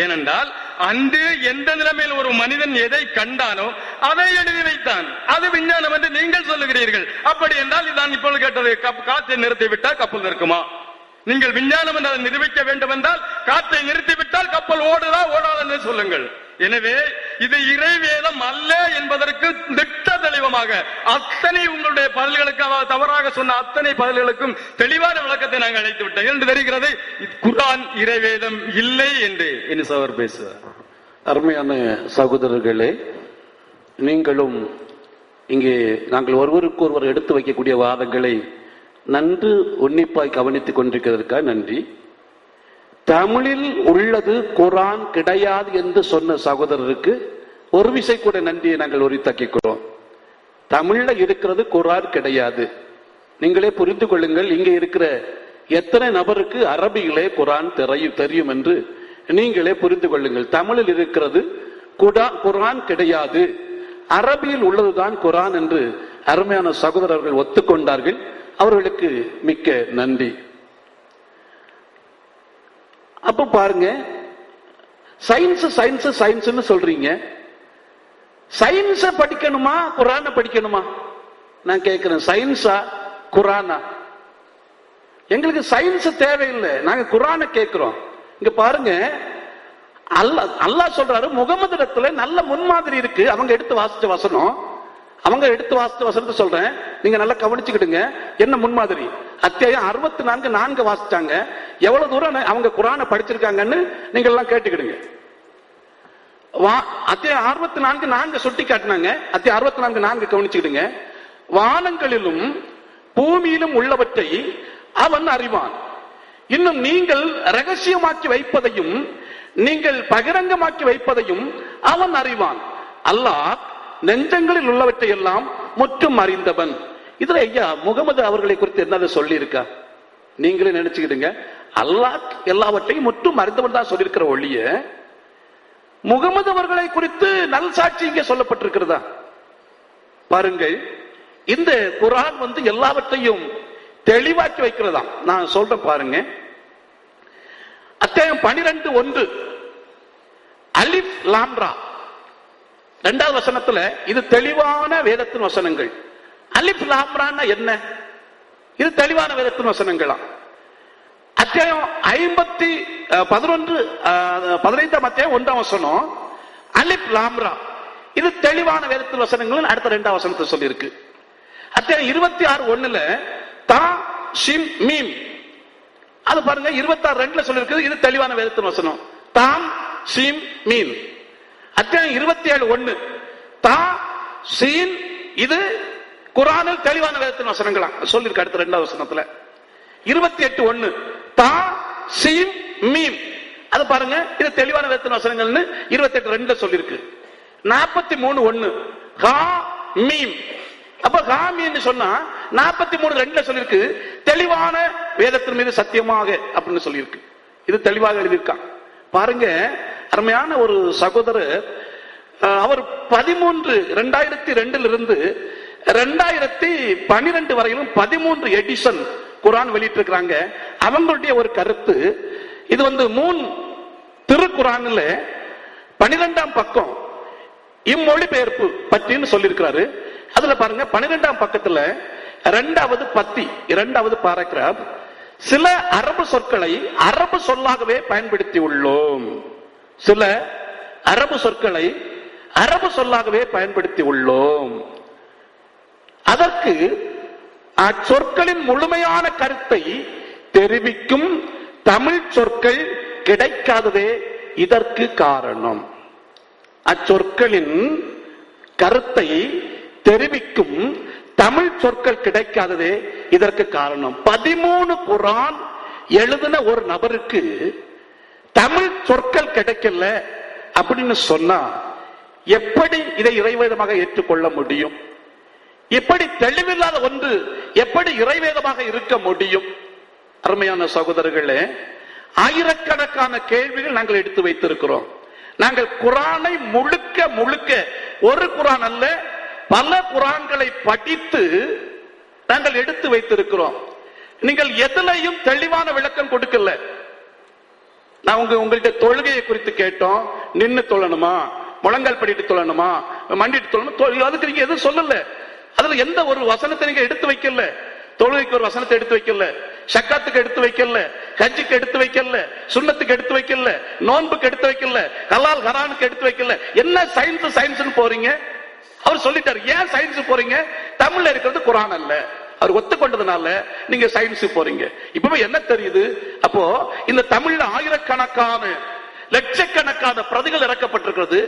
ஏனென்றால் அன்று எந்த நிலைமையில் ஒரு மனிதன் எதை கண்டானோ அதை எழுதி வைத்தான். அது விஞ்ஞானம் என்று நீங்கள் சொல்லுகிறீர்கள். அப்படி என்றால் நான் இப்பொழுது கேட்டது, காற்றை நிறுத்திவிட்டால் கப்பல் நிற்குமா? நீங்கள் விஞ்ஞானம் என்று அதை நிரூபிக்க வேண்டும் என்றால் காற்றை நிறுத்திவிட்டால் கப்பல் ஓடுதா ஓடாது என்று சொல்லுங்கள். எனவே இது இறைவேதம் அல்ல என்பதற்கு திட்ட தெளிவமாக அத்தனை உங்களுடைய பதில்களுக்கு தவறாக சொன்ன அத்தனை பதில்களுக்கும் தெளிவான விளக்கத்தை நாங்கள் அழைத்து விட்டோம். என்று தெரிகிறது குர்ஆன் இறைவேதம் இல்லை என்று அவர் பேசுவார். அருமையான சகோதரர்களே, நீங்களும் இங்கே நாங்கள் ஒருவருக்கு ஒருவர் எடுத்து வைக்கக்கூடிய வாதங்களை நன்கு உன்னிப்பாய் கவனித்துக் கொண்டிருக்கிறதற்காக நன்றி. தமிழில் உள்ளது குர்ஆன் கிடையாது என்று சொன்ன சகோதரருக்கு ஒரு விசை கூட நன்றியை நாங்கள் உரித்தாக்கிக்கிறோம். தமிழ்ல இருக்கிறது குர்ஆன் கிடையாது. நீங்களே புரிந்து கொள்ளுங்கள், இங்கே இருக்கிற எத்தனை நபருக்கு அரபியிலே குர்ஆன் தெரியும் என்று நீங்களே புரிந்து கொள்ளுங்கள். தமிழில் இருக்கிறது குர்ஆன் கிடையாது, அரபியில் உள்ளதுதான் குர்ஆன் என்று அருமையான சகோதரர்கள் ஒத்துக்கொண்டார்கள். அவர்களுக்கு மிக்க நன்றி. அப்ப பாருங்க, சயின்ஸ் சயின்ஸ் சயின்ஸ் சொல்றீங்க. சயின்ஸ படிக்கணுமா குர்ஆனை படிக்கணுமா? நான் கேட்கிறேன், சயின்ஸா குர்ஆனா? எங்களுக்கு சயின்ஸ் தேவையில்லை, நாங்க குர்ஆனை கேட்கிறோம். இங்க பாருங்க, அல்லாஹ் சொல்றாரு முகமது இடத்துல நல்ல முன்மாதிரி இருக்கு. அவங்க எடுத்து வாசிச்ச வசனத்தை சொல்றேன், நீங்க நல்லா கவனிச்சுக்கிடுங்க. என்ன முன்மாதிரி? அத்தியாயம் 64 வாசிச்சாங்க. எவ்வளவு தூரம் அவங்க குர்ஆனை படிச்சிருக்காங்கன்னு நீங்க எல்லாம் கேட்டுக்கிடுங்க. அத்தியாயம் 64 சுட்டி காட்டினாங்க. அத்தியாயம் 64 கவனிச்சுக்கிடுங்க. வானங்களிலும் பூமியிலும் உள்ளவற்றை அவன் அறிவான். இன்னும் நீங்கள் ரகசியமாக்கி வைப்பதையும் நீங்கள் பகிரங்கமாக்கி வைப்பதையும் அவன் அறிவான். அல்லாஹ் நெஞ்சங்களில் உள்ளவற்றை எல்லாம் முற்றும் அறிந்தவன். இதுல ஐயா முகமது அவர்களை குறித்து என்ன சொல்லி இருக்கா? நீங்களே நினைச்சுக்கிடுங்க. அல்லாஹ் எல்லாவற்றையும் முற்றும் அறிந்தவன் தான் சொல்லியிருக்கிற ஒழிய முகமது அவர்களை குறித்து நல் சாட்சி இங்கே சொல்லப்பட்டிருக்கிறதா? பாருங்கள், இந்த குர்ஆன் வந்து எல்லாவற்றையும் தெளிவாக்கி வைக்கிறதா. நான் சொல்றேன் பாருங்க, அத்தியாயம் 12:1 அலிஃப் லாம் ரா 2வது வசனத்துல இது தெளிவான வேதத்தின் வசனங்கள். அலிஃப் லாம் ரான்னா என்ன? இது தெளிவான வேதத்தின் வசனங்களா. அத்தியாயம் 15ஆம் அத்தியாயம் 1ஆம் வசனம் அலிஃப் லாம் ரா இது தெளிவான வேதத்தின் வசனங்கள். அடுத்த 2ஆம் வசனத்தை சொல்லி இருக்கு. அத்தியாயம் 26:1 தா ஷிம் மீம் அது பாருங்க 26:2 சொல்லி இருக்கு. இது தெளிவான வேதத்தின் வசனம். தாம் ஷிம் மீம். அத்தியாயம் 27:1 தா சீன் இது குர்ஆனில் தெளிவான வேதத்தின் வசனங்களா சொல்லி இருக்கு. அடுத்த 2ஆம் வசனத்துல 28:1 தா சீம் மீம் அது பாருங்க இது தெளிவான வேதத்தின் வசனங்கள்னு 28:2 சொல்லி இருக்கு. 43:1 ஹா மீம் அப்ப ஹா மீம் சொன்னா 43:2 சொல்லி இருக்கு தெளிவான வேதத்தின் மீது சத்தியமாக அப்படின்னு சொல்லி இருக்கு. இது தெளிவாக எழுதியிருக்கான் பாருங்க. அருமையான ஒரு சகோதரர், அவர் 2002 இருந்து 2012 வரையிலும் 13 எடிஷன் குர்ஆன் வெளியிட்டு இருக்கிறாங்க. அவங்களுடைய ஒரு கருத்து இது வந்து 3 திருக்குர்ஆன்ல 12ஆம் பக்கம் இம்மொழிபெயர்ப்பு பற்றின்னு சொல்லியிருக்கிறாரு. அதுல பாருங்க 12ஆம் பக்கத்துல 2வது பத்தி 2வது பாராகிராஃப் சில அரபு சொற்களை அரபு சொல்லாகவே பயன்படுத்தி உள்ளோம். சில அரபு சொற்களை அரபு சொல்லாகவே பயன்படுத்தி உள்ளோம். அதற்கு அச்சொற்களின் முழுமையான கருத்தை தெரிவிக்கும் தமிழ் சொற்கள் கிடைக்காததே இதற்கு காரணம். அச்சொற்களின் கருத்தை தெரிவிக்கும் தமிழ் சொற்கள் கிடைக்காததே இதற்கு காரணம். 13 குர்ஆன் எழுதின ஒரு நபருக்கு தமிழ் சொற்கள் கிடைக்கல அப்படின்னு சொன்னா எப்படி இதை இறைவேதமாக ஏற்றுக்கொள்ள முடியும்? இப்படி தெளிவில்லாத ஒன்று எப்படி இறைவேதமாக இருக்க முடியும்? அருமையான சகோதரர்களே, ஆயிரக்கணக்கான கேள்விகள் நாங்கள் எடுத்து வைத்திருக்கிறோம். நாங்கள் குர்ஆனை முழுக்க முழுக்க ஒரு குர்ஆன் அல்ல பல குர்ஆன்களை படித்து நாங்கள் எடுத்து வைத்திருக்கிறோம். நீங்கள் எதிலையும் தெளிவான விளக்கம் கொடுக்கல. நான் உங்கள்கிட்ட தொழுகையை குறித்து கேட்டோம். நின்னு தொழணுமா, முழங்கால் படிட்டு தொழணுமா, மண்டிட்டு தொழணும், அதுக்கு நீங்க எதுவும் சொல்லல. அதுல எந்த ஒரு வசனத்தை நீங்க எடுத்து வைக்கல. தொழுகைக்கு ஒரு வசனத்தை எடுத்து வைக்கல, ஷக்காத்துக்கு எடுத்து வைக்கல, ஹஜ்ஜுக்கு எடுத்து வைக்கல, சுன்னத்துக்கு எடுத்து வைக்கல, நோன்புக்கு எடுத்து வைக்கல, ஹலால் ஹரானுக்கு எடுத்து வைக்கல. என்ன சயின்ஸ் சயின்ஸ் போறீங்க? அவர் சொல்லிட்டாரு. ஏன் சயின்ஸ் போறீங்க? தமிழ்ல இருக்கிறது குர்ஆன் அல்ல. அவர் ஒத்துக்கொண்டதுனால நீங்க சயின்ஸ் போறீங்க. இப்பவே என்ன தெரியுது? அப்போ இந்த தமிழ்ல ஆயிரக்கணக்கான லட்சக்கணக்கான பிரதிகள் இறக்கப்பட்டிருக்கிறது.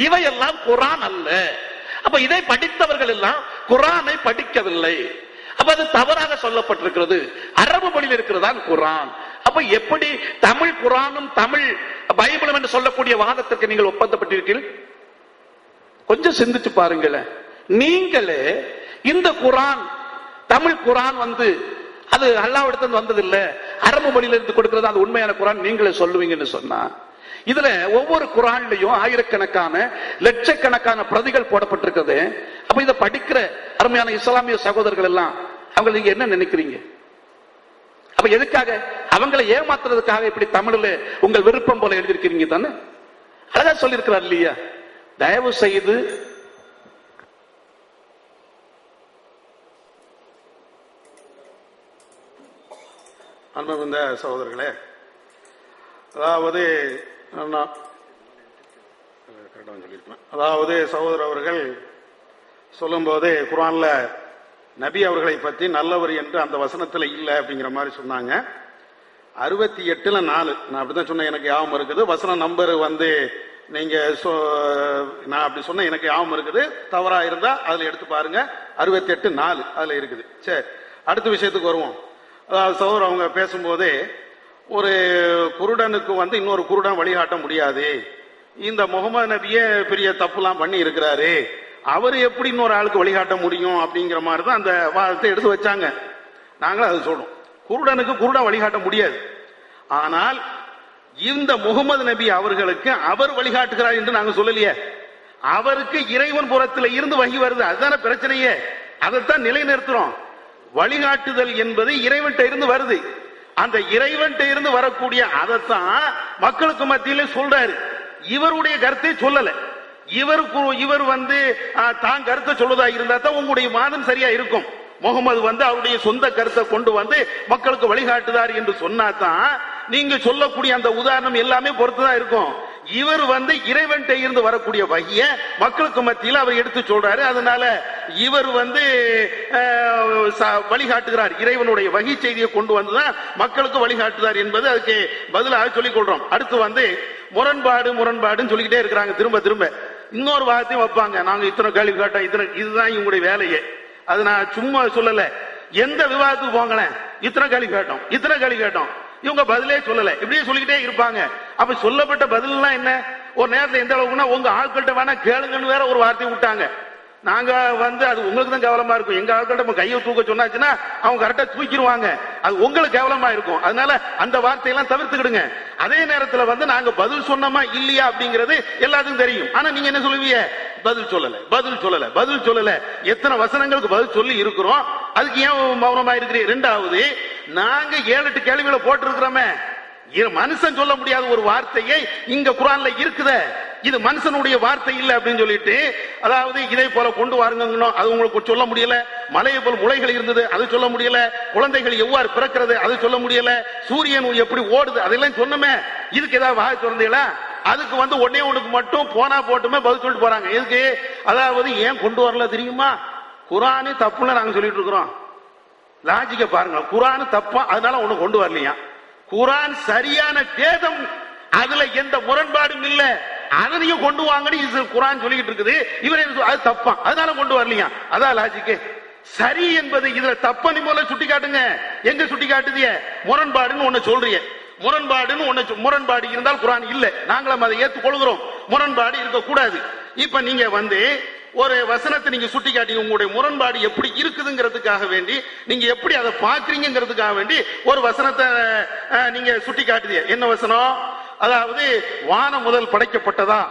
இவையெல்லாம் குர்ஆன் அல்ல. அப்ப இதை படித்தவர்கள் எல்லாம் குர்ஆனை படிக்கவில்லை. அப்ப அது தவறாக சொல்லப்பட்டிருக்கிறது. அரபு மொழியில் இருக்கிறதான் குர்ஆன். அப்ப எப்படி தமிழ் குர்ஆனும் தமிழ் பைபிளும் என்று சொல்லக்கூடிய வாதத்திற்கு நீங்கள் ஒப்பந்தப்பட்டிருக்கீர்கள்? கொஞ்சம் சிந்திச்சு பாருங்களேன். நீங்களே இந்த குர்ஆன் தமிழ் குர்ஆன் வந்து அது அல்லாஹ்விடத்துல வந்தது இல்ல, அரபு மொழியில இருந்து கொடுக்கிறது அது உண்மையான குர்ஆன் நீங்களே சொல்லுவீங்கன்னு சொன்னா, இதுல ஒவ்வொரு குர்ஆன்லயும் ஆயிரக்கணக்கான லட்சக்கணக்கான பிரதிகள் போடப்பட்டிருக்கிறது. அப்ப இதை படிக்கிற அருமையான இஸ்லாமிய சகோதரர்கள் எல்லாம் அவங்க நீங்க என்ன நினைக்கிறீங்க? அப்ப எதுக்காக? அவங்களை ஏமாத்துறதுக்காக இப்படி தமிழ்ல உங்கள் விருப்பம் போல எழுதியிருக்கிறீங்க தானே? அழகா சொல்லியிருக்கிறார் இல்லையா? தயவு செய்து அன்புமிகுந்த சகோதரர்களே, அதாவது சகோதரர் அவர்கள் சொல்லும் போது குர்ஆன்ல நபி அவர்களை பற்றி நல்லவர் என்று அந்த வசனத்துல இல்ல அப்படிங்கிற மாதிரி சொன்னாங்க. 68:4 நான் அப்படிதான் சொன்னேன், எனக்கு ஞாபகம் இருக்குது. வசன நம்பர் வந்து நீங்க நான் அப்படி சொன்ன எனக்கு ஞாபகம் இருக்குது. தவறா இருந்தா அதுல எடுத்து பாருங்க. 68:4 அதுல இருக்குது. சரி, அடுத்த விஷயத்துக்கு வருவோம். அதாவது சகோதரர் அவங்க பேசும்போதே ஒரு குருடனுக்கு வந்து இன்னொரு குருடன் வழிகாட்ட முடியாது, இந்த முகமது நபியே பெரிய தப்புலாம் பண்ணி இருக்கிறாரு, அவர் எப்படி இன்னொரு ஆளுக்கு வழிகாட்ட முடியும் அப்படிங்கிற மாதிரி தான் அந்த வாதத்தை எடுத்து வச்சாங்க. நாங்களும் அது சொல்றோம். குருடனுக்கு குருடன் வழிகாட்ட முடியாது. ஆனால் இந்த முகமது நபி அவர்களுக்கு அவர் வழிகாட்டுகிறார் என்று நாங்க சொல்லலையே. அவருக்கு இறைவன் புறத்துல இருந்து வகி வருது, அதுதான பிரச்சனையே. அதைத்தான் நிலைநிறுத்துறோம். வழிகாட்டுதல் என்பது இறைவன்கிட்ட இருந்து வருது. அந்த இறைவன்கிட்ட இருந்து வரக்கூடிய அதைத்தான் மக்களுக்கு மத்தியில சொல்றாரு. இவருடைய கருத்தை சொல்லல. இவர் தான் கருத்தை சொல்வதா இருந்தா தான் உங்களுடைய வாதம் சரியா இருக்கும். முகமது அவருடைய சொந்த கருத்தை கொண்டு மக்களுக்கு வழிகாட்டுதார் என்று சொன்னாதான் நீங்க சொல்லக்கூடிய அந்த உதாரணம் எல்லாமே பொறுத்துதான் இருக்கும். இவர் இறைவன்கிட்ட இருந்து வரக்கூடிய வகைய மக்களுக்கு மத்தியில் அவர் எடுத்து சொல்றாரு. அதனால இவர் வழிகாட்டுகிறார், இறைவனுடைய வகை செய்தியை கொண்டு வந்துதான் மக்களுக்கு வழிகாட்டுதார் என்பது அதுக்கு பதிலாக சொல்லிக் கொள்றோம். அடுத்து முரண்பாடுன்னு சொல்லிக்கிட்டே இருக்கிறாங்க திரும்ப திரும்ப. இன்னொரு வார்த்தையும் வைப்பாங்க, நாங்க இத்தனை கேள்வி கேட்டோம், இதுதான் இவங்களுடைய வேலையே. அது நான் சும்மா சொல்லல. எந்த விவாதத்துக்கு போங்களேன், இத்தனை கேள்வி கேட்டோம் இவங்க பதிலே சொல்லல, இப்படியே சொல்லிக்கிட்டே இருப்பாங்க. அப்ப சொல்லப்பட்ட பதில் எல்லாம் என்ன? ஒரு நேரத்தில் எந்த அளவுக்குன்னா உங்க ஆட்கள்கிட்ட வேணா கேளுங்கன்னு வேற ஒரு வார்த்தை விட்டாங்க. நாங்க அது உங்களுக்கு தான் கேவலமா இருக்கும். எங்க ஆட்கள்கிட்ட கையை தூக்க சொன்னாச்சுன்னா அவங்க கரெக்டா தூக்கிடுவாங்க, அது உங்களுக்கு கேவலமா இருக்கும். அதனால அந்த வார்த்தையெல்லாம் தவிர்த்துக்கிடுங்க. அதே நேரத்தில் நாங்க பதில் சொன்னோமா இல்லையா அப்படிங்கிறது எல்லாத்துக்கும் தெரியும். ஆனா நீங்க என்ன சொல்லுவீங்க? பதில் சொல்லல. எத்தனை வசனங்களுக்கு பதில் சொல்லி இருக்கிறோம், அதுக்கு ஏன் மௌனமா இருக்கிறீங்க? ரெண்டாவது, நாங்க 7-8 கேள்விகளை போட்டு இருக்கிறோமே, மனுஷன் சொல்ல முடியாத ஒரு வார்த்தையை இங்க குர்ஆன்ல இருக்குதே, இது மனுஷனுடைய வார்த்தை இல்ல அப்படின்னு சொல்லிட்டு, அதாவது இதை போல கொண்டு வாருங்க, அது உங்களுக்கு சொல்ல முடியல. மலையை போல் முளைகள் இருந்தது, அது சொல்ல முடியல. குழந்தைகள் எவ்வாறு பிறக்கிறது, அது சொல்ல முடியல. சூரியன் எப்படி ஓடுது, அதெல்லாம் சொன்னமே. இதுக்கு ஏதாவது வாய் திறந்தீங்களா? அதுக்கு ஒண்ணுக்கு மட்டும் போனா போட்டுமே பதில் சொல்லிட்டு போறாங்க. எதுக்கு? அதாவது ஏன் கொண்டு வரல தெரியுமா? குர்ஆன் தப்புன்னு நாங்க சொல்லிட்டு இருக்கிறோம். லாஜிக்க பாருங்க, குர்ஆன் தப்பா, அதனால ஒண்ணு கொண்டு வரலையா? குர்ஆன் சரியான வேதம், அதுல எந்த முரண்பாடும் இல்ல, அதையும் கொண்டு வாங்கன்னு குர்ஆன் சொல்லிட்டு இருக்குது. இவர் அது தப்பா, அதனால கொண்டு வரலையா? அதான் லாஜிக்கு. சரி என்பது இதுல தப்ப நீ முதல்ல சுட்டி காட்டுங்க. எங்க சுட்டி காட்டுதிய? முரண்பாடுன்னு ஒண்ணு சொல்றீங்க. முரண்பாடு இருந்தால் குர்ஆன் இல்ல, நாங்களும் அதை ஏற்றுக்கொள்கிறோம். முரண்பாடு இருக்கக்கூடாது. இப்ப நீங்க ஒரு வசனத்தை நீங்க சுட்டி காட்டி உங்களுடைய முரண்பாடு எப்படி இருக்குதுங்கிறதுக்காக வேண்டி, நீங்க எப்படி அதை பாக்குறீங்கிறதுக்காக வேண்டி ஒரு வசனத்தை நீங்க சுட்டி காட்டுதிய. என்ன வசனம்? அதாவது வானம் முதல் படைக்கப்பட்டதா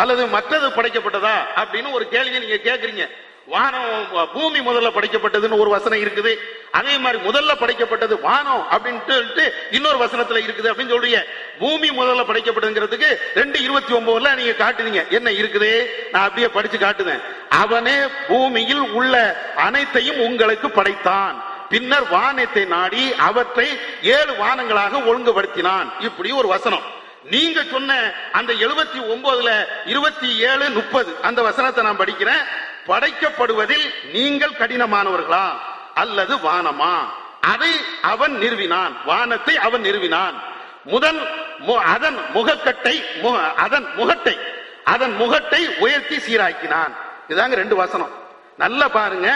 அல்லது மற்றது படைக்கப்பட்டதா அப்படின்னு ஒரு கேள்வியை நீங்க கேக்குறீங்க. வானம் பூமி முதல்ல படைக்கப்பட்டதுன்னு ஒரு வசனம் இருக்குது. அதே மாதிரி முதல்ல படைக்கப்பட்டது வானம் அப்படின்ட்டு இன்னொரு வசனத்துல இருக்குது அப்படின்னு சொல்றீங்க. பூமி முதல்ல படைக்கப்பட்டதுங்கிறதுக்கு 2:29 நீங்க காட்டுறீங்க. என்ன இருக்குது? நான் அப்படியே படிச்சு காட்டுவேன். அவனே பூமியில் உள்ள அனைத்தையும் உங்களுக்கு படைத்தான், பின்னர் வானத்தை நாடி அவற்றை 7 வானங்களாக ஒழுங்குபடுத்தினான். இப்படி ஒரு வசனம். நீங்க சொன்ன அந்த 79 27 30 அந்த வசனத்தை நான் படிக்கிறேன். படைக்கப்படுவதில் நீங்கள் கடினமானவர்களா அல்லது வானமா? அதை அவன் நிறுவினான், வானத்தை அவன் நிறுவினான். அதன் முகட்டை உயர்த்தி சீராக்கினான். இதாங்க 2 வசனம். நல்லா பாருங்க.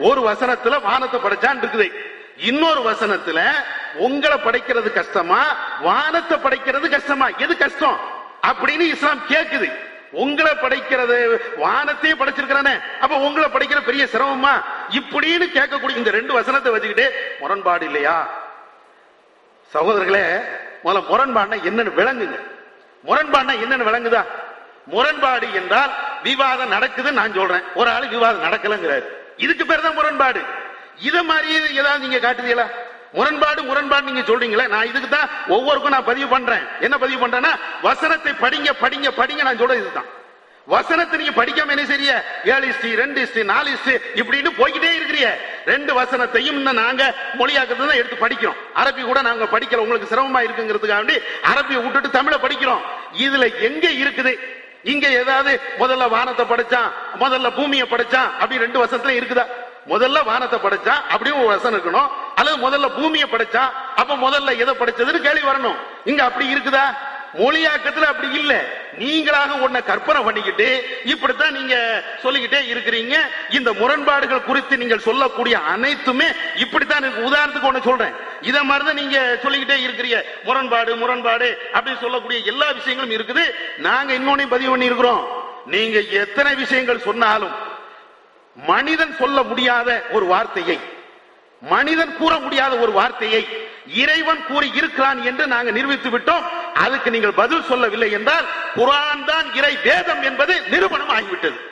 ஒரு வசனத்துல வானத்தை படைச்சான் இருக்குது, இன்னொரு வசனத்துல உங்களை படைக்கிறது கஷ்டமா வானத்தை படைக்கிறது கஷ்டமா? எது கஷ்டம் அப்படின்னு இஸ்லாம் கேக்குது. உங்களை படைக்கிறது, வானத்தையும் படைச்சிருக்கிறானே, அப்ப உங்களை படைக்கிற பெரிய சிரமமா இப்படின்னு கேட்கக்கூடிய இந்த 2 வசனத்தை வச்சுக்கிட்டு முரண்பாடு இல்லையா? சகோதரர்களே, முதல்ல முரண்பாடுனா என்னன்னு விளங்குங்க. முரண்பாடுனா என்னன்னு விளங்குதா? முரண்பாடு என்றால் விவாதம் நடக்குது நான் சொல்றேன், ஒரு ஆளு விவாதம் நடக்கலங்கிறாரு, இதுக்கு பேர் தான் முரண்பாடு. இத மாதிரி ஏதாவது நீங்க காட்டுதீங்களா? முரண்பாடு நீங்க சொல்றீங்களா? நான் இதுக்கு தான் ஒவ்வொருக்கும் நான் பதிவு பண்றேன். என்ன பதிவு பண்றேன்னா, வசனத்தை படிங்க நான் சொல்றது இதுதான். வசனத்தை நீங்க படிக்காம என்ன செய்ய? 7:2:4 இப்படின்னு போய்கிட்டே இருக்கிறீங்க. 2 வசனத்தையும் நாங்க மொழியாக்கத்தை தான் எடுத்து படிக்கிறோம். அரபி கூட நாங்க படிக்கல, உங்களுக்கு சிரமமா இருக்குங்கிறதுக்காக வேண்டி அரபியை விட்டுட்டு தமிழை படிக்கிறோம். இதுல எங்க இருக்குது? இங்க ஏதாவது முதல்ல வானத்தை படைச்சான், முதல்ல பூமியை படைச்சான் அப்படி 2 வசனத்துல இருக்குதா? முதல்ல வானத்தை படைச்சா அப்படியும் ஒரு வசனம் இருக்கணும், அல்லது முதல்ல பூமியை படைச்சா அப்ப முதல்ல எதை படைச்சதுன்னு கேள்வி வரணும். இங்க அப்படி இருக்குதா? மொழியாக்கத்துல அப்படி இல்ல. நீங்களாக ஒன்ன கற்பனை பண்ணிக்கிட்டு இப்படித்தான் நீங்க சொல்லிக்கிட்டே இருக்கிறீங்க. இந்த முரண்பாடுகள் குறித்து நீங்கள் சொல்லக்கூடிய அனைத்துமே இப்படித்தான். உதாரணத்துக்கு ஒண்ணு சொல்றேன், இத மாதிரிதான் நீங்க சொல்லிக்கிட்டே இருக்கிறீங்க. முரண்பாடு அப்படின்னு சொல்லக்கூடிய எல்லா விஷயங்களும் இருக்குது. நாங்க இன்னொன்னு பதிவு பண்ணி இருக்கிறோம். நீங்க எத்தனை விஷயங்கள் சொன்னாலும் மனிதன் சொல்ல முடியாத ஒரு வார்த்தையை, மனிதன் கூற முடியாத ஒரு வார்த்தையை இறைவன் கூறி இருக்கிறான் என்று நாங்கள் நிரூபித்து விட்டோம். அதுக்கு நீங்கள் பதில் சொல்லவில்லை என்றால் குர்ஆன் தான் இறை வேதம் என்பது நிரூபணம் ஆகி ஆகிவிட்டது.